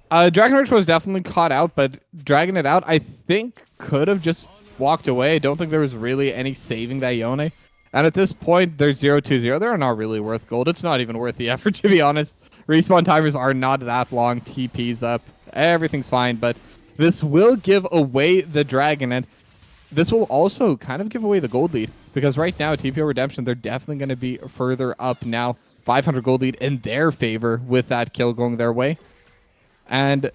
Drakenrich was definitely caught out, but dragging it out, I think, could have just walked away. I don't think there was really any saving that Yone. And at this point, they're 0-2-0. They're not really worth gold. It's not even worth the effort, to be honest. Respawn timers are not that long. TP's up. Everything's fine, but this will give away the dragon, and this will also kind of give away the gold lead, because right now, TPO Redemption, they're definitely going to be further up now. 500 gold lead in their favor with that kill going their way. And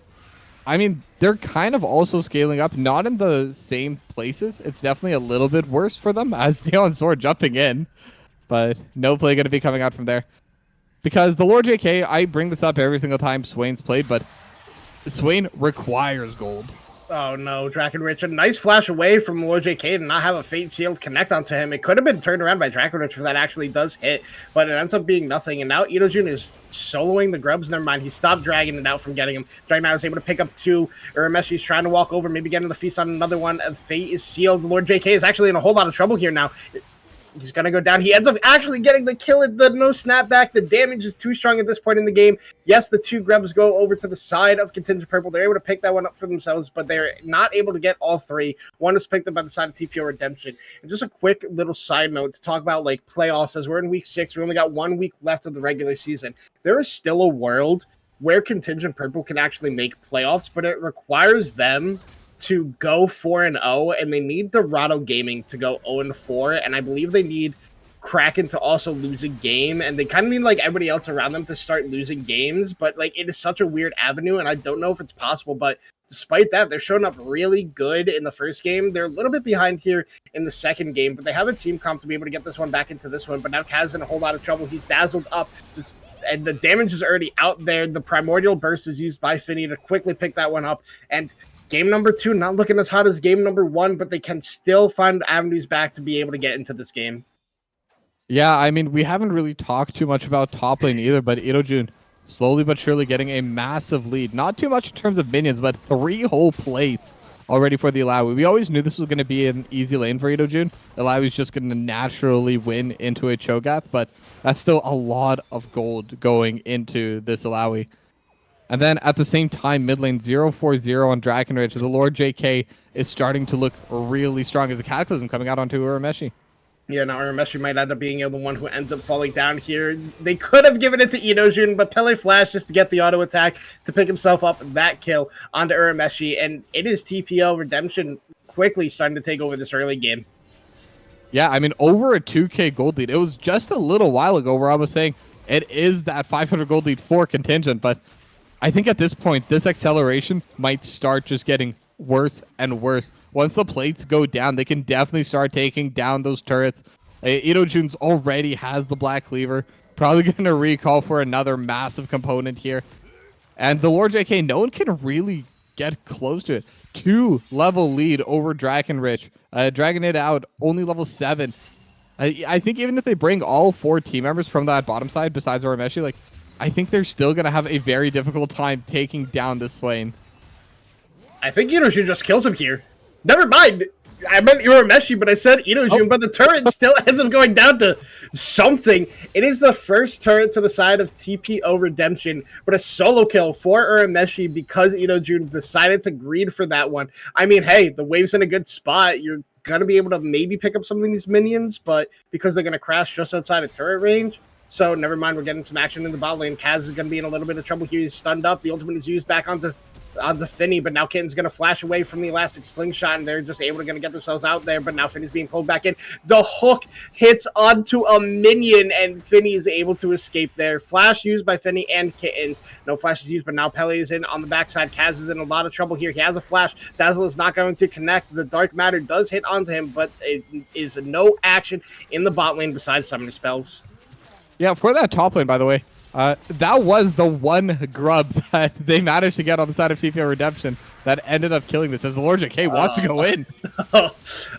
I mean, they're kind of also scaling up, not in the same places. It's definitely a little bit worse for them as Neon Sword jumping in, but no play going to be coming out from there. Because the Lord JK, I bring this up every single time Swain's played, but Swain requires gold. Oh no, Drakenrich, a nice flash away from Lord JK to not have a Fate Sealed connect onto him. It could have been turned around by Drakenrich if that actually does hit, but it ends up being nothing. And now June is soloing the grubs. Never mind, he stopped dragging it out from getting him. Dragon is able to pick up 2. Urameshi's trying to walk over, maybe getting the feast on another one. And Fate is sealed. Lord JK is actually in a whole lot of trouble here now. He's going to go down. He ends up actually getting the kill at the no snapback. The damage is too strong at this point in the game. Yes, the 2 grubs go over to the side of Contingent Purple. They're able to pick that one up for themselves, but they're not able to get all 3. One is picked up by the side of TPO Redemption. And just a quick little side note to talk about like playoffs, as we're in week 6. We only got 1 week left of the regular season. There is still a world where Contingent Purple can actually make playoffs, but it requires them to go 4-0, and they need Dorado Gaming to go 0-4, and I believe they need Kraken to also lose a game, and they kind of need like everybody else around them to start losing games, but like it is such a weird avenue, and I don't know if it's possible, but despite that, they're showing up really good in the first game. They're a little bit behind here in the second game, but they have a team comp to be able to get this one back into this one, but now Kaz is in a whole lot of trouble. He's dazzled up, and the damage is already out there. The Primordial Burst is used by Finny to quickly pick that one up, and game number 2, not looking as hot as game number 1, but they can still find avenues back to be able to get into this game. Yeah, I mean, we haven't really talked too much about top lane either, but Irojun slowly but surely getting a massive lead. Not too much in terms of minions, but 3 whole plates already for the Alawi. We always knew this was going to be an easy lane for Irojun. Alawi's just going to naturally win into a Cho'Gath, but that's still a lot of gold going into this Alawi. And then at the same time, mid lane 0-4-0 on Drakenridge. The Lord JK is starting to look really strong as a Cataclysm coming out onto Urameshi. Yeah, now Urameshi might end up being the one who ends up falling down here. They could have given it to Irojun, but Pele flashed just to get the auto attack to pick himself up that kill onto Urameshi. And it is TPO Redemption quickly starting to take over this early game. Yeah, I mean, over a 2k gold lead. It was just a little while ago where I was saying it is that 500 gold lead for Contingent, but I think at this point, this acceleration might start just getting worse and worse. Once the plates go down, they can definitely start taking down those turrets. Irojun's already has the Black Cleaver. Probably going to recall for another massive component here. And the Lord JK, no one can really get close to it. 2-level lead over Drakenrich. Dragonade out, only level 7. I think even if they bring all 4 team members from that bottom side besides Urameshi, like, I think they're still going to have a very difficult time taking down this lane. I think Irojun just kills him here. Never mind. I meant Urameshi, but I said Irojun, but the turret still ends up going down to something. It is the first turret to the side of TPO Redemption, but a solo kill for Urameshi because Irojun decided to greed for that one. I mean, hey, the wave's in a good spot. You're going to be able to maybe pick up some of these minions, but because they're going to crash just outside of turret range, so never mind, we're getting some action in the bot lane. Kaz is going to be in a little bit of trouble here. He's stunned up. The ultimate is used back onto Finny, but now Kitten's going to flash away from the elastic slingshot, and they're just able to get themselves out there, but now Finny's being pulled back in. The hook hits onto a minion, and Finny is able to escape there. Flash used by Finny and Kittens. No flash is used, but now Pele is in on the backside. Kaz is in a lot of trouble here. He has a flash. Dazzle is not going to connect. The Dark Matter does hit onto him, but it is no action in the bot lane besides summoner spells. Yeah, for that top lane, by the way, that was the one grub that they managed to get on the side of TPO Redemption that ended up killing this as the Lord JK wants to go in.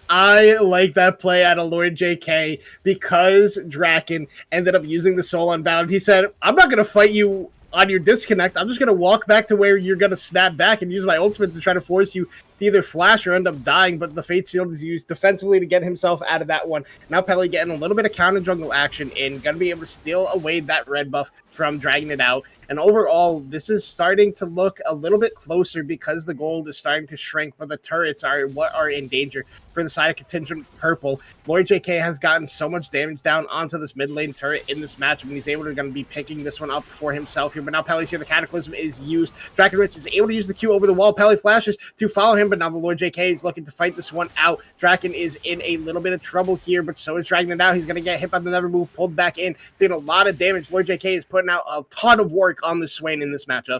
I like that play out of Lord JK because Draken ended up using the Soul Unbound. He said, I'm not going to fight you on your disconnect. I'm just going to walk back to where you're going to snap back and use my ultimate to try to force you to either flash or end up dying, but the Fate Shield is used defensively to get himself out of that one. Now Pele getting a little bit of counter jungle action in, going to be able to steal away that red buff from dragging it out. And overall, this is starting to look a little bit closer because the gold is starting to shrink, but the turrets are what are in danger for the side of Contingent Purple. Lord JK has gotten so much damage down onto this mid lane turret in this matchup, and he's able to be picking this one up for himself here. But now Pele's here. The Cataclysm is used. Drakenrich is able to use the Q over the wall. Pele flashes to follow him, but now the Lord JK is looking to fight this one out. Draken is in a little bit of trouble here, but so is Dragon now. He's going to get hit by the Never Move, pulled back in, doing a lot of damage. Lord JK is putting out a ton of work on this Swain in this matchup.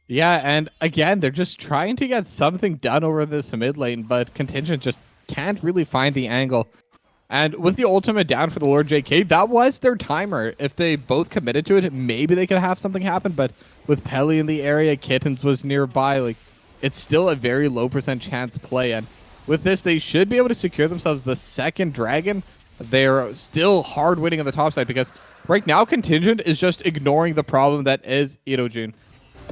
Yeah, and again, they're just trying to get something done over this mid lane, but Contingent just can't really find the angle. And with the ultimate down for the Lord JK, that was their timer. If they both committed to it, maybe they could have something happen, but with Pele in the area, Kittens was nearby, like, it's still a very low % chance play, and with this, they should be able to secure themselves the second dragon. They're still hard winning on the top side because right now, Contingent is just ignoring the problem that is Irojun.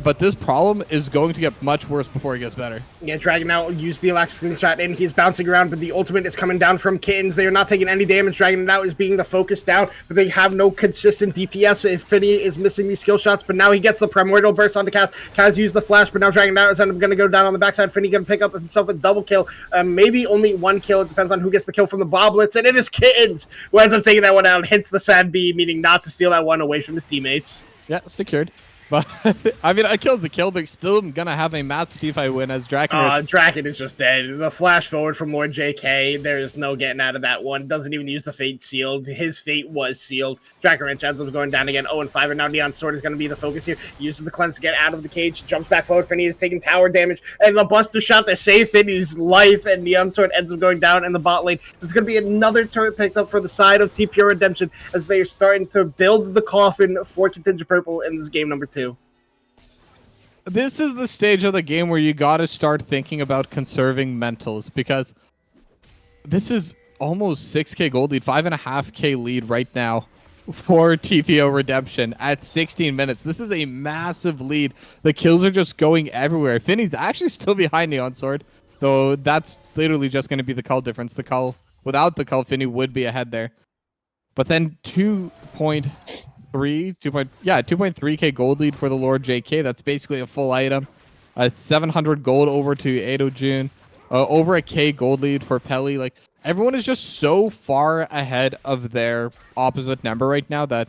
but this problem is going to get much worse before it gets better. Yeah, Dragon Out used the elastic shot and he's bouncing around, but the ultimate is coming down from Kittens. They are not taking any damage. Dragon Out is being the focus down, but they have no consistent DPS. If Finny is missing these skill shots, but now he gets the Primordial Burst onto Kaz. Kaz used the flash, but now Dragon Out is going to go down on the backside. Finny going to pick up himself a double kill. Maybe only one kill. It depends on who gets the kill from the Boblets, and it is Kittens who ends up taking that one out and hits the sad B, meaning not to steal that one away from his teammates. Yeah, secured. But, I mean, a kill's a kill. They're still going to have a massive teamfight win as Draken. Draken is just dead. The flash forward from Lord JK, there's no getting out of that one. Doesn't even use the fate sealed. His fate was sealed. Draken Wrench ends up going down again. 0-5, and now Neon Sword is going to be the focus here. He uses the cleanse to get out of the cage. Jumps back forward. Finny is taking tower damage. And the Buster shot to save Finny's life. And Neon Sword ends up going down in the bot lane. There's going to be another turret picked up for the side of TPO Redemption as they are starting to build the coffin for Contingent Purple in this game number 2. This is the stage of the game where you got to start thinking about conserving mentals, because this is almost 6k gold lead, 5.5k lead right now for TPO Redemption at 16 minutes. This is a massive lead. The kills are just going everywhere. Finny's actually still behind Neon Sword, though that's literally just going to be the cull difference. The cull, without the cull, Finny would be ahead there. But then 2.3k gold lead for the Lord JK. That's basically a full item. 700 gold over to Edo Jun. Over a K gold lead for Pelly. Like, everyone is just so far ahead of their opposite number right now that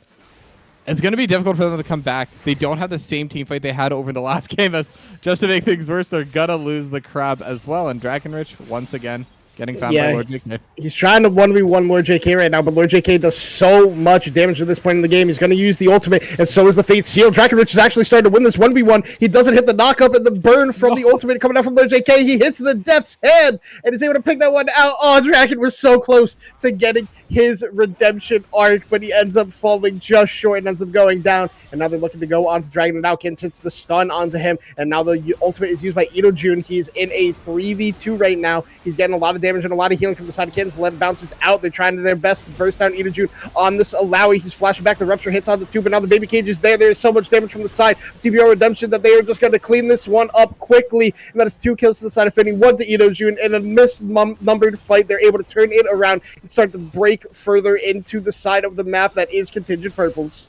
it's going to be difficult for them to come back. They don't have the same team fight they had over the last game. As just to make things worse, they're going to lose the crab as well. And Drakenrich, once again, getting found by Lord JK. He's trying to 1v1 Lord JK right now, but Lord JK does so much damage at this point in the game. He's going to use the ultimate, and so is the Fate Seal. Drakenrich is actually starting to win this 1v1. He doesn't hit the knockup and the burn from the ultimate coming out from Lord JK. He hits the Death's Head and is able to pick that one out. Oh, Draken was so close to getting his redemption arc, but he ends up falling just short and ends up going down. And now they're looking to go on to Dragon, and now Kins hits the stun onto him, and now the ultimate is used by Edo Jun. He's in a 3v2 right now. He's getting a lot of damage and a lot of healing from the side of Kins. Lead bounces out. They're trying their best to burst down Edo Jun on this Alawi. He's flashing back. The rupture hits on the 2, but now the baby cage is there. There's so much damage from the side of TPO Redemption that they are just going to clean this one up quickly. And that is 2 kills to the side of Finny, 1 to Edo Jun. In a misnumbered fight, they're able to turn it around and start to break further into the side of the map that is Contingent Purples.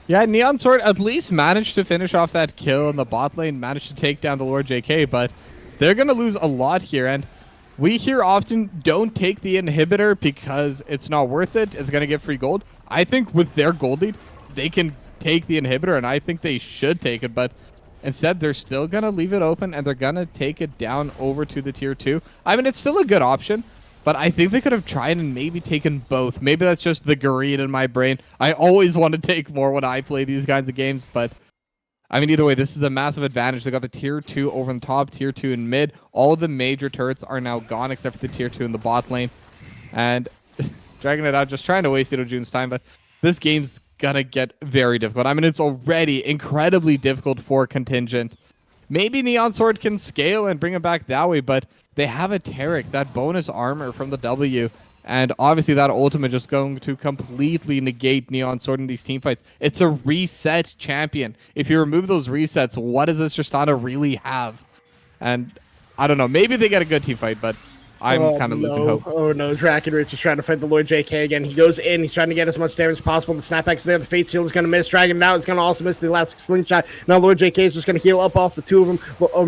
Yeah, Neon Sword at least managed to finish off that kill in the bot lane, managed to take down the Lord JK, but they're going to lose a lot here. And we here often don't take the inhibitor because it's not worth it. It's going to get free gold. I think with their gold lead, they can take the inhibitor, and I think they should take it, but instead they're still going to leave it open, and they're going to take it down over to the tier 2. I mean, it's still a good option, but I think they could have tried and maybe taken both. Maybe that's just the greed in my brain. I always want to take more when I play these kinds of games, but I mean, either way, this is a massive advantage. They got the tier 2 over on the top, tier 2 in mid. All of the major turrets are now gone except for the tier 2 in the bot lane. And dragging it out, just trying to waste Edo Jun's time, but this game's gonna get very difficult. I mean, it's already incredibly difficult for Contingent. Maybe Neon Sword can scale and bring it back that way, but they have a Taric, that bonus armor from the W, and obviously that ultimate just going to completely negate Neon Sword in these team fights. It's a reset champion. If you remove those resets, what does this Tristana really have? And I don't know, maybe they get a good team fight, but I'm kind of losing hope. Oh no, Drakenrich is trying to fight the Lord JK again. He goes in, he's trying to get as much damage as possible. The snapback's there, the Fate Seal is going to miss. Dragon now is going to also miss the elastic slingshot. Now Lord JK is just going to heal up off the 2 of them.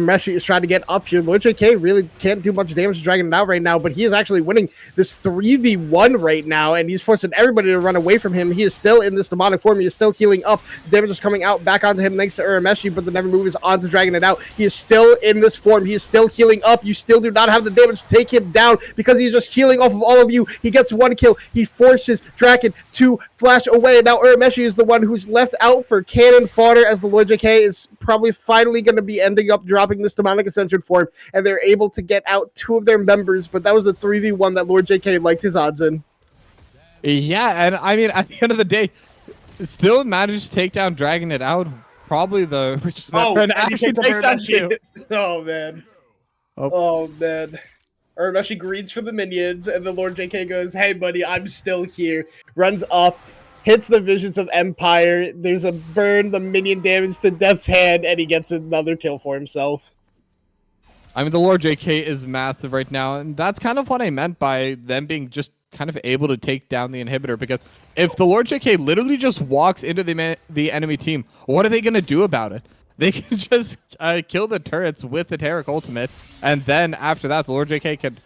Meshi is trying to get up here. Lord JK really can't do much damage to Dragon out right now, but he is actually winning this 3v1 right now, and he's forcing everybody to run away from him. He is still in this demonic form. He is still healing up. Damage is coming out back onto him thanks to Urameshi, but the never move is on to Dragon it out. He is still in this form. He is still healing up. You still do not have the damage to take him down because he's just healing off of all of you. He gets 1 kill. He forces Draken to flash away. And now Urameshi is the one who's left out for cannon fodder, as the Lord JK is probably finally going to be ending up dropping this demonic ascension form, and they're able to get out 2 of their members, but that was the 3v1 that Lord JK liked his odds in. Yeah, and I mean, at the end of the day, it still managed to take down Dragon it out. Probably the richest member, and actually takes down 2. Oh, man. Oh, man. Urameshi greeds for the minions, and the Lord JK goes, hey, buddy, I'm still here. Runs up, hits the Visions of Empire. There's a burn, the minion damage to Death's Hand, and he gets another kill for himself. I mean, the Lord JK is massive right now, and that's kind of what I meant by them being just kind of able to take down the inhibitor, because if the Lord JK literally just walks into the enemy team, what are they going to do about it? They can just kill the turrets with the Taric ultimate, and then after that, the Lord JK can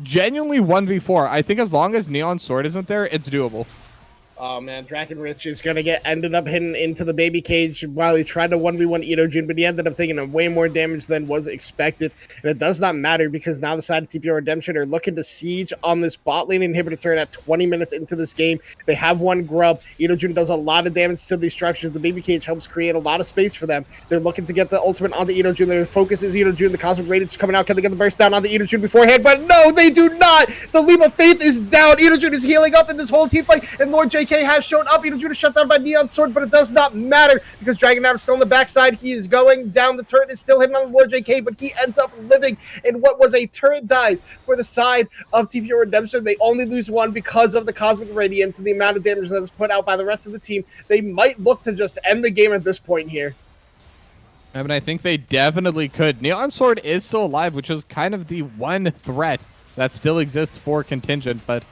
genuinely 1v4. I think as long as Neon Sword isn't there, it's doable. Oh man, Drakenrich is gonna ended up hitting into the baby cage while he tried to 1v1 Itojin, but he ended up taking way more damage than was expected. And it does not matter because now the side of TPO Redemption are looking to siege on this bot lane inhibitor turn at 20 minutes into this game. They have one grub. Itojin does a lot of damage to these structures. The baby cage helps create a lot of space for them. They're looking to get the ultimate onto Itojin. Their focus is Itojin. The Cosmic Radiance coming out. Can they get the burst down onto Itojin beforehand? But no, they do not! The Leap of Faith is down. Itojin is healing up in this whole team fight, and Lord JK has shown up. Itojin is shut down by Neon Sword, but it does not matter because Dragon Knight is still on the backside. He is going down. The turret is still hitting on Lord JK, but he ends up living in what was a turret dive for the side of TPO Redemption. They only lose one because of the Cosmic Radiance and the amount of damage that is put out by the rest of the team. They might look to just end the game at this point here. I mean, I think they definitely could. Neon Sword is still alive, which is kind of the one threat that still exists for Contingent, but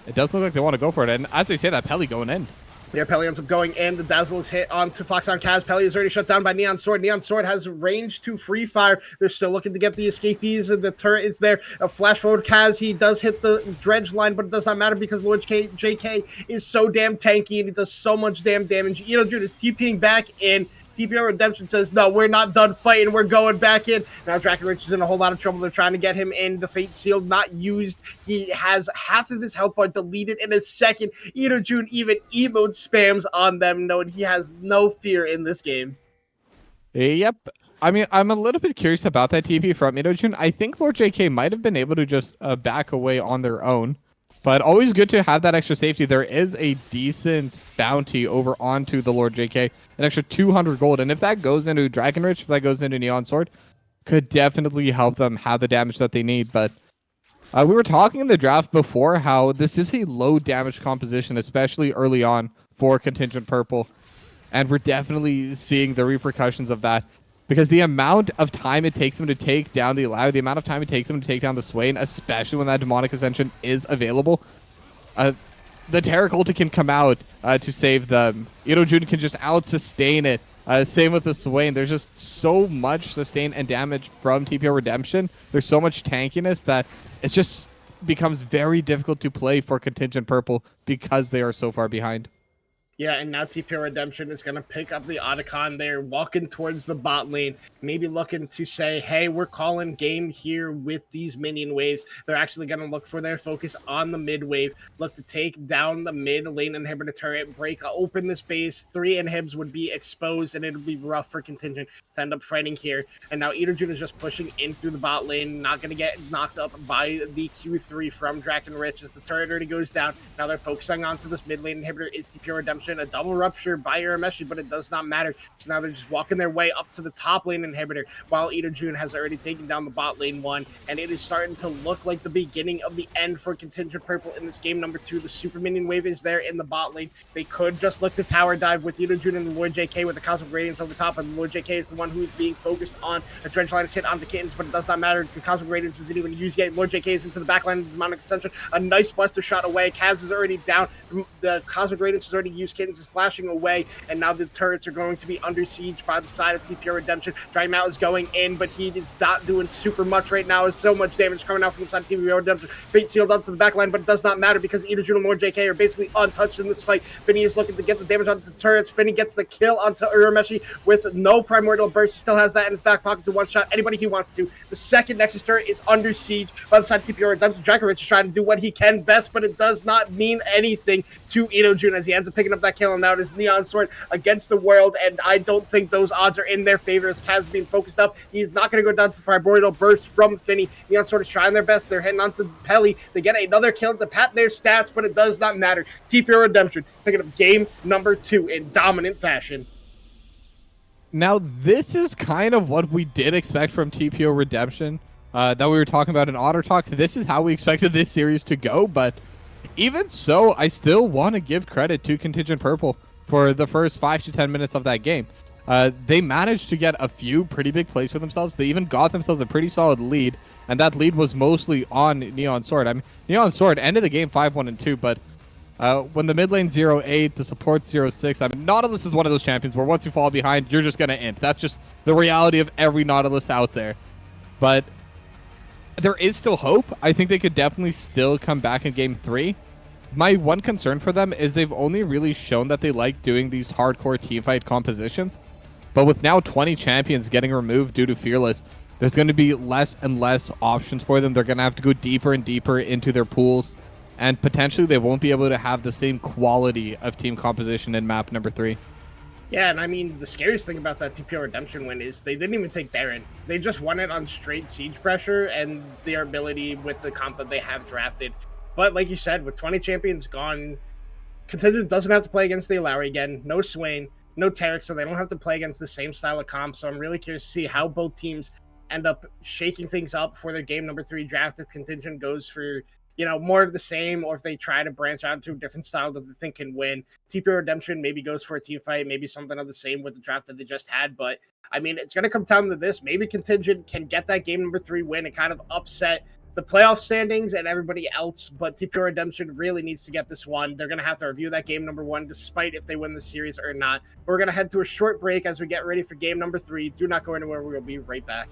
it does look like they want to go for it. And as they say that, Peli going in. Yeah, Peli ends up going in. The Dazzle is hit onto Fox on Kaz. Peli is already shut down by Neon Sword. Neon Sword has range to free fire. They're still looking to get the escapees. The turret is there. A flash forward Kaz. He does hit the dredge line, but it does not matter because Lord JK is so damn tanky and he does so much damn damage. Itojin is TPing back in. TPO Redemption says, no, we're not done fighting. We're going back in. Now Drakenrich is in a whole lot of trouble. They're trying to get him in. The Fate Seal not used. He has half of his health bar deleted in a second. Itojin even emote spams on them, knowing he has no fear in this game. Yep. I mean, I'm a little bit curious about that TP from Itojin. I think Lord JK might have been able to just back away on their own. But always good to have that extra safety. There is a decent bounty over onto the Lord JK. An extra 200 gold. And if that goes into Drakenrich, if that goes into Neon Sword, could definitely help them have the damage that they need. But we were talking in the draft before how this is a low damage composition, especially early on for Contingent Purple. And we're definitely seeing the repercussions of that. Because the amount of time it takes them to take down the Ladder, the amount of time it takes them to take down the Swain, especially when that Demonic Ascension is available, the Taric ulti can come out to save them. Itojin can just out-sustain it. Same with the Swain. There's just so much sustain and damage from TPO Redemption. There's so much tankiness that it just becomes very difficult to play for Contingent Purple because they are so far behind. Yeah, and now TPO Redemption is going to pick up the Otacon. They're walking towards the bot lane, maybe looking to say, hey, we're calling game here with these minion waves. They're actually going to look for their focus on the mid wave, look to take down the mid lane inhibitor turret, break open the space. 3 inhibs would be exposed, and it would be rough for Contingent to end up fighting here. And now Itojin is just pushing in through the bot lane, not going to get knocked up by the Q3 from Drakenrich as the turret already goes down. Now they're focusing onto this mid lane inhibitor. Is TPO Redemption a double rupture by Urameshi, but it does not matter. So now they're just walking their way up to the top lane inhibitor while Itojin has already taken down the bot lane one, and it is starting to look like the beginning of the end for Contingent Purple in this game number 2. The super minion wave is there in the bot lane. They could just look to tower dive with Itojin and the Lord JK with the Cosmic Radiance over top, and the Lord JK is the one who is being focused on. A dredge line is hit onto Kittens, but it does not matter. The Cosmic Radiance isn't even used yet. Lord JK is into the back line of the Demonic Ascension. A nice Buster shot away. Kaz is already down. The Cosmic Radiance is already used. Kittens is flashing away, and now the turrets are going to be under siege by the side of TPO Redemption. Dragon Mount is going in, but he is not doing super much right now. There's so much damage coming out from the side of TPO Redemption. Fate sealed up to the back line, but it does not matter because Itojin and Lord JK are basically untouched in this fight. Finny is looking to get the damage onto the turrets. Finny gets the kill onto Urameshi with no Primordial Burst. He still has that in his back pocket to one-shot anybody he wants to. The second Nexus turret is under siege by the side of TPO Redemption. Drakenrich is trying to do what he can best, but it does not mean anything to Itojin as he ends up picking up that kill, and now it is Neon Sword against the world, and I don't think those odds are in their favor as Kaz is being focused up. He's not going to go down to the Primordial Burst from Finny. Neon Sword is trying their best. They're heading on to Peli. They get another kill to pat their stats, but it does not matter. TPO Redemption picking up game number 2 in dominant fashion. Now, this is kind of what we did expect from TPO Redemption that we were talking about in Otter Talk. This is how we expected this series to go, but even so, I still want to give credit to Contingent Purple for the first 5 to 10 minutes of that game. They managed to get a few pretty big plays for themselves. They even got themselves a pretty solid lead, and that lead was mostly on Neon Sword. I mean, Neon Sword ended the game 5-1 and 2, but when the mid lane 0-8, the support 0-6, I mean, Nautilus is one of those champions where once you fall behind, you're just going to int. That's just the reality of every Nautilus out there. But there is still hope. I think they could definitely still come back in game 3. My one concern for them is they've only really shown that they like doing these hardcore teamfight compositions. But with now 20 champions getting removed due to Fearless, there's going to be less and less options for them. They're going to have to go deeper and deeper into their pools. And potentially they won't be able to have the same quality of team composition in map number 3. Yeah, and I mean, the scariest thing about that TPO Redemption win is they didn't even take Baron. They just won it on straight siege pressure and their ability with the comp that they have drafted. But like you said, with 20 champions gone, Contingent doesn't have to play against the Alawi again. No Swain, no Tarek, so they don't have to play against the same style of comp. So I'm really curious to see how both teams end up shaking things up for their game number 3 draft. If Contingent goes for, more of the same, or if they try to branch out to a different style that they think can win. TPO Redemption maybe goes for a team fight, maybe something of the same with the draft that they just had. But I mean, it's going to come down to this. Maybe Contingent can get that game number 3 win and kind of upset the playoff standings and everybody else, but TPO Redemption really needs to get this one. They're going to have to review that game number 1, despite if they win the series or not. We're going to head to a short break as we get ready for game number 3. Do not go anywhere. We'll be right back.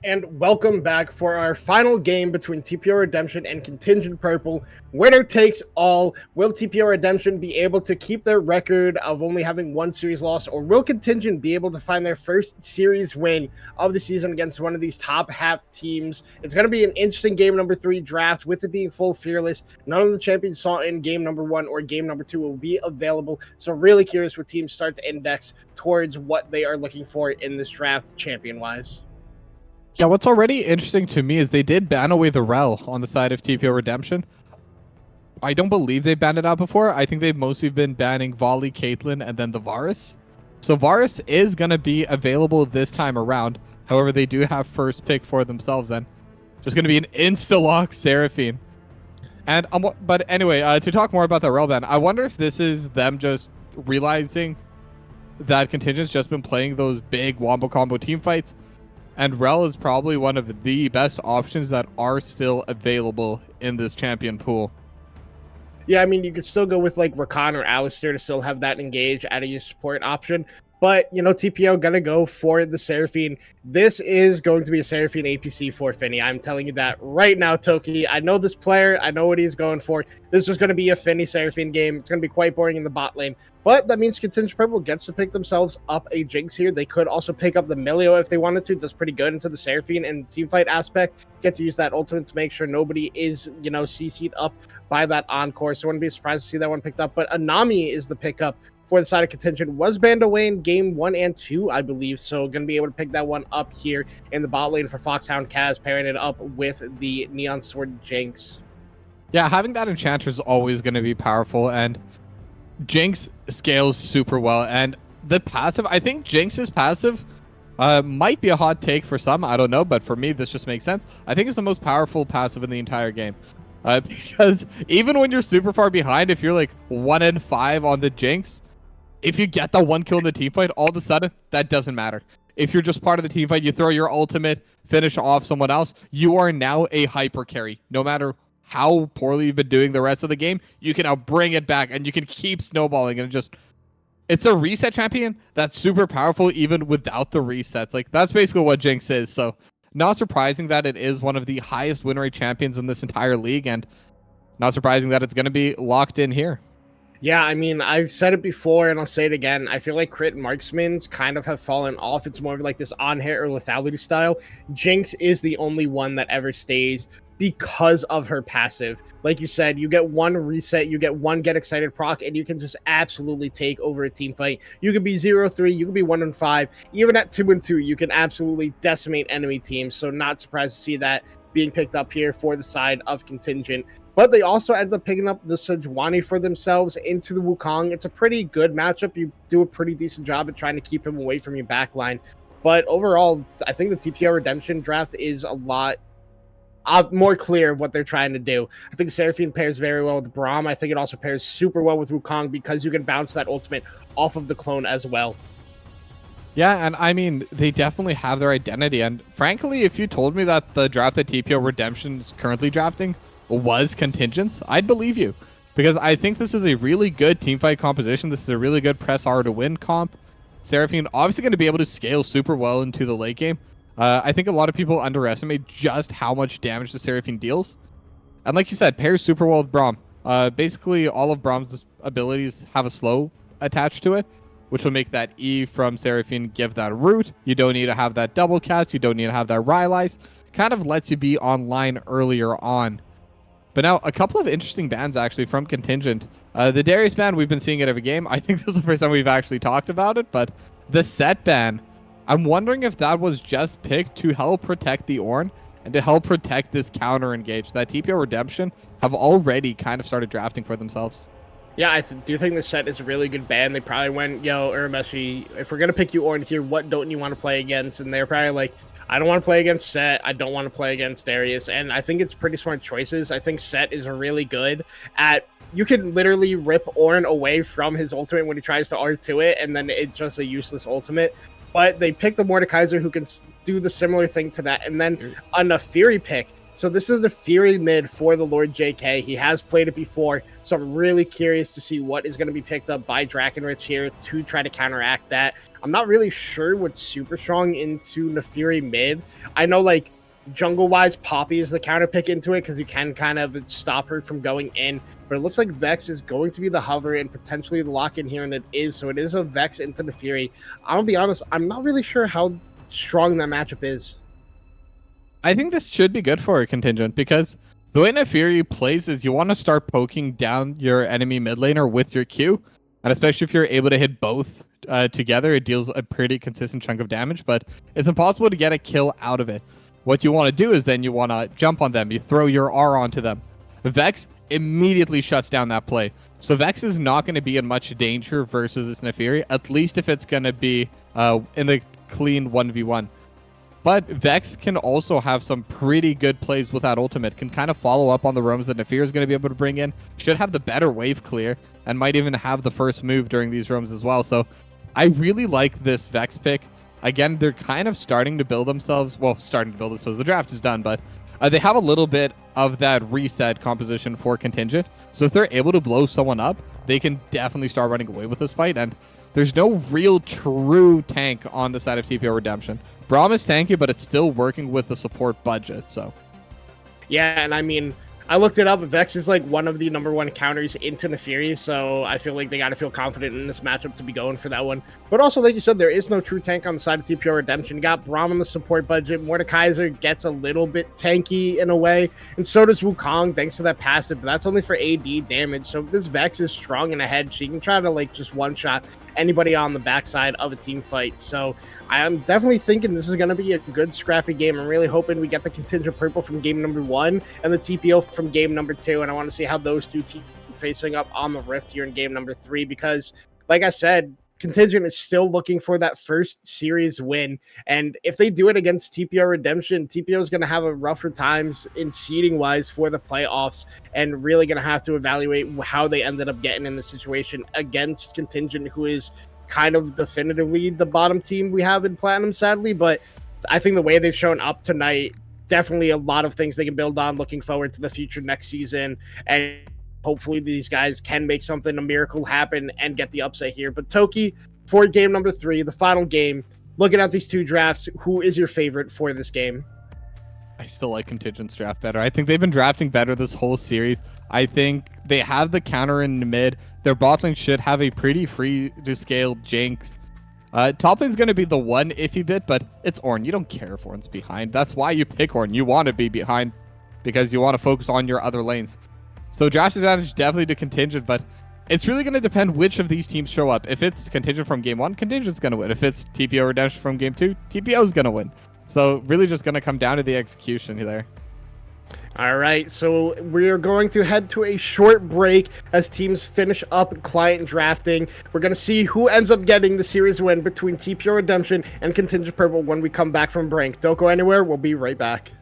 And welcome back for our final game between TPO Redemption and Contingent Purple. Winner takes all. Will TPO Redemption be able to keep their record of only having 1 series loss, or will Contingent be able to find their first series win of the season against one of these top half teams? It's going to be an interesting game number 3 draft, with it being full Fearless. None of the champions saw in game number 1 or game number 2 will be available. So really curious what teams start to index towards what they are looking for in this draft champion-wise. Yeah, what's already interesting to me is they did ban away the Rel on the side of TPO Redemption. I don't believe they banned it out before. I think they've mostly been banning Volley, Caitlyn, and then the Varus. So Varus is going to be available this time around. However, they do have first pick for themselves then. Just going to be an insta-lock Seraphine. And but anyway, to talk more about the Rel ban, I wonder if this is them just realizing that Contingent's just been playing those big wombo combo team fights. And Rel is probably one of the best options that are still available in this champion pool. Yeah, I mean, you could still go with like Rakan or Alistair to still have that engage at a support option. But, you know, TPO gonna go for the Seraphine. This is going to be a Seraphine APC for Finny. I'm telling you that right now, Toki. I know this player. I know what he's going for. This is going to be a Finny Seraphine game. It's going to be quite boring in the bot lane. But that means Contingent Purple gets to pick themselves up a Jinx here. They could also pick up the Milio if they wanted to. Does pretty good into the Seraphine and teamfight aspect. Get to use that ultimate to make sure nobody is, you know, CC'd up by that Encore. So I wouldn't be surprised to see that one picked up. But Anami is the pickup for the side of Contingent. Was banned away in game 1 and 2, I believe. So going to be able to pick that one up here in the bot lane for Foxhound Kaz, pairing it up with the Neon Sword Jinx. Yeah, having that Enchanter is always going to be powerful, and Jinx scales super well. And the passive, I think Jinx's passive might be a hot take for some, I don't know, but for me, this just makes sense. I think it's the most powerful passive in the entire game. Because even when you're super far behind, if you're like 1 in 5 on the Jinx, if you get the 1 kill in the teamfight, all of a sudden, that doesn't matter. If you're just part of the teamfight, you throw your ultimate, finish off someone else, you are now a hyper carry. No matter how poorly you've been doing the rest of the game, you can now bring it back and you can keep snowballing and just... It's a reset champion that's super powerful even without the resets. Like, that's basically what Jinx is. So, not surprising that it is one of the highest win rate champions in this entire league, and not surprising that it's going to be locked in here. Yeah, I mean, I've said it before and I'll say it again. I feel like crit marksmans kind of have fallen off. It's more of like this on-hit or lethality style. Jinx is the only one that ever stays because of her passive. Like you said, you get one reset, you get one get excited proc, and you can just absolutely take over a team fight. You could be 0-3, you could be 1 in 5. Even at 2 and 2, you can absolutely decimate enemy teams. So not surprised to see that being picked up here for the side of Contingent. But they also end up picking up the Sejuani for themselves into the Wukong. It's a pretty good matchup. You do a pretty decent job at trying to keep him away from your backline. But overall, I think the TPO Redemption draft is a lot more clear of what they're trying to do. I think Seraphine pairs very well with Braum. I think it also pairs super well with Wukong because you can bounce that ultimate off of the clone as well. Yeah, and I mean, they definitely have their identity. And frankly, if you told me that the draft that TPO Redemption is currently drafting was Contingents, I'd believe you. Because I think this is a really good teamfight composition. This is a really good press R to win comp. Seraphine obviously going to be able to scale super well into the late game. I think a lot of people underestimate just how much damage the Seraphine deals. And like you said, pairs super well with Braum. Basically, all of Braum's abilities have a slow attached to it, which will make that E from Seraphine give that root. You don't need to have that double cast. You don't need to have that Rylai's. Kind of lets you be online earlier on. But now, a couple of interesting bans, actually, from Contingent. The Darius ban, we've been seeing it every game. I think this is the first time we've actually talked about it. But the Set ban, I'm wondering if that was just picked to help protect the Ornn and to help protect this counter engage that TPO Redemption have already kind of started drafting for themselves. Yeah, I do think the Set is a really good ban. They probably went, yo, Urameshi, if we're going to pick you Ornn here, what don't you want to play against? And they're probably like, I don't want to play against Set. I don't want to play against Darius. And I think it's pretty smart choices. I think Set is really good at... You can literally rip Ornn away from his ultimate when he tries to R2 it, and then it's just a useless ultimate. But they picked the Mordekaiser who can do the similar thing to that. And then a Nefiri pick. So this is the Fury mid for the Lord JK. He has played it before, so I'm really curious to see what is going to be picked up by Drakenrich here to try to counteract that. I'm not really sure what's super strong into Nefiri mid. I know, like, jungle-wise, Poppy is the counter pick into it because you can kind of stop her from going in. But it looks like Vex is going to be the hover and potentially the lock-in here, and it is. So it is a Vex into Nefiri. I'm going to be honest, I'm not really sure how strong that matchup is. I think this should be good for a Contingent because the way Nefiri plays is you want to start poking down your enemy mid laner with your Q. And especially if you're able to hit both together, it deals a pretty consistent chunk of damage, but it's impossible to get a kill out of it. What you want to do is then you want to jump on them. You throw your R onto them. Vex immediately shuts down that play. So Vex is not going to be in much danger versus this Nefiri, at least if it's going to be in the clean 1v1. But Vex can also have some pretty good plays with that ultimate. Can kind of follow up on the roams that Nefiri is going to be able to bring in. Should have the better wave clear and might even have the first move during these roams as well. So I really like this Vex pick. Again, they're kind of starting to build themselves. Well, starting to build this as the draft is done, but They have a little bit of that reset composition for Contingent. So if they're able to blow someone up, they can definitely start running away with this fight. And there's no real true tank on the side of TPO Redemption. Braum is tanky, but it's still working with the support budget. So Yeah, and I mean, I looked it up. Vex is like one of the #1 counters into Neferi, so I feel like they got to feel confident in this matchup to be going for that one. But also, like you said, there is no true tank on the side of TPO Redemption. You got Braum on the support budget. Mordekaiser gets a little bit tanky in a way, and so does Wukong thanks to that passive, but that's only for AD damage. So this Vex is strong in a head. She can try to like just one-shot anybody on the backside of a team fight. So I'm definitely thinking this is going to be a good scrappy game. I'm really hoping we get the Contingent Purple from game #1 and the TPO from game #2. And I want to see how those two teams are facing up on the Rift here in game #3, because like I said, Contingent is still looking for that first series win. And if they do it against TPO Redemption, TPO is going to have a rougher times in seeding wise for the playoffs, and really going to have to evaluate how they ended up getting in the situation against Contingent, who is kind of definitively the bottom team we have in Platinum, sadly. But I think the way they've shown up tonight, definitely a lot of things they can build on. Looking forward to the future next season, and hopefully these guys can make something, a miracle happen, and get the upset here. But Toki, for game #3, the final game, looking at these two drafts, who is your favorite for this game? I still like Contingent's draft better. I think they've been drafting better this whole series. I think they have the counter in the mid. Their bot lane should have a pretty free to scale Jinx. Top lane's going to be the one iffy bit, but it's Ornn. You don't care if Ornn's behind. That's why you pick Ornn. You want to be behind because you want to focus on your other lanes. So draft advantage definitely to Contingent, but it's really going to depend which of these teams show up. If it's Contingent from game 1, Contingent's going to win. If it's TPO Redemption from game 2, TPO's going to win. So really just going to come down to the execution there. All right, so we're going to head to a short break as teams finish up client drafting. We're going to see who ends up getting the series win between TPO Redemption and Contingent Purple when we come back from break. Don't go anywhere. We'll be right back.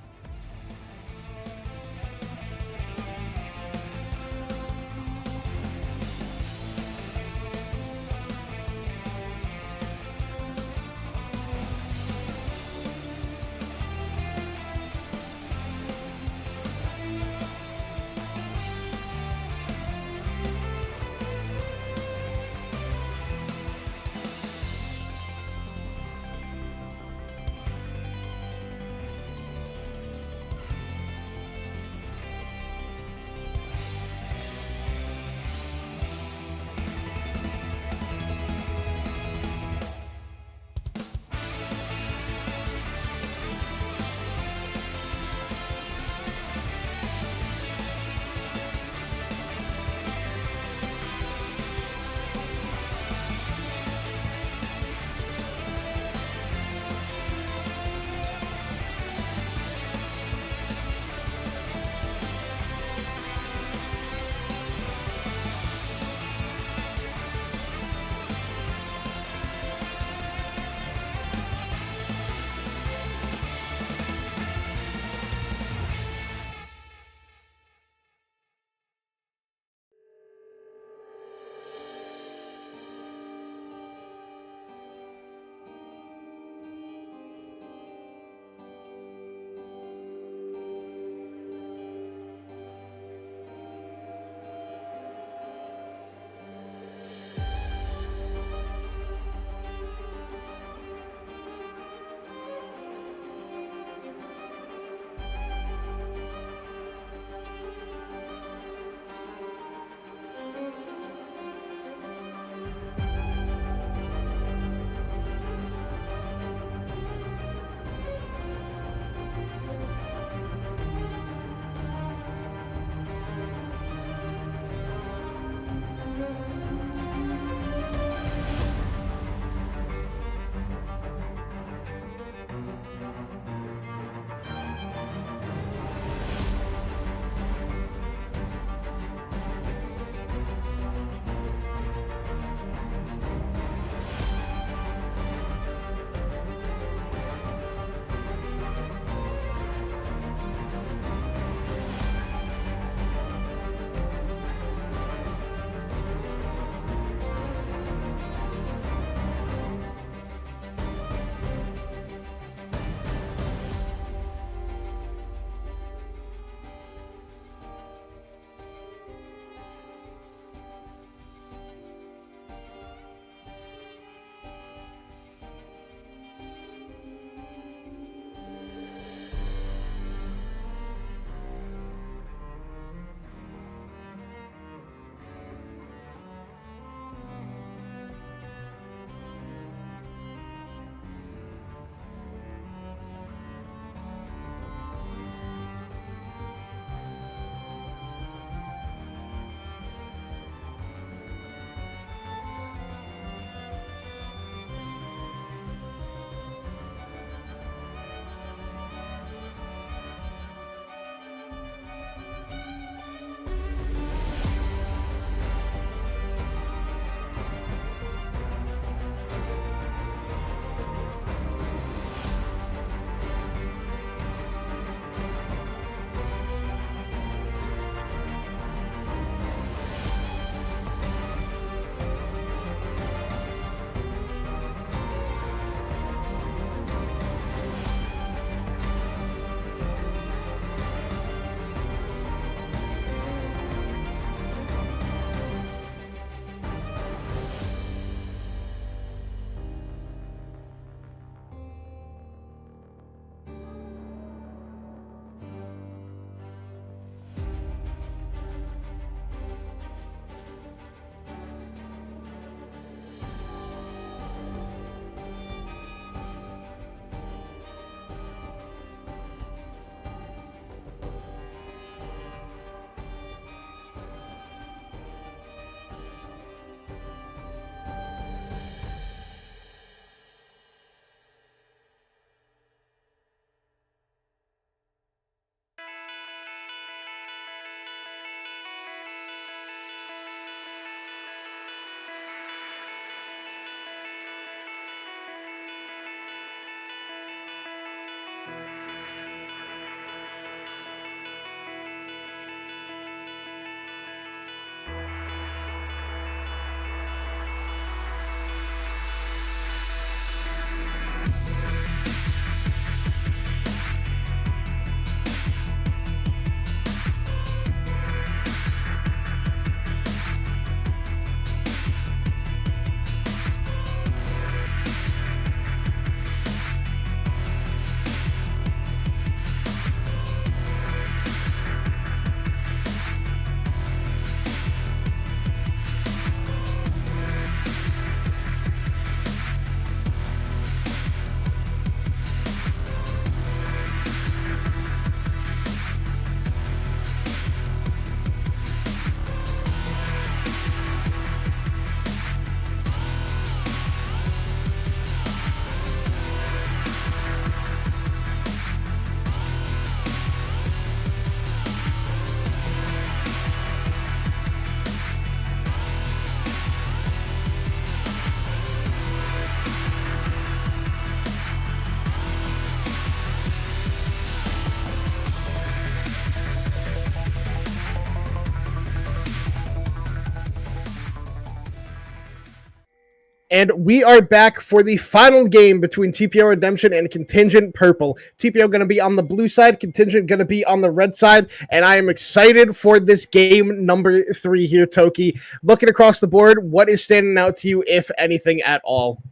And we are back for the final game between TPO Redemption and Contingent Purple. TPO going to be on the blue side, Contingent going to be on the red side, and I am excited for this game number 3 here, Toki. Looking across the board, what is standing out to you, if anything at all?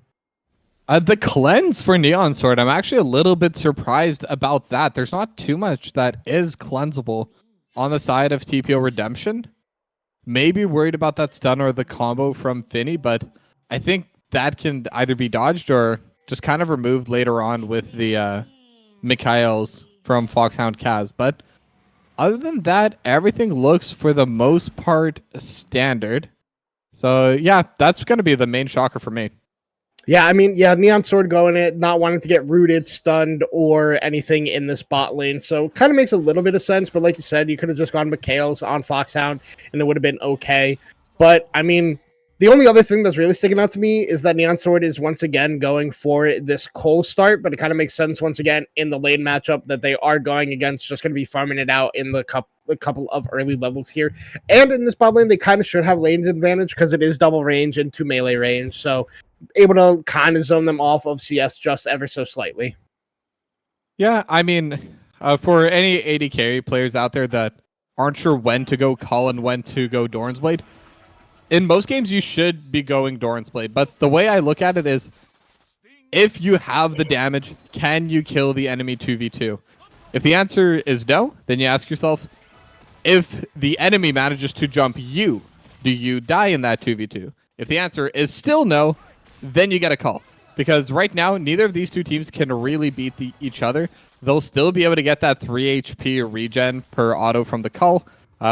The cleanse for Neon Sword, I'm actually a little bit surprised about that. There's not too much that is cleansable on the side of TPO Redemption. Maybe worried about that stun or the combo from Finny, but I think that can either be dodged or just kind of removed later on with the Mikhails from Foxhound Kaz. But other than that, everything looks for the most part standard. So yeah, that's going to be the main shocker for me. Yeah, I mean, Neon Sword going it, not wanting to get rooted, stunned, or anything in this bot lane. So kind of makes a little bit of sense. But like you said, you could have just gone Mikhails on Foxhound and it would have been okay. But I mean, the only other thing that's really sticking out to me is that Neon Sword is once again going for this Cole start, but it kind of makes sense once again in the lane matchup that they are going against, just going to be farming it out in the couple of early levels here. And in this bot lane, they kind of should have lane advantage because it is double range into melee range. So able to kind of zone them off of CS just ever so slightly. Yeah, I mean, for any AD carry players out there that aren't sure when to go Call and when to go Doran's Blade, in most games you should be going Doran's Blade. But the way I look at it is, if you have the damage, can you kill the enemy 2v2? If the answer is no, then you ask yourself, if the enemy manages to jump you, do you die in that 2v2? If the answer is still no, then you get a call. Because right now, neither of these two teams can really beat each other. They'll still be able to get that 3 HP regen per auto from the call,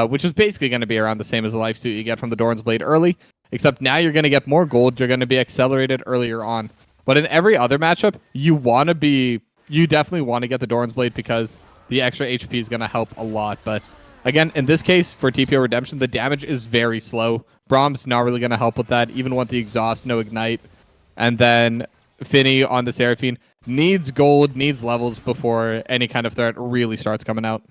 which is basically going to be around the same as the lifesteal you get from the Doran's Blade early, except now you're going to get more gold, you're going to be accelerated earlier on. But in every other matchup, you definitely want to get the Doran's Blade because the extra HP is going to help a lot. But again, in this case, for TPO Redemption, the damage is very slow. Brahm's not really going to help with that, even with the exhaust, no ignite. And then Finny on the Seraphine needs gold, needs levels before any kind of threat really starts coming out.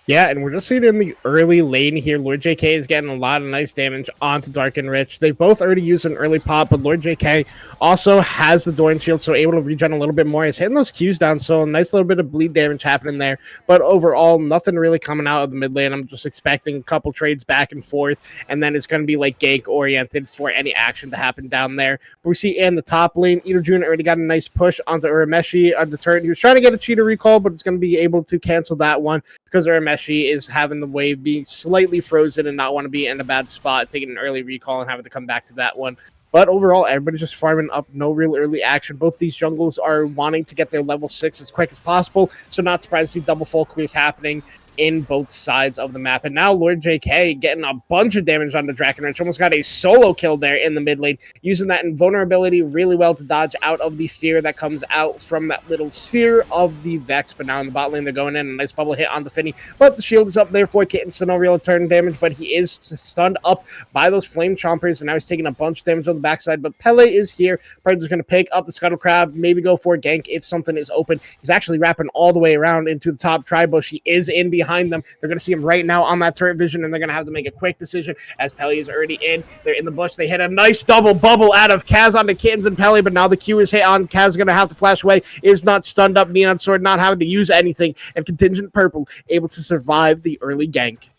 Yeah, and we're just seeing in the early lane here, Lord JK is getting a lot of nice damage onto Dark and Rich. They both already used an early pop, but Lord JK also has the Doran Shield, so able to regen a little bit more. He's hitting those Qs down, so a nice little bit of bleed damage happening there. But overall, nothing really coming out of the mid lane. I'm just expecting a couple trades back and forth, and then it's going to be like gank-oriented for any action to happen down there. But we see in the top lane, Idojun already got a nice push onto Urameshi on the turret. He was trying to get a cheater recall, but it's going to be able to cancel that one because Urameshi is having the wave being slightly frozen and not want to be in a bad spot, taking an early recall and having to come back to that one. But overall, everybody's just farming up, no real early action. Both these jungles are wanting to get their level 6 as quick as possible, so not surprised to see double full clears happening in both sides of the map. And now Lord JK getting a bunch of damage on the Drakenwrench. Almost got a solo kill there in the mid lane, using that invulnerability really well to dodge out of the fear that comes out from that little sphere of the Vex. But now in the bot lane, they're going in. A nice bubble hit on the Finny, but the shield is up there for Kitten, so no real turn damage, but he is stunned up by those Flame Chompers, and now he's taking a bunch of damage on the backside. But Pele is here. Probably just going to pick up the Scuttle Crab, maybe go for a gank if something is open. He's actually wrapping all the way around into the top tri-bush. He is in behind them. They're going to see him right now on that turret vision, and they're going to have to make a quick decision as Pele is already in. They're in the bush. They hit a nice double bubble out of Kaz onto Kittens and Pele, but now the Q is hit on. Kaz is going to have to flash away. Is not stunned up. Neon Sword not having to use anything, and Contingent Purple able to survive the early gank.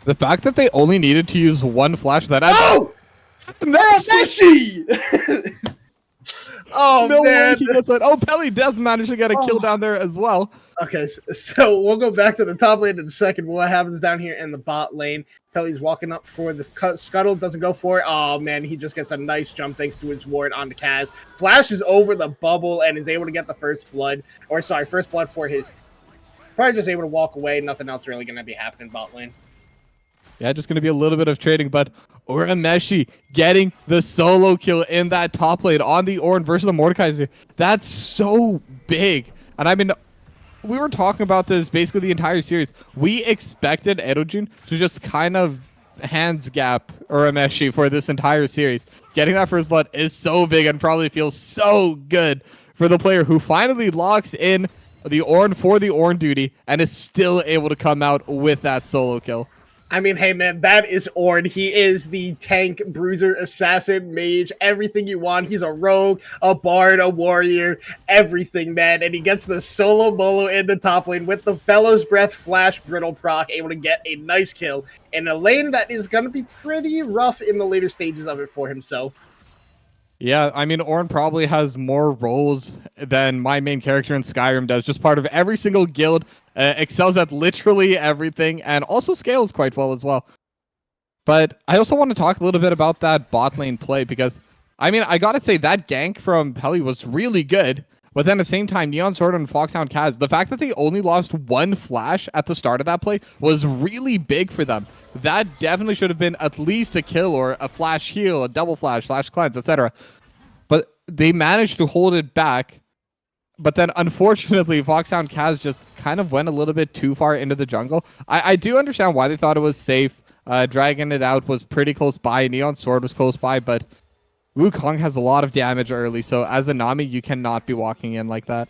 The fact that they only needed to use one flash that Oh, no man. way he gets that. Oh, Pele does manage to get a kill down there as well. Okay, so we'll go back to the top lane in a second. What happens down here in the bot lane? Pele's walking up for the Scuttle, doesn't go for it. Oh, man, he just gets a nice jump thanks to his ward onto Kaz. Flashes over the bubble and is able to get the first blood for his... Probably just able to walk away. Nothing else really going to be happening bot lane. Yeah, just going to be a little bit of trading, but Urameshi getting the solo kill in that top lane on the Ornn versus the Mordekaiser. That's so big. And I mean, we were talking about this basically the entire series. We expected Idojun to just kind of hands gap Urameshi for this entire series. Getting that first blood is so big and probably feels so good for the player who finally locks in the Ornn for the Ornn duty and is still able to come out with that solo kill. I mean, hey man, that is Ornn. He is the tank, bruiser, assassin, mage, everything you want. He's a rogue, a bard, a warrior, everything, man. And he gets the solo bolo in the top lane with the Bellows Breath Flash Brittle proc, able to get a nice kill in a lane that is going to be pretty rough in the later stages of it for himself. Yeah, I mean, Ornn probably has more roles than my main character in Skyrim does. Just part of every single guild, excels at literally everything, and also scales quite well as well. But I also want to talk a little bit about that bot lane play, because, I mean, I gotta say, that gank from Peli was really good, but then at the same time, Neon Sword and Foxhound Kaz, the fact that they only lost one flash at the start of that play was really big for them. That definitely should have been at least a kill or a flash heal, a double flash, flash cleanse, etc. But they managed to hold it back. But then, unfortunately, Foxhound Kaz just kind of went a little bit too far into the jungle. I do understand why they thought it was safe. Dragging it out was pretty close by. Neon Sword was close by, but Wukong has a lot of damage early, so as a Nami, you cannot be walking in like that.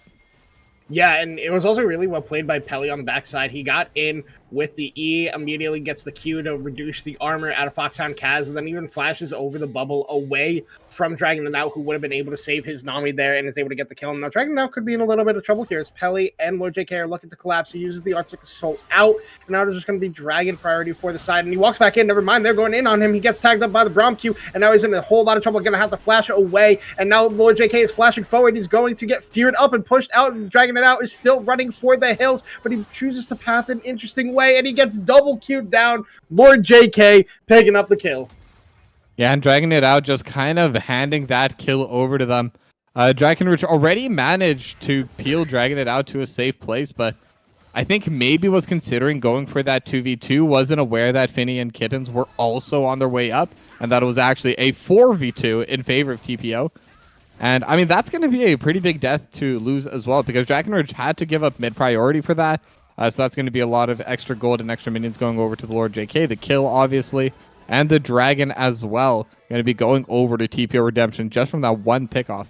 Yeah, and it was also really well played by Peli on the backside. He got in with the E, immediately gets the Q to reduce the armor out of Foxhound Kaz, and then even flashes over the bubble away from Dragon It Out, who would have been able to save his Nami there and is able to get the kill. Now, Dragon It Out could be in a little bit of trouble here as Peli and Lord JK are looking to collapse. He uses the Arctic Assault out, and now there's just going to be Dragon priority for the side, and he walks back in. Never mind, they're going in on him. He gets tagged up by the Braum Q, and now he's in a whole lot of trouble. Going to have to flash away, and now Lord JK is flashing forward. He's going to get feared up and pushed out, and Dragon It Out is still running for the hills, but he chooses to path an interesting way, and he gets double queued down. Lord JK picking up the kill. Yeah, and Dragging It Out just kind of handing that kill over to them. Drakenrich already managed to peel Dragging It Out to a safe place, but I think maybe was considering going for that 2v2, wasn't aware that Finny and Kittens were also on their way up, and that it was actually a 4v2 in favor of TPO. And, I mean, that's going to be a pretty big death to lose as well, because Drakenrich had to give up mid-priority for that. So that's going to be a lot of extra gold and extra minions going over to the Lord JK. The kill, obviously, and the dragon as well, going to be going over to TPO Redemption just from that one pickoff.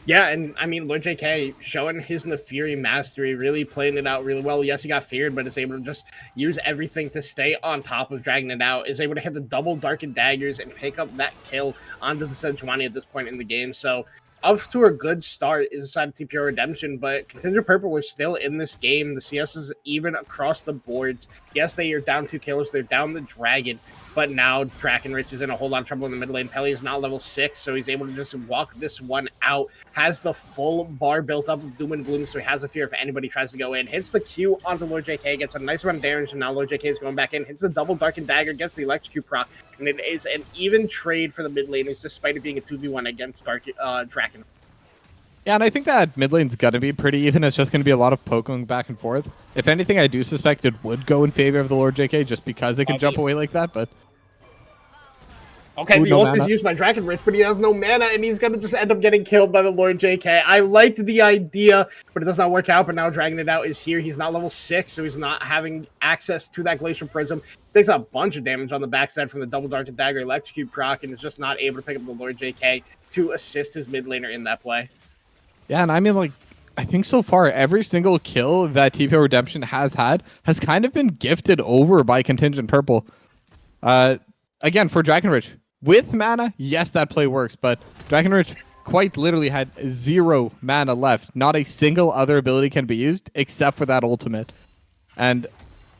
Yeah, and I mean, Lord JK showing his Nefiri mastery, really playing it out really well. Yes, he got feared, but is able to just use everything to stay on top of dragging it out. Is able to hit the double darkened daggers and pick up that kill onto the Sejuani at this point in the game. So up to a good start is the side of TPO Redemption, but Contingent Purple are still in this game. The CS is even across the boards. Yes, they are down 2 killers. They're down the dragon, but now Drakenrich is in a whole lot of trouble in the mid lane. Peli is not level 6, so he's able to just walk this one out. Has the full bar built up of Doom and Gloom, so he has a fear if anybody tries to go in. Hits the Q onto Lord JK, gets a nice amount of damage, and now Lord JK is going back in. Hits the double Darkened Dagger, gets the Electrocute proc, and it is an even trade for the mid laners, despite it being a 2v1 against Draken. Yeah, and I think that mid lane's going to be pretty even. It's just going to be a lot of poking back and forth. If anything, I do suspect it would go in favor of the Lord JK just because they can jump away like that, but... Okay, the ult is used by Drakenrich, but he has no mana, and he's going to just end up getting killed by the Lord JK. I liked the idea, but it does not work out, but now Dragging It Out is here. He's not level 6, so he's not having access to that Glacial Prism. Takes a bunch of damage on the backside from the Double Darkened Dagger Electrocute proc, and is just not able to pick up the Lord JK to assist his mid laner in that play. Yeah, and I mean, like, I think so far every single kill that TPO Redemption has had has kind of been gifted over by Contingent Purple. Again, for Drakenrich, with mana, yes, that play works, but Drakenrich quite literally had 0 mana left. Not a single other ability can be used except for that ultimate. And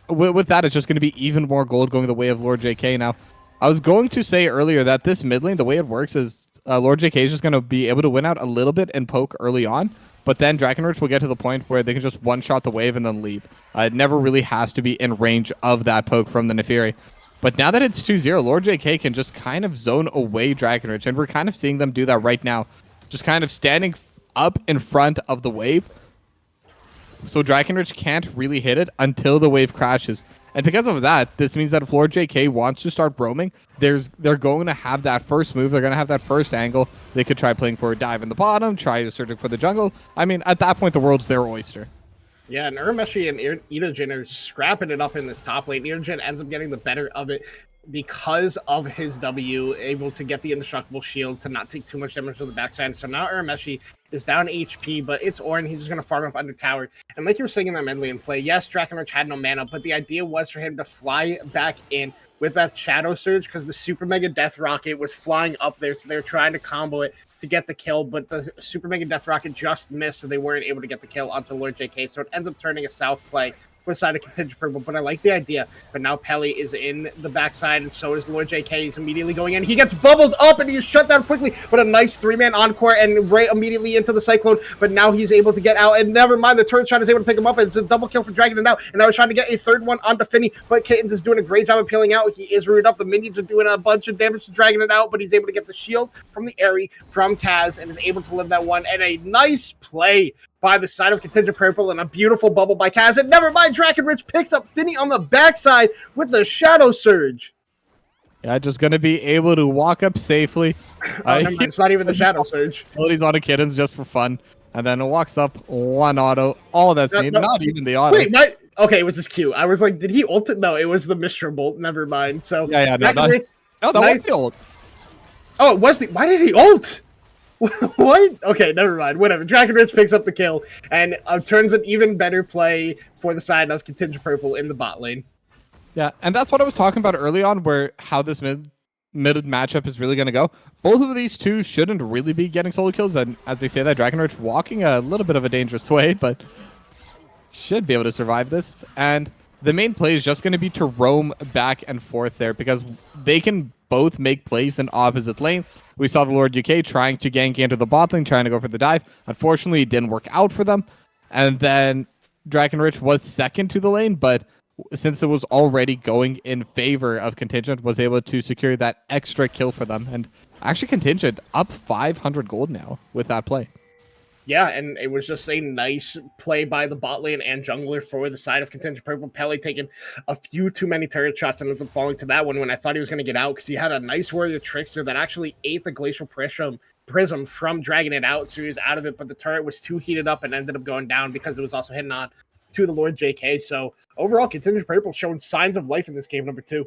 with that, it's just going to be even more gold going the way of Lord JK. Now, I was going to say earlier that this mid lane, the way it works is Lord JK is just going to be able to win out a little bit and poke early on, but then Drakenrich will get to the point where they can just one-shot the wave and then leave. It never really has to be in range of that poke from the Nefiri. But now that it's 2-0, Lord JK can just kind of zone away Drakenrich, and we're kind of seeing them do that right now. Just kind of standing up in front of the wave. So Drakenrich can't really hit it until the wave crashes. And because of that, this means that if Lord JK wants to start roaming, they're going to have that first move. They're going to have that first angle. They could try playing for a dive in the bottom, try searching for the jungle. I mean, at that point, the world's their oyster. Yeah, and Urameshi and Itogen are scrapping it up in this top lane. Itogen ends up getting the better of it. because of his W, able to get the indestructible shield to not take too much damage to the backside. So now Urameshi is down HP, but it's Orin. He's just going to farm up under tower. And like you were saying in that mid lane play, yes, Drakenrich had no mana, but the idea was for him to fly back in with that Shadow Surge because the Super Mega Death Rocket was flying up there. So they were trying to combo it to get the kill, but the Super Mega Death Rocket just missed, so they weren't able to get the kill onto Lord JK. So it ends up turning a south play for the side of Contingent Purple, but I like the idea. But now Pele is in the backside, and so is Lord JK. He's immediately going in. He gets bubbled up, and he's shut down quickly, but a nice 3-man encore, and right immediately into the Cyclone, but now he's able to get out, and never mind, the turret shot is able to pick him up, and it's a double kill for Dragon it out, and now he's trying to get a third one onto Finny, but Kittens is doing a great job of peeling out. He is rooted up. The minions are doing a bunch of damage to Dragon it out, but he's able to get the shield from the Aerie from Kaz, and is able to live that one, and a nice play by the side of Contingent Purple, and a beautiful bubble by Kaz. And never mind, Drakenrich picks up Finny on the backside with the Shadow Surge. Yeah, just going to be able to walk up safely. Never mind, it's not even the Shadow Surge. Abilities on a Kittens just for fun. And then it walks up one auto. All that's needed. Not even the auto. Wait, what? Okay, it was his Q. I was like, did he ult it? No, it was the Mistral Bolt. Never mind. So yeah, no, that nice. was the ult. Oh, it was the... Why did he ult? What? Okay, never mind. Whatever. Drakenrich picks up the kill and turns an even better play for the side of Contingent Purple in the bot lane. Yeah, and that's what I was talking about early on, where how this mid matchup is really going to go. Both of these two shouldn't really be getting solo kills, and as they say that, Drakenrich walking a little bit of a dangerous way, but should be able to survive this. And the main play is just going to be to roam back and forth there, because they can both make plays in opposite lanes. We saw the Lord UK trying to gank into the bot lane, trying to go for the dive. Unfortunately, it didn't work out for them. And then Drakenrich was second to the lane, but since it was already going in favor of Contingent, was able to secure that extra kill for them. And actually, Contingent up 500 gold now with that play. Yeah, and it was just a nice play by the bot lane and jungler for the side of Contingent Purple. Pele taking a few too many turret shots and ends up falling to that one when I thought he was going to get out, because he had a nice Warrior Trickster that actually ate the Glacial Prism from dragging it out, so he was out of it, but the turret was too heated up and ended up going down because it was also hitting on to the Lord JK. So overall, Contingent Purple showing signs of life in this game, number 2.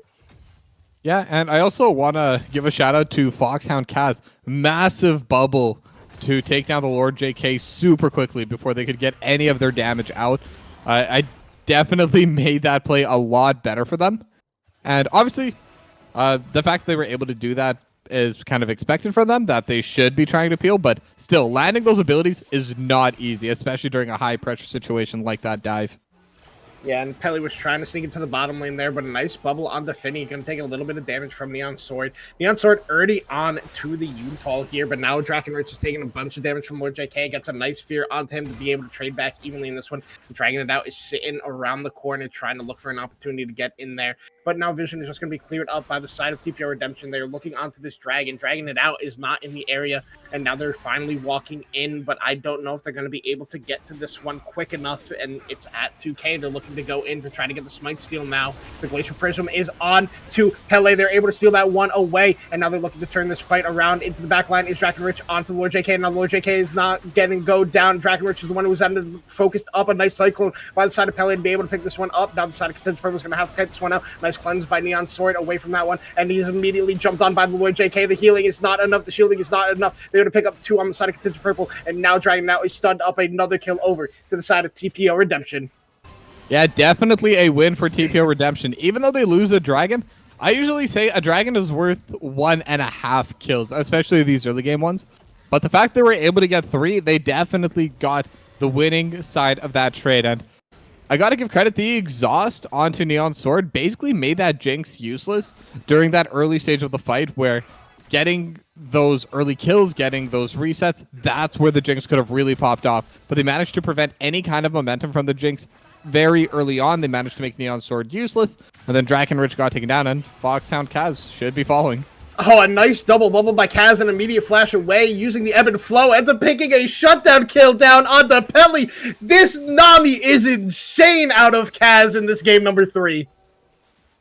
Yeah, and I also want to give a shout out to Foxhound Kaz. Massive bubble to take down the Lord JK super quickly before they could get any of their damage out. I definitely made that play a lot better for them. And obviously, the fact they were able to do that is kind of expected from them, that they should be trying to peel, but still, landing those abilities is not easy, especially during a high-pressure situation like that dive. Yeah, and Pele was trying to sneak into the bottom lane there, but a nice bubble on the Finny. Going to take a little bit of damage from Neon Sword. Neon Sword already on to the Utah here, but now Drakenrich is taking a bunch of damage from Lord JK. Gets a nice fear onto him to be able to trade back evenly in this one. Dragging it out is sitting around the corner, trying to look for an opportunity to get in there. But now Vision is just going to be cleared up by the side of TPO Redemption. They're looking onto this dragon. Dragging it out is not in the area, and now they're finally walking in, but I don't know if they're going to be able to get to this one quick enough, and it's at 2k. They're looking to go in to try to get the Smite steal now. The Glacial Prism is on to Pele. They're able to steal that one away, and now they're looking to turn this fight around into the back line. Is Drakenrich onto the Lord JK, and now Lord JK is not getting go down. Drakenrich is the one who was focused up. A nice Cyclone by the side of Pele to be able to pick this one up. Now the side of Contingent Purple is going to have to kite this one out. Nice cleanse by Neon Sword away from that one, and he's immediately jumped on by the Lord JK. The healing is not enough. The shielding is not enough. They're going to pick up 2 on the side of Contingent Purple, and now Dragon is stunned up another kill over to the side of TPO Redemption. Yeah, definitely a win for TPO Redemption. Even though they lose a dragon, I usually say a dragon is worth 1.5 kills, especially these early game ones. But the fact they were able to get 3, they definitely got the winning side of that trade. And I gotta give credit, the exhaust onto Neon Sword basically made that Jinx useless during that early stage of the fight, where getting those early kills, getting those resets, that's where the Jinx could have really popped off. But they managed to prevent any kind of momentum from the Jinx very early on. They managed to make Neon Sword useless, and then Drakenrich got taken down, and Foxhound Kaz should be following. Oh, a nice double bubble by Kaz, an immediate flash away, using the ebb and flow, ends up picking a shutdown kill down on the Pele. This Nami is insane out of Kaz in this game, number 3.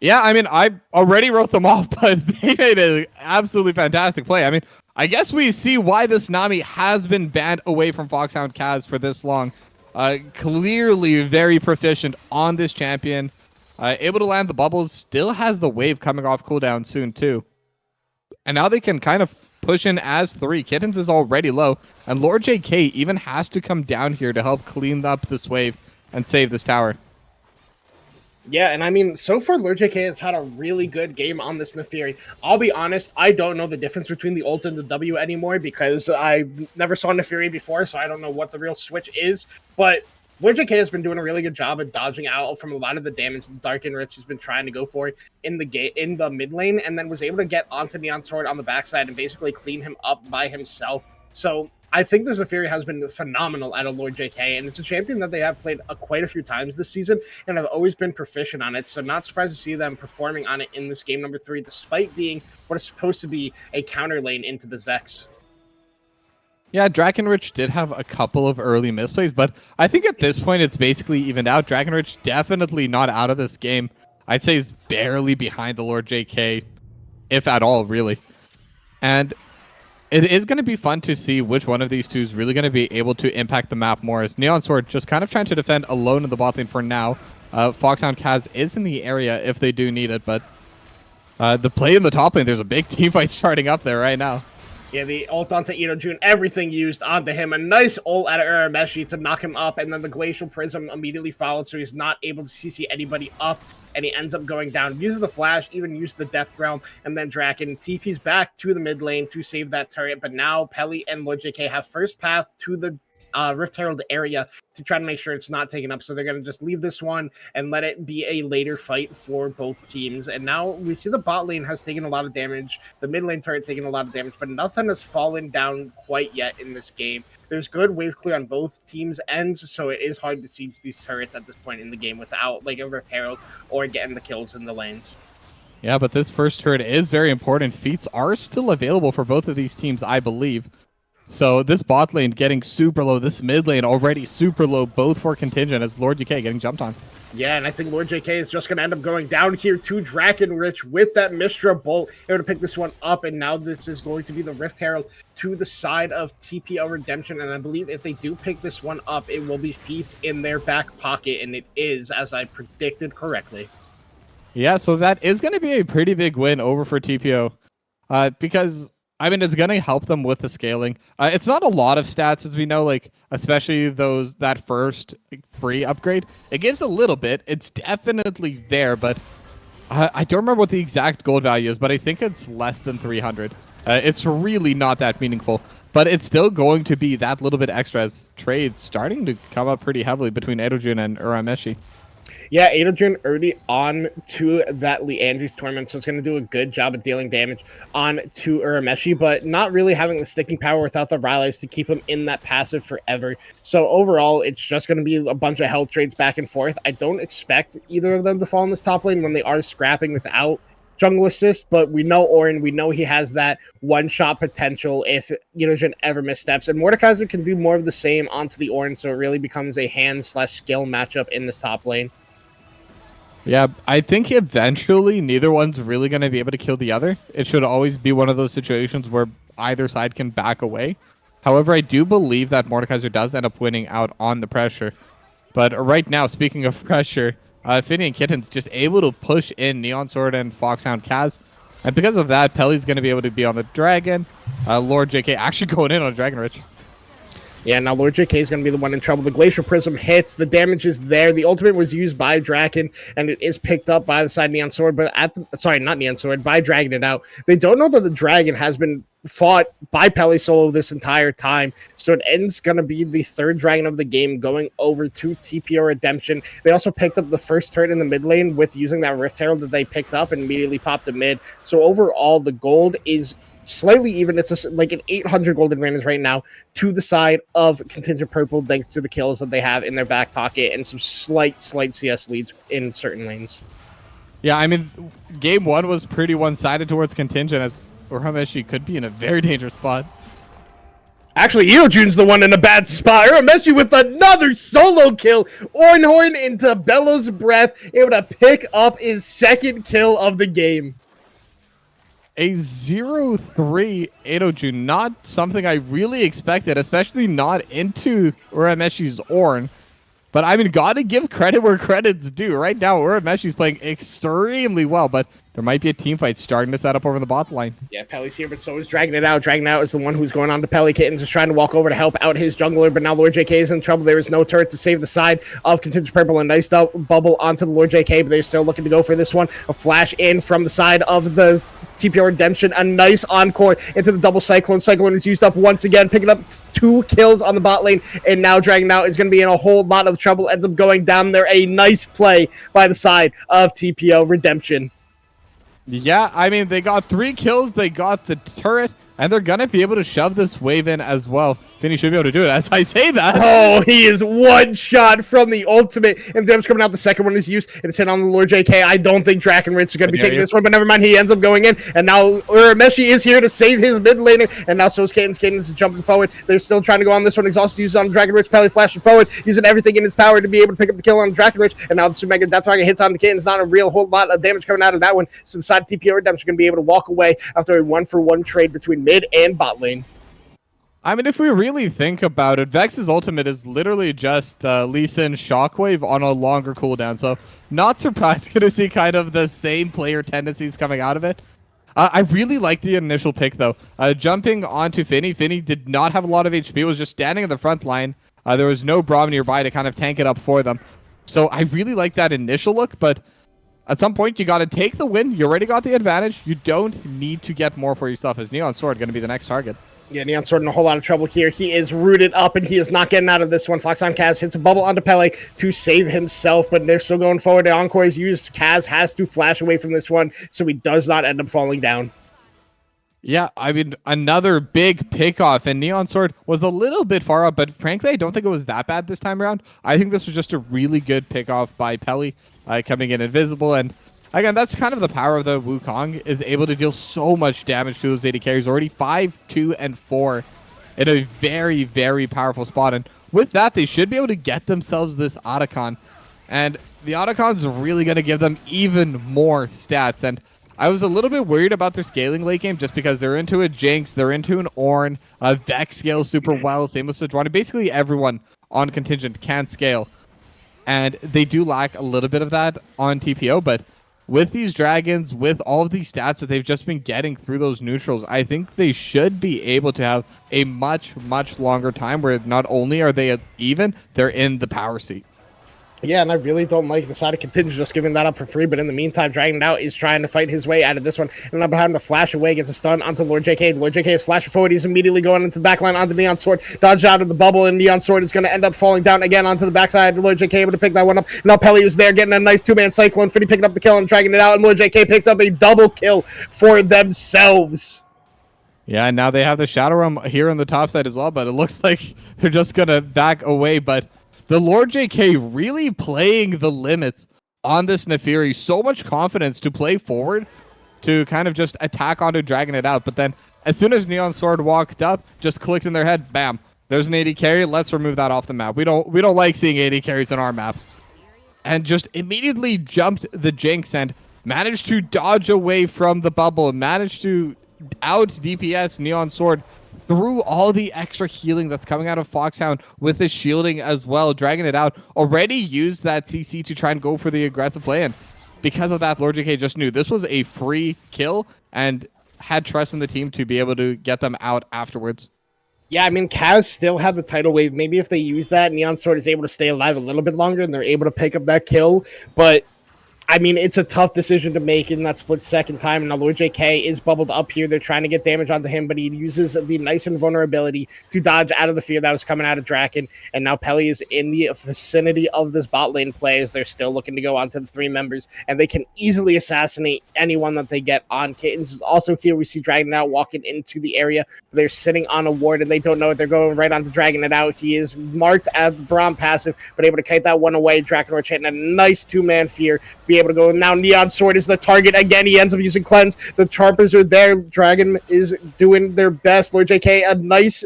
Yeah, I mean, I already wrote them off, but they made an absolutely fantastic play. I mean, I guess we see why this Nami has been banned away from Foxhound Kaz for this long. Clearly very proficient on this champion. able to land the bubbles, still has the wave coming off cooldown soon too. And now they can kind of push in as 3. Kittens is already low, and Lord JK even has to come down here to help clean up this wave and save this tower. Yeah, and I mean, so far, Lord JK has had a really good game on this Neferi. I'll be honest, I don't know the difference between the ult and the W anymore because I never saw Neferi before, so I don't know what the real switch is. But Lord JK has been doing a really good job at dodging out from a lot of the damage that Dark and Rich has been trying to go for in the mid lane, and then was able to get onto Neon Sword on the backside and basically clean him up by himself. So I think this Zephyri has been phenomenal out of Lord JK, and it's a champion that they have played quite a few times this season and have always been proficient on it. So not surprised to see them performing on it in this game number 3, despite being what is supposed to be a counter lane into the Zex. Yeah, Drakenrich did have a couple of early misplays, but I think at this point it's basically evened out. Drakenrich definitely not out of this game. I'd say he's barely behind the Lord JK, if at all, really. And it is going to be fun to see which one of these two is really going to be able to impact the map more. As Neon Sword just kind of trying to defend alone in the bot lane for now. Foxhound Kaz is in the area if they do need it, but the play in the top lane, there's a big team fight starting up there right now. Yeah, the ult onto Jun, everything used onto him. A nice ult out of Urameshi to knock him up, and then the Glacial Prism immediately followed, so he's not able to CC anybody up, and he ends up going down. Uses the flash, even used the Death Realm, and then Draken TP's back to the mid lane to save that turret, but now Pelly and Lord JK have first path to the Rift Herald area to try to make sure it's not taken up. So they're going to just leave this one and let it be a later fight for both teams. And now we see the bot lane has taken a lot of damage. The mid lane turret taking a lot of damage, but nothing has fallen down quite yet in this game. There's good wave clear on both teams' ends, so it is hard to siege these turrets at this point in the game without like a Rift Herald or getting the kills in the lanes. Yeah, but this first turret is very important. Feats are still available for both of these teams, I believe. So this bot lane getting super low, this mid lane already super low, both for Contingent as Lord JK getting jumped on. Yeah, and I think Lord JK is just going to end up going down here to Drakenrich with that Mistra Bolt, able to pick this one up, and now this is going to be the Rift Herald to the side of TPO Redemption, and I believe if they do pick this one up, it will be Feet in their back pocket, and it is, as I predicted correctly. Yeah, so that is going to be a pretty big win over for TPO, because I mean, it's going to help them with the scaling. It's not a lot of stats, as we know, like, especially that first free upgrade. It gives a little bit. It's definitely there, but I don't remember what the exact gold value is, but I think it's less than 300. It's really not that meaningful, but it's still going to be that little bit extra as trades starting to come up pretty heavily between Edojun and Urameshi. Yeah, Adrian already on to that Leandri's tournament, so it's going to do a good job of dealing damage on to Urameshi, but not really having the sticking power without the Rylai's to keep him in that passive forever. So overall, it's just going to be a bunch of health trades back and forth. I don't expect either of them to fall in this top lane when they are scrapping without jungle assist, but we know Orin, we know he has that one-shot potential if Yunojin ever missteps, and Mordekaiser can do more of the same onto the Orin, so it really becomes a hand/skill matchup in this top lane. Yeah, I think eventually neither one's really going to be able to kill the other. It should always be one of those situations where either side can back away. However, I do believe that Mordekaiser does end up winning out on the pressure. But right now, speaking of pressure, Finny and Kitten's just able to push in Neon Sword and Foxhound Kaz. And because of that, Pelly's going to be able to be on the Dragon. Lord JK actually going in on Dragonrich. Yeah, now Lord JK is going to be the one in trouble. The Glacial Prism hits. The damage is there. The ultimate was used by Draken, and it is picked up by the side Neon Sword, but not Neon Sword, by Dragon it out. They don't know that the Dragon has been fought by Pelly solo this entire time, so it ends going to be the third Dragon of the game going over to TPO Redemption. They also picked up the first turret in the mid lane with using that Rift Herald that they picked up and immediately popped the mid. So overall, the gold is slightly even. It's like an 800 gold advantage right now to the side of Contingent Purple, thanks to the kills that they have in their back pocket and some slight CS leads in certain lanes. Yeah, I mean, game one was pretty one-sided towards Contingent, as Urameshi could be in a very dangerous spot. Actually, Eojun's the one in a bad spot. Urameshi with another solo kill. Ornhorn into Bellow's Breath, able to pick up his second kill of the game. A 0-3 Edojun, not something I really expected, especially not into Urameshi's Ornn. But I mean, gotta give credit where credit's due. Right now, Urameshi playing extremely well, but there might be a team fight starting to set up over the bot line. Yeah, Pelly's here, but so is Dragging It Out. Dragging It Out is the one who's going on to Pelly. Kittens is trying to walk over to help out his jungler, but now Lord JK is in trouble. There is no turret to save the side of Contingent Purple. A nice bubble onto the Lord JK, but they're still looking to go for this one. A flash in from the side of the TPO Redemption. A nice encore into the double Cyclone. Cyclone is used up once again, picking up 2 kills on the bot lane, and now Dragging It Out is going to be in a whole lot of trouble. Ends up going down there. A nice play by the side of TPO Redemption. Yeah, I mean, they got 3 kills, they got the turret, and they're going to be able to shove this wave in as well. Finny should be able to do it as I say that. Oh, he is one shot from the ultimate, and damage coming out. The second one is used, and it's hit on the Lord JK. I don't think Drakenrich is going to be taking this one, but never mind. He ends up going in, and now Urameshi is here to save his mid laner, and now so is Cadence. Cadence is jumping forward. They're still trying to go on this one. Exhaust used on Drakenrich. Pelly flashing forward, using everything in its power to be able to pick up the kill on Drakenrich, and now the Super Mega Death Dragon hits on the Cadence. Not a real whole lot of damage coming out of that one, so the side of TPO Redemption going to be able to walk away after a 1-for-1 trade between mid and bot lane. I mean, if we really think about it, Vex's ultimate is literally just Lee Sin's Shockwave on a longer cooldown, so not surprised to see kind of the same player tendencies coming out of it. I really like the initial pick, though. Jumping onto Finny. Finny did not have a lot of HP, was just standing in the front line. There was no Braum nearby to kind of tank it up for them. So I really like that initial look, but at some point, you got to take the win. You already got the advantage. You don't need to get more for yourself. Is Neon Sword going to be the next target? Yeah, Neon Sword in a whole lot of trouble here. He is rooted up, and he is not getting out of this one. Fox on Kaz hits a bubble onto Pele to save himself, but they're still going forward. The Encore is used. Kaz has to flash away from this one, so he does not end up falling down. Yeah, I mean, another big pickoff, and Neon Sword was a little bit far up, but frankly, I don't think it was that bad this time around. I think this was just a really good pickoff by Pele, coming in invisible, and again, that's kind of the power of the Wukong, is able to deal so much damage to those AD carries. Already 5, 2, and 4 in a very, very powerful spot. And with that, they should be able to get themselves this Otacon. And the Otacon's really going to give them even more stats. And I was a little bit worried about their scaling late game just because they're into a Jinx, they're into an Ornn, Vex scales super well, same with Sejuani. Basically, everyone on Contingent can scale. And they do lack a little bit of that on TPO, but with these dragons, with all of these stats that they've just been getting through those neutrals, I think they should be able to have a much, much longer time where not only are they even, they're in the power seat. Yeah, and I really don't like the side of Contingent just giving that up for free, but in the meantime, Dragging It Out is trying to fight his way out of this one, and now behind the flash away, gets a stun onto Lord JK. Lord JK is flashing forward, he's immediately going into the backline onto Neon Sword, dodged out of the bubble, and Neon Sword is going to end up falling down again onto the backside. Lord JK able to pick that one up. Now Pele is there, getting a nice 2-man Cyclone, Finny picking up the kill and Dragging It Out, and Lord JK picks up a double kill for themselves. Yeah, and now they have the Shadow Realm here on the top side as well, but it looks like they're just going to back away, but the Lord JK really playing the limits on this Nefiri. So much confidence to play forward, to kind of just attack onto Dragging It Out. But then as soon as Neon Sword walked up, just clicked in their head, bam, there's an AD carry. Let's remove that off the map. We don't like seeing AD carries on our maps. And just immediately jumped the Jinx and managed to dodge away from the bubble, managed to out DPS Neon Sword through all the extra healing that's coming out of Foxhound with his shielding as well. Dragging It Out already used that CC to try and go for the aggressive play, and because of that, Lord JK just knew this was a free kill and had trust in the team to be able to get them out afterwards. Yeah, I mean, Kaz still had the tidal wave. Maybe if they use that, Neon Sword is able to stay alive a little bit longer and they're able to pick up that kill, but I mean, it's a tough decision to make in that split second time. And now Lord JK is bubbled up here. They're trying to get damage onto him, but he uses the nice invulnerability to dodge out of the fear that was coming out of Draken. And now Pele is in the vicinity of this bot lane play as they're still looking to go onto the 3 members. And they can easily assassinate anyone that they get on. Kittens is also here. We see Dragon Out walking into the area. They're sitting on a ward and they don't know it. They're going right onto Dragon It Out. He is marked as the Braum passive, but able to kite that one away. Drakenrich hitting a nice 2-man fear to be able to go. Now Neon Sword is the target again. He ends up using Cleanse. The Charpers are there. Dragon is doing their best. Lord JK, a nice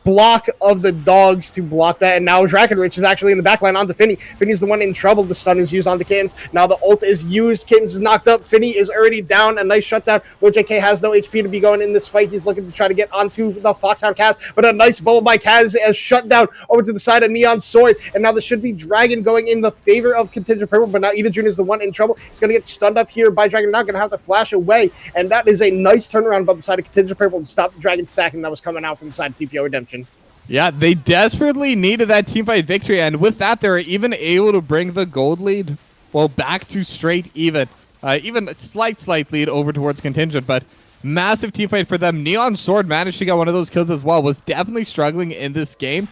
block of the dogs to block that, and now Drakenrich is actually in the backline onto Finny. Finny's the one in trouble. The stun is used onto Kittens. Now the ult is used. Kittens is knocked up. Finny is already down. A nice shutdown. LordJK has no HP to be going in this fight. He's looking to try to get onto the Foxhound Kaz, but a nice bubble by Kaz as shut down over to the side of Neon Sword, and now this should be Dragon going in the favor of Contingent Purple, but now Ida Jun is the one in trouble. He's going to get stunned up here by Dragon, not going to have to flash away, and that is a nice turnaround by the side of Contingent Purple to stop the Dragon stacking that was coming out from the side of TPO Redemption. Yeah, they desperately needed that teamfight victory, and with that, they were even able to bring the gold lead, well, back to straight even. Even a slight lead over towards Contingent, but massive teamfight for them. Neon Sword managed to get one of those kills as well, was definitely struggling in this game,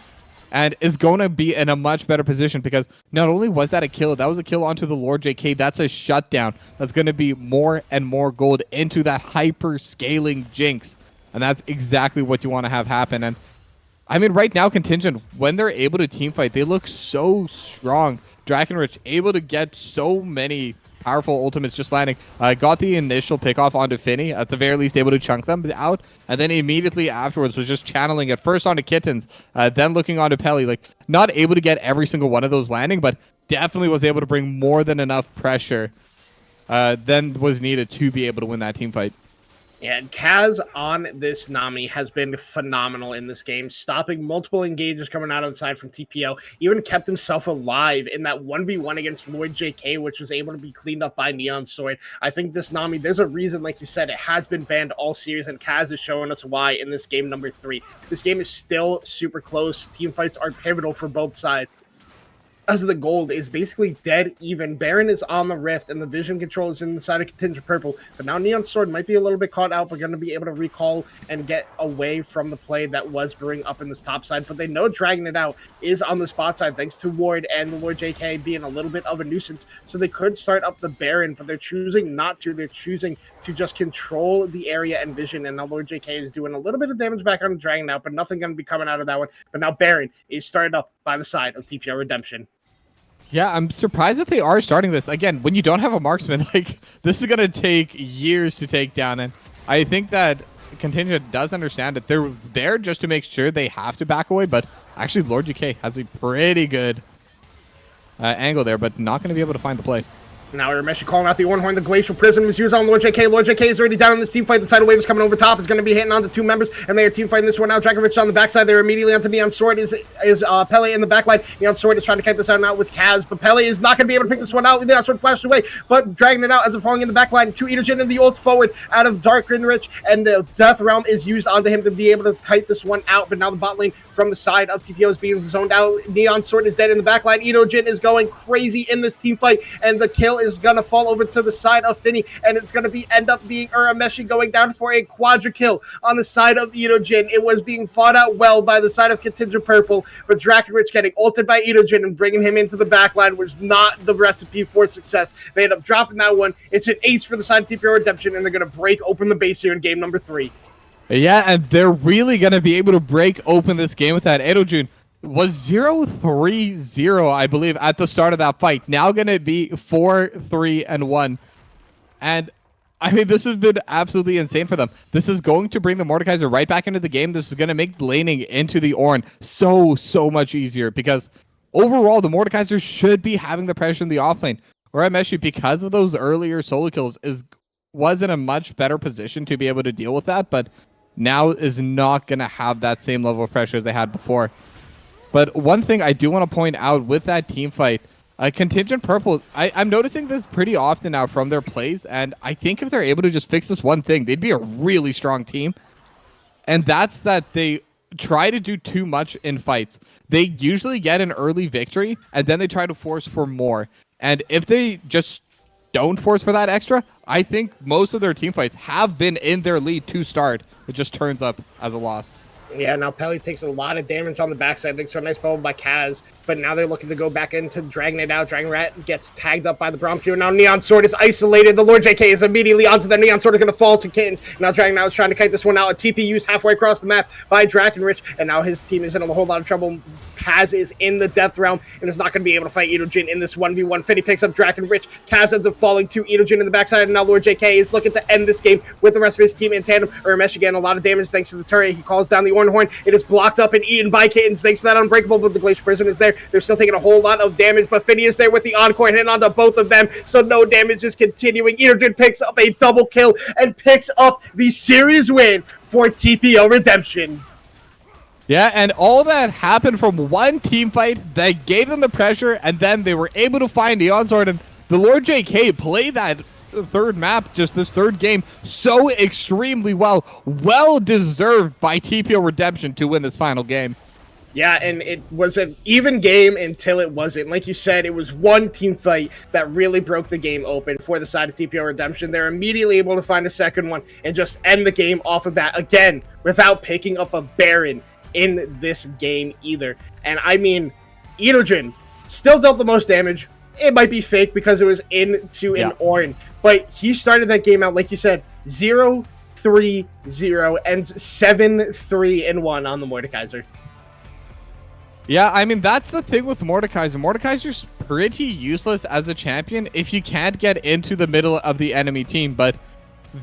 and is going to be in a much better position because not only was that a kill, that was a kill onto the LordJK, that's a shutdown. That's going to be more and more gold into that hyper scaling Jinx, and that's exactly what you want to have happen. And I mean, right now, Contingent, when they're able to teamfight, they look so strong. Drakenrich able to get so many powerful ultimates just landing. Got the initial pick off onto Finny, at the very least able to chunk them out, and then immediately afterwards was just channeling it first onto Kittens, then looking onto Pelly. Like, not able to get every single one of those landing, but definitely was able to bring more than enough pressure than was needed to be able to win that team fight. Yeah, Kaz on this Nami has been phenomenal in this game, stopping multiple engages coming out on the side from TPO, even kept himself alive in that 1v1 against LordJK, which was able to be cleaned up by Neon Sword. I think this Nami, there's a reason, like you said, it has been banned all series, and Kaz is showing us why in this game number 3. This game is still super close. Team fights are pivotal for both sides. As the gold is basically dead even. Baron is on the Rift, and the vision control is in the side of Contingent Purple. But now Neon Sword might be a little bit caught out, but going to be able to recall and get away from the play that was brewing up in this top side. But they know dragging it out is on the spot side, thanks to Ward and the LordJK being a little bit of a nuisance. So they could start up the Baron, but they're choosing not to. They're choosing to just control the area and vision. And now LordJK is doing a little bit of damage back on the dragging out, but nothing going to be coming out of that one. But now Baron is started up by the side of TPO Redemption. Yeah, I'm surprised that they are starting this. Again, when you don't have a marksman, like, this is going to take years to take down. And I think that Contingent does understand it. They're there just to make sure they have to back away. But actually, LordJK has a pretty good angle there, but not going to be able to find the play. Now Urameshi calling out the Ornhorn. The Glacial Prism is used on LordJK. LordJK is already down in this team fight. The tidal wave is coming over top. It's going to be hitting onto 2 members, and they are team fighting this one now. Dragovich on the backside. They're immediately onto Neon Sword. Is Pele in the backline. Neon Sword is trying to kite this out with Kaz, but Pele is not going to be able to pick this one out. Neon Sword flashed away, but dragging it out as it's falling in the backline to Idojin and the ult forward out of Drakenrich, and the Death Realm is used onto him to be able to kite this one out, but now the bot lane from the side of TPO is being zoned out. Neon Sword is dead in the backline. Idojin is going crazy in this team fight, and the kill is going to fall over to the side of Finny, and it's going to end up being Urameshi going down for a quadra kill on the side of Idojin. It was being fought out well by the side of Contingent Purple, but Drakenrich getting ulted by Idojin and bringing him into the backline was not the recipe for success. They end up dropping that one. It's an ace for the side of TPO Redemption, and they're going to break open the base here in game number 3. Yeah, and they're really going to be able to break open this game with that. Idojin was 0-3-0, I believe, at the start of that fight. Now going to be 4-3-1. And, I mean, this has been absolutely insane for them. This is going to bring the Mordekaiser right back into the game. This is going to make laning into the Ornn so much easier, because overall, the Mordekaiser should be having the pressure in the offlane. Urameshi, because of those earlier solo kills, was in a much better position to be able to deal with that, but now is not going to have that same level of pressure as they had before. But one thing I do want to point out with that team fight, Contingent Purple, I'm noticing this pretty often now from their plays, and I think if they're able to just fix this one thing, they'd be a really strong team. And that's that they try to do too much in fights. They usually get an early victory, and then they try to force for more. And if they just don't force for that extra, I think most of their team fights have been in their lead to start. It just turns up as a loss. Yeah, now Pele takes a lot of damage on the backside. Thanks to a nice bubble by Kaz. but now they're looking to go back into dragging it out. Dragon Rat gets tagged up by the Braum Q. Now Neon Sword is isolated. The Lord JK is immediately onto the Neon Sword, are going to fall to Kittens. Now Dragon Rat is trying to kite this one out. A TP used halfway across the map by Drakenrich, and now his team is in a whole lot of trouble. Kaz is in the death realm and is not going to be able to fight Edojin in this 1v1. Fitty picks up Drakenrich. Kaz ends up falling to Edojin in the backside, and now Lord JK is looking to end this game with the rest of his team in tandem. Uramesh again, a lot of damage thanks to the turret. He calls down the Ornhorn. It is blocked up and eaten by Kittens thanks to that Unbreakable, but the Glacier Prison is there. They're still taking a whole lot of damage, but Fitty is there with the Encore hitting onto both of them, so no damage is continuing. Edojin picks up a double kill and picks up the series win for TPO Redemption. Yeah, and all that happened from one team fight that gave them the pressure, and then they were able to find Neon Sword, and the Lord JK played that third map, just this third game, so extremely well. Well deserved by TPO Redemption to win this final game. Yeah, and it was an even game until it wasn't. Like you said, it was one team fight that really broke the game open for the side of TPO Redemption. They're immediately able to find a second one and just end the game off of that, again, without picking up a Baron in this game either. And I mean, Edojin still dealt the most damage. It might be fake because it was into an Ornn, but he started that game out, like you said, 0-3-0 and 7-3-1 on the Mordekaiser. Yeah, I mean, that's the thing with Mordekaiser. Mordekaiser's pretty useless as a champion if you can't get into the middle of the enemy team, but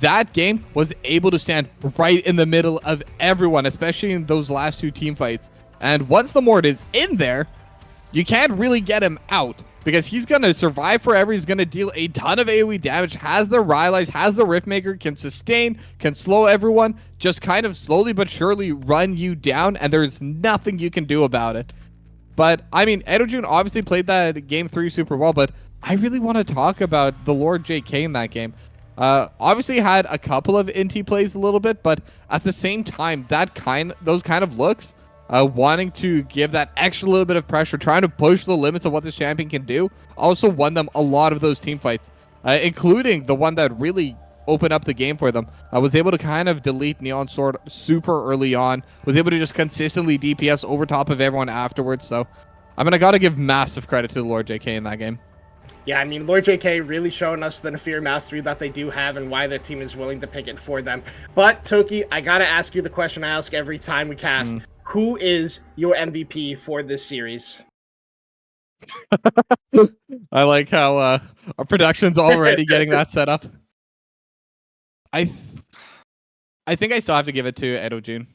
that game was able to stand right in the middle of everyone, especially in those last two team fights. And once the Mord is in there, you can't really get him out because he's going to survive forever. He's going to deal a ton of AoE damage, has the Rylai's, has the Riftmaker, can sustain, can slow everyone, just kind of slowly but surely run you down, and there's nothing you can do about it. But, I mean, Edojin obviously played that game 3 super well, but I really want to talk about the Lord JK in that game. Obviously had a couple of NT plays a little bit, but at the same time, those kind of looks, wanting to give that extra little bit of pressure, trying to push the limits of what this champion can do, also won them a lot of those team fights, including the one that really opened up the game for them. I was able to kind of delete Neon Sword super early on, was able to just consistently DPS over top of everyone afterwards, so I mean, I gotta give massive credit to the Lord JK in that game. Yeah, I mean, Lord JK really showing us the Nafir mastery that they do have and why their team is willing to pick it for them. But, Toki, I gotta ask you the question I ask every time we cast. Who is your MVP for this series? I like how our production's already getting that set up. I think I still have to give it to Edojin.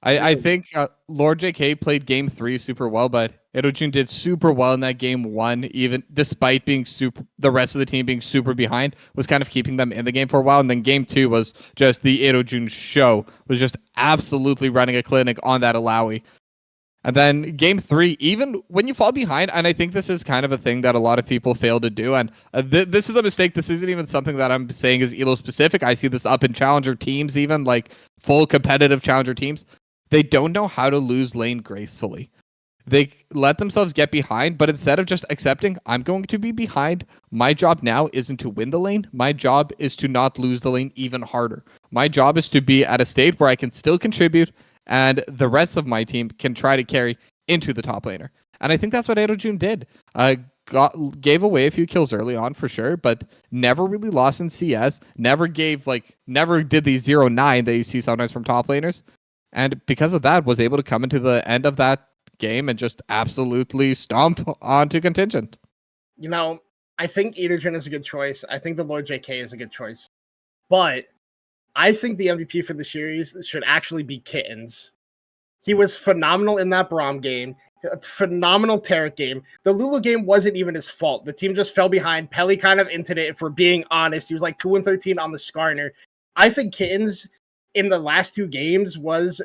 I think Lord JK played game 3 super well, but Edojin did super well in that game 1, even despite being the rest of the team being super behind, was kind of keeping them in the game for a while. And then game 2 was just the Edojin show, was just absolutely running a clinic on that Alawi. And then game 3, even when you fall behind, and I think this is kind of a thing that a lot of people fail to do, and this is a mistake. This isn't even something that I'm saying is ELO specific. I see this up in challenger teams, even like full competitive challenger teams. They don't know how to lose lane gracefully. They let themselves get behind, but instead of just accepting, I'm going to be behind, my job now isn't to win the lane. My job is to not lose the lane even harder. My job is to be at a state where I can still contribute, and the rest of my team can try to carry into the top laner. And I think that's what Edojin did. Gave away a few kills early on for sure, but never really lost in CS. Never did the 0-9 that you see sometimes from top laners. And because of that, was able to come into the end of that game and just absolutely stomp onto Contingent. You know, I think Edojin is a good choice. I think the Lord JK is a good choice. But I think the MVP for the series should actually be Kittens. He was phenomenal in that Braum game. A phenomenal Taric game. The Lulu game wasn't even his fault. The team just fell behind. Pelly kind of entered it, if we're being honest. He was like 2-13 on the Skarner. I think Kittens in the last 2 games was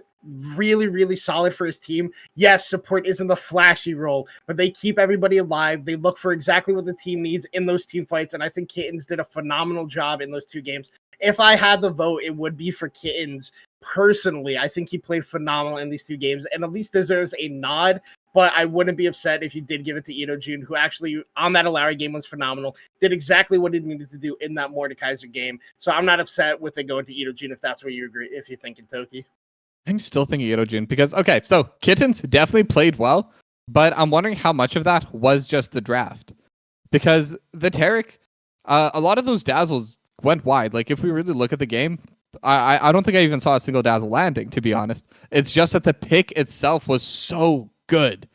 really, really solid for his team. Yes, support isn't the flashy role, but they keep everybody alive. They look for exactly what the team needs in those team fights, and I think Kittens did a phenomenal job in those 2 games. If I had the vote, it would be for Kittens. Personally, I think he played phenomenal in these 2 games and at least deserves a nod, but I wouldn't be upset if you did give it to Edojin, who actually, on that Alawi game, was phenomenal, did exactly what he needed to do in that Mordekaiser game. So I'm not upset with it going to Edojin if that's what you agree, if you're thinking, Toki. I'm still thinking Edojin because, okay, so Kittens definitely played well, but I'm wondering how much of that was just the draft. Because the Taric, a lot of those dazzles went wide. Like, if we really look at the game, I don't think I even saw a single dazzle landing, to be honest. It's just that the pick itself was so good.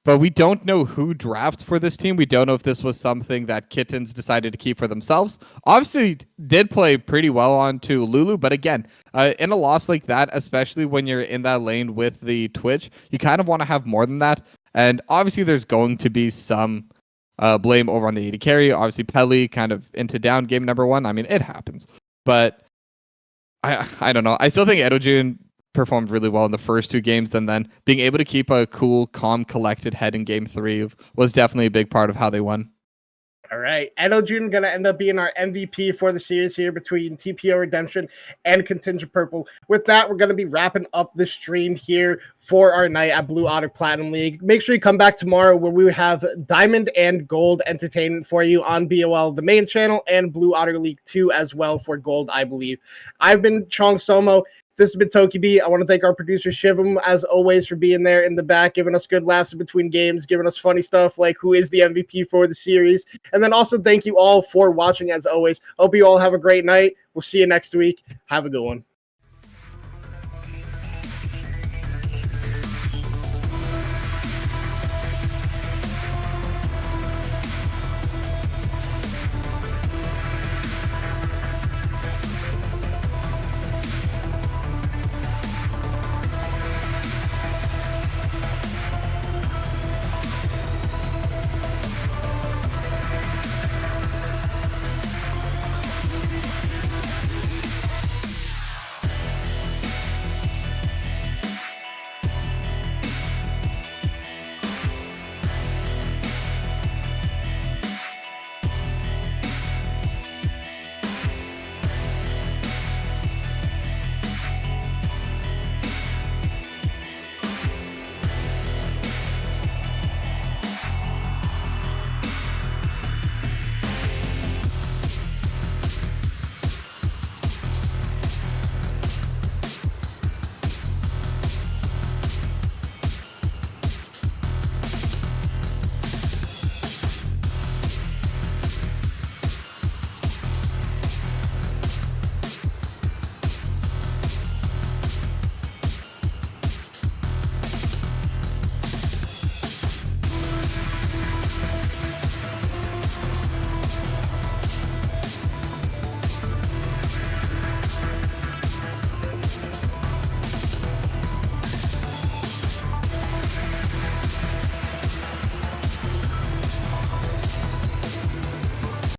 But we don't know who drafts for this team. We don't know if this was something that Kittens decided to keep for themselves. Obviously, did play pretty well on to Lulu, but again, in a loss like that, especially when you're in that lane with the Twitch, you kind of want to have more than that. And obviously, there's going to be some blame over on the AD carry. Obviously, Pelly kind of into down game number 1. I mean, it happens. But I don't know. I still think Edojun performed really well in the first 2 games, and then being able to keep a cool, calm, collected head in game 3 was definitely a big part of how they won. All right. Edojun going to end up being our MVP for the series here between TPO Redemption and Contingent Purple. With that, we're going to be wrapping up the stream here for our night at Blue Otter Platinum League. Make sure you come back tomorrow where we have Diamond and Gold entertainment for you on BOL, the main channel, and Blue Otter League 2 as well for Gold, I believe. I've been Chong Somo. This has been Tokibi. I want to thank our producer Shivam, as always, for being there in the back, giving us good laughs in between games, giving us funny stuff like who is the MVP for the series. And then also thank you all for watching, as always. Hope you all have a great night. We'll see you next week. Have a good one.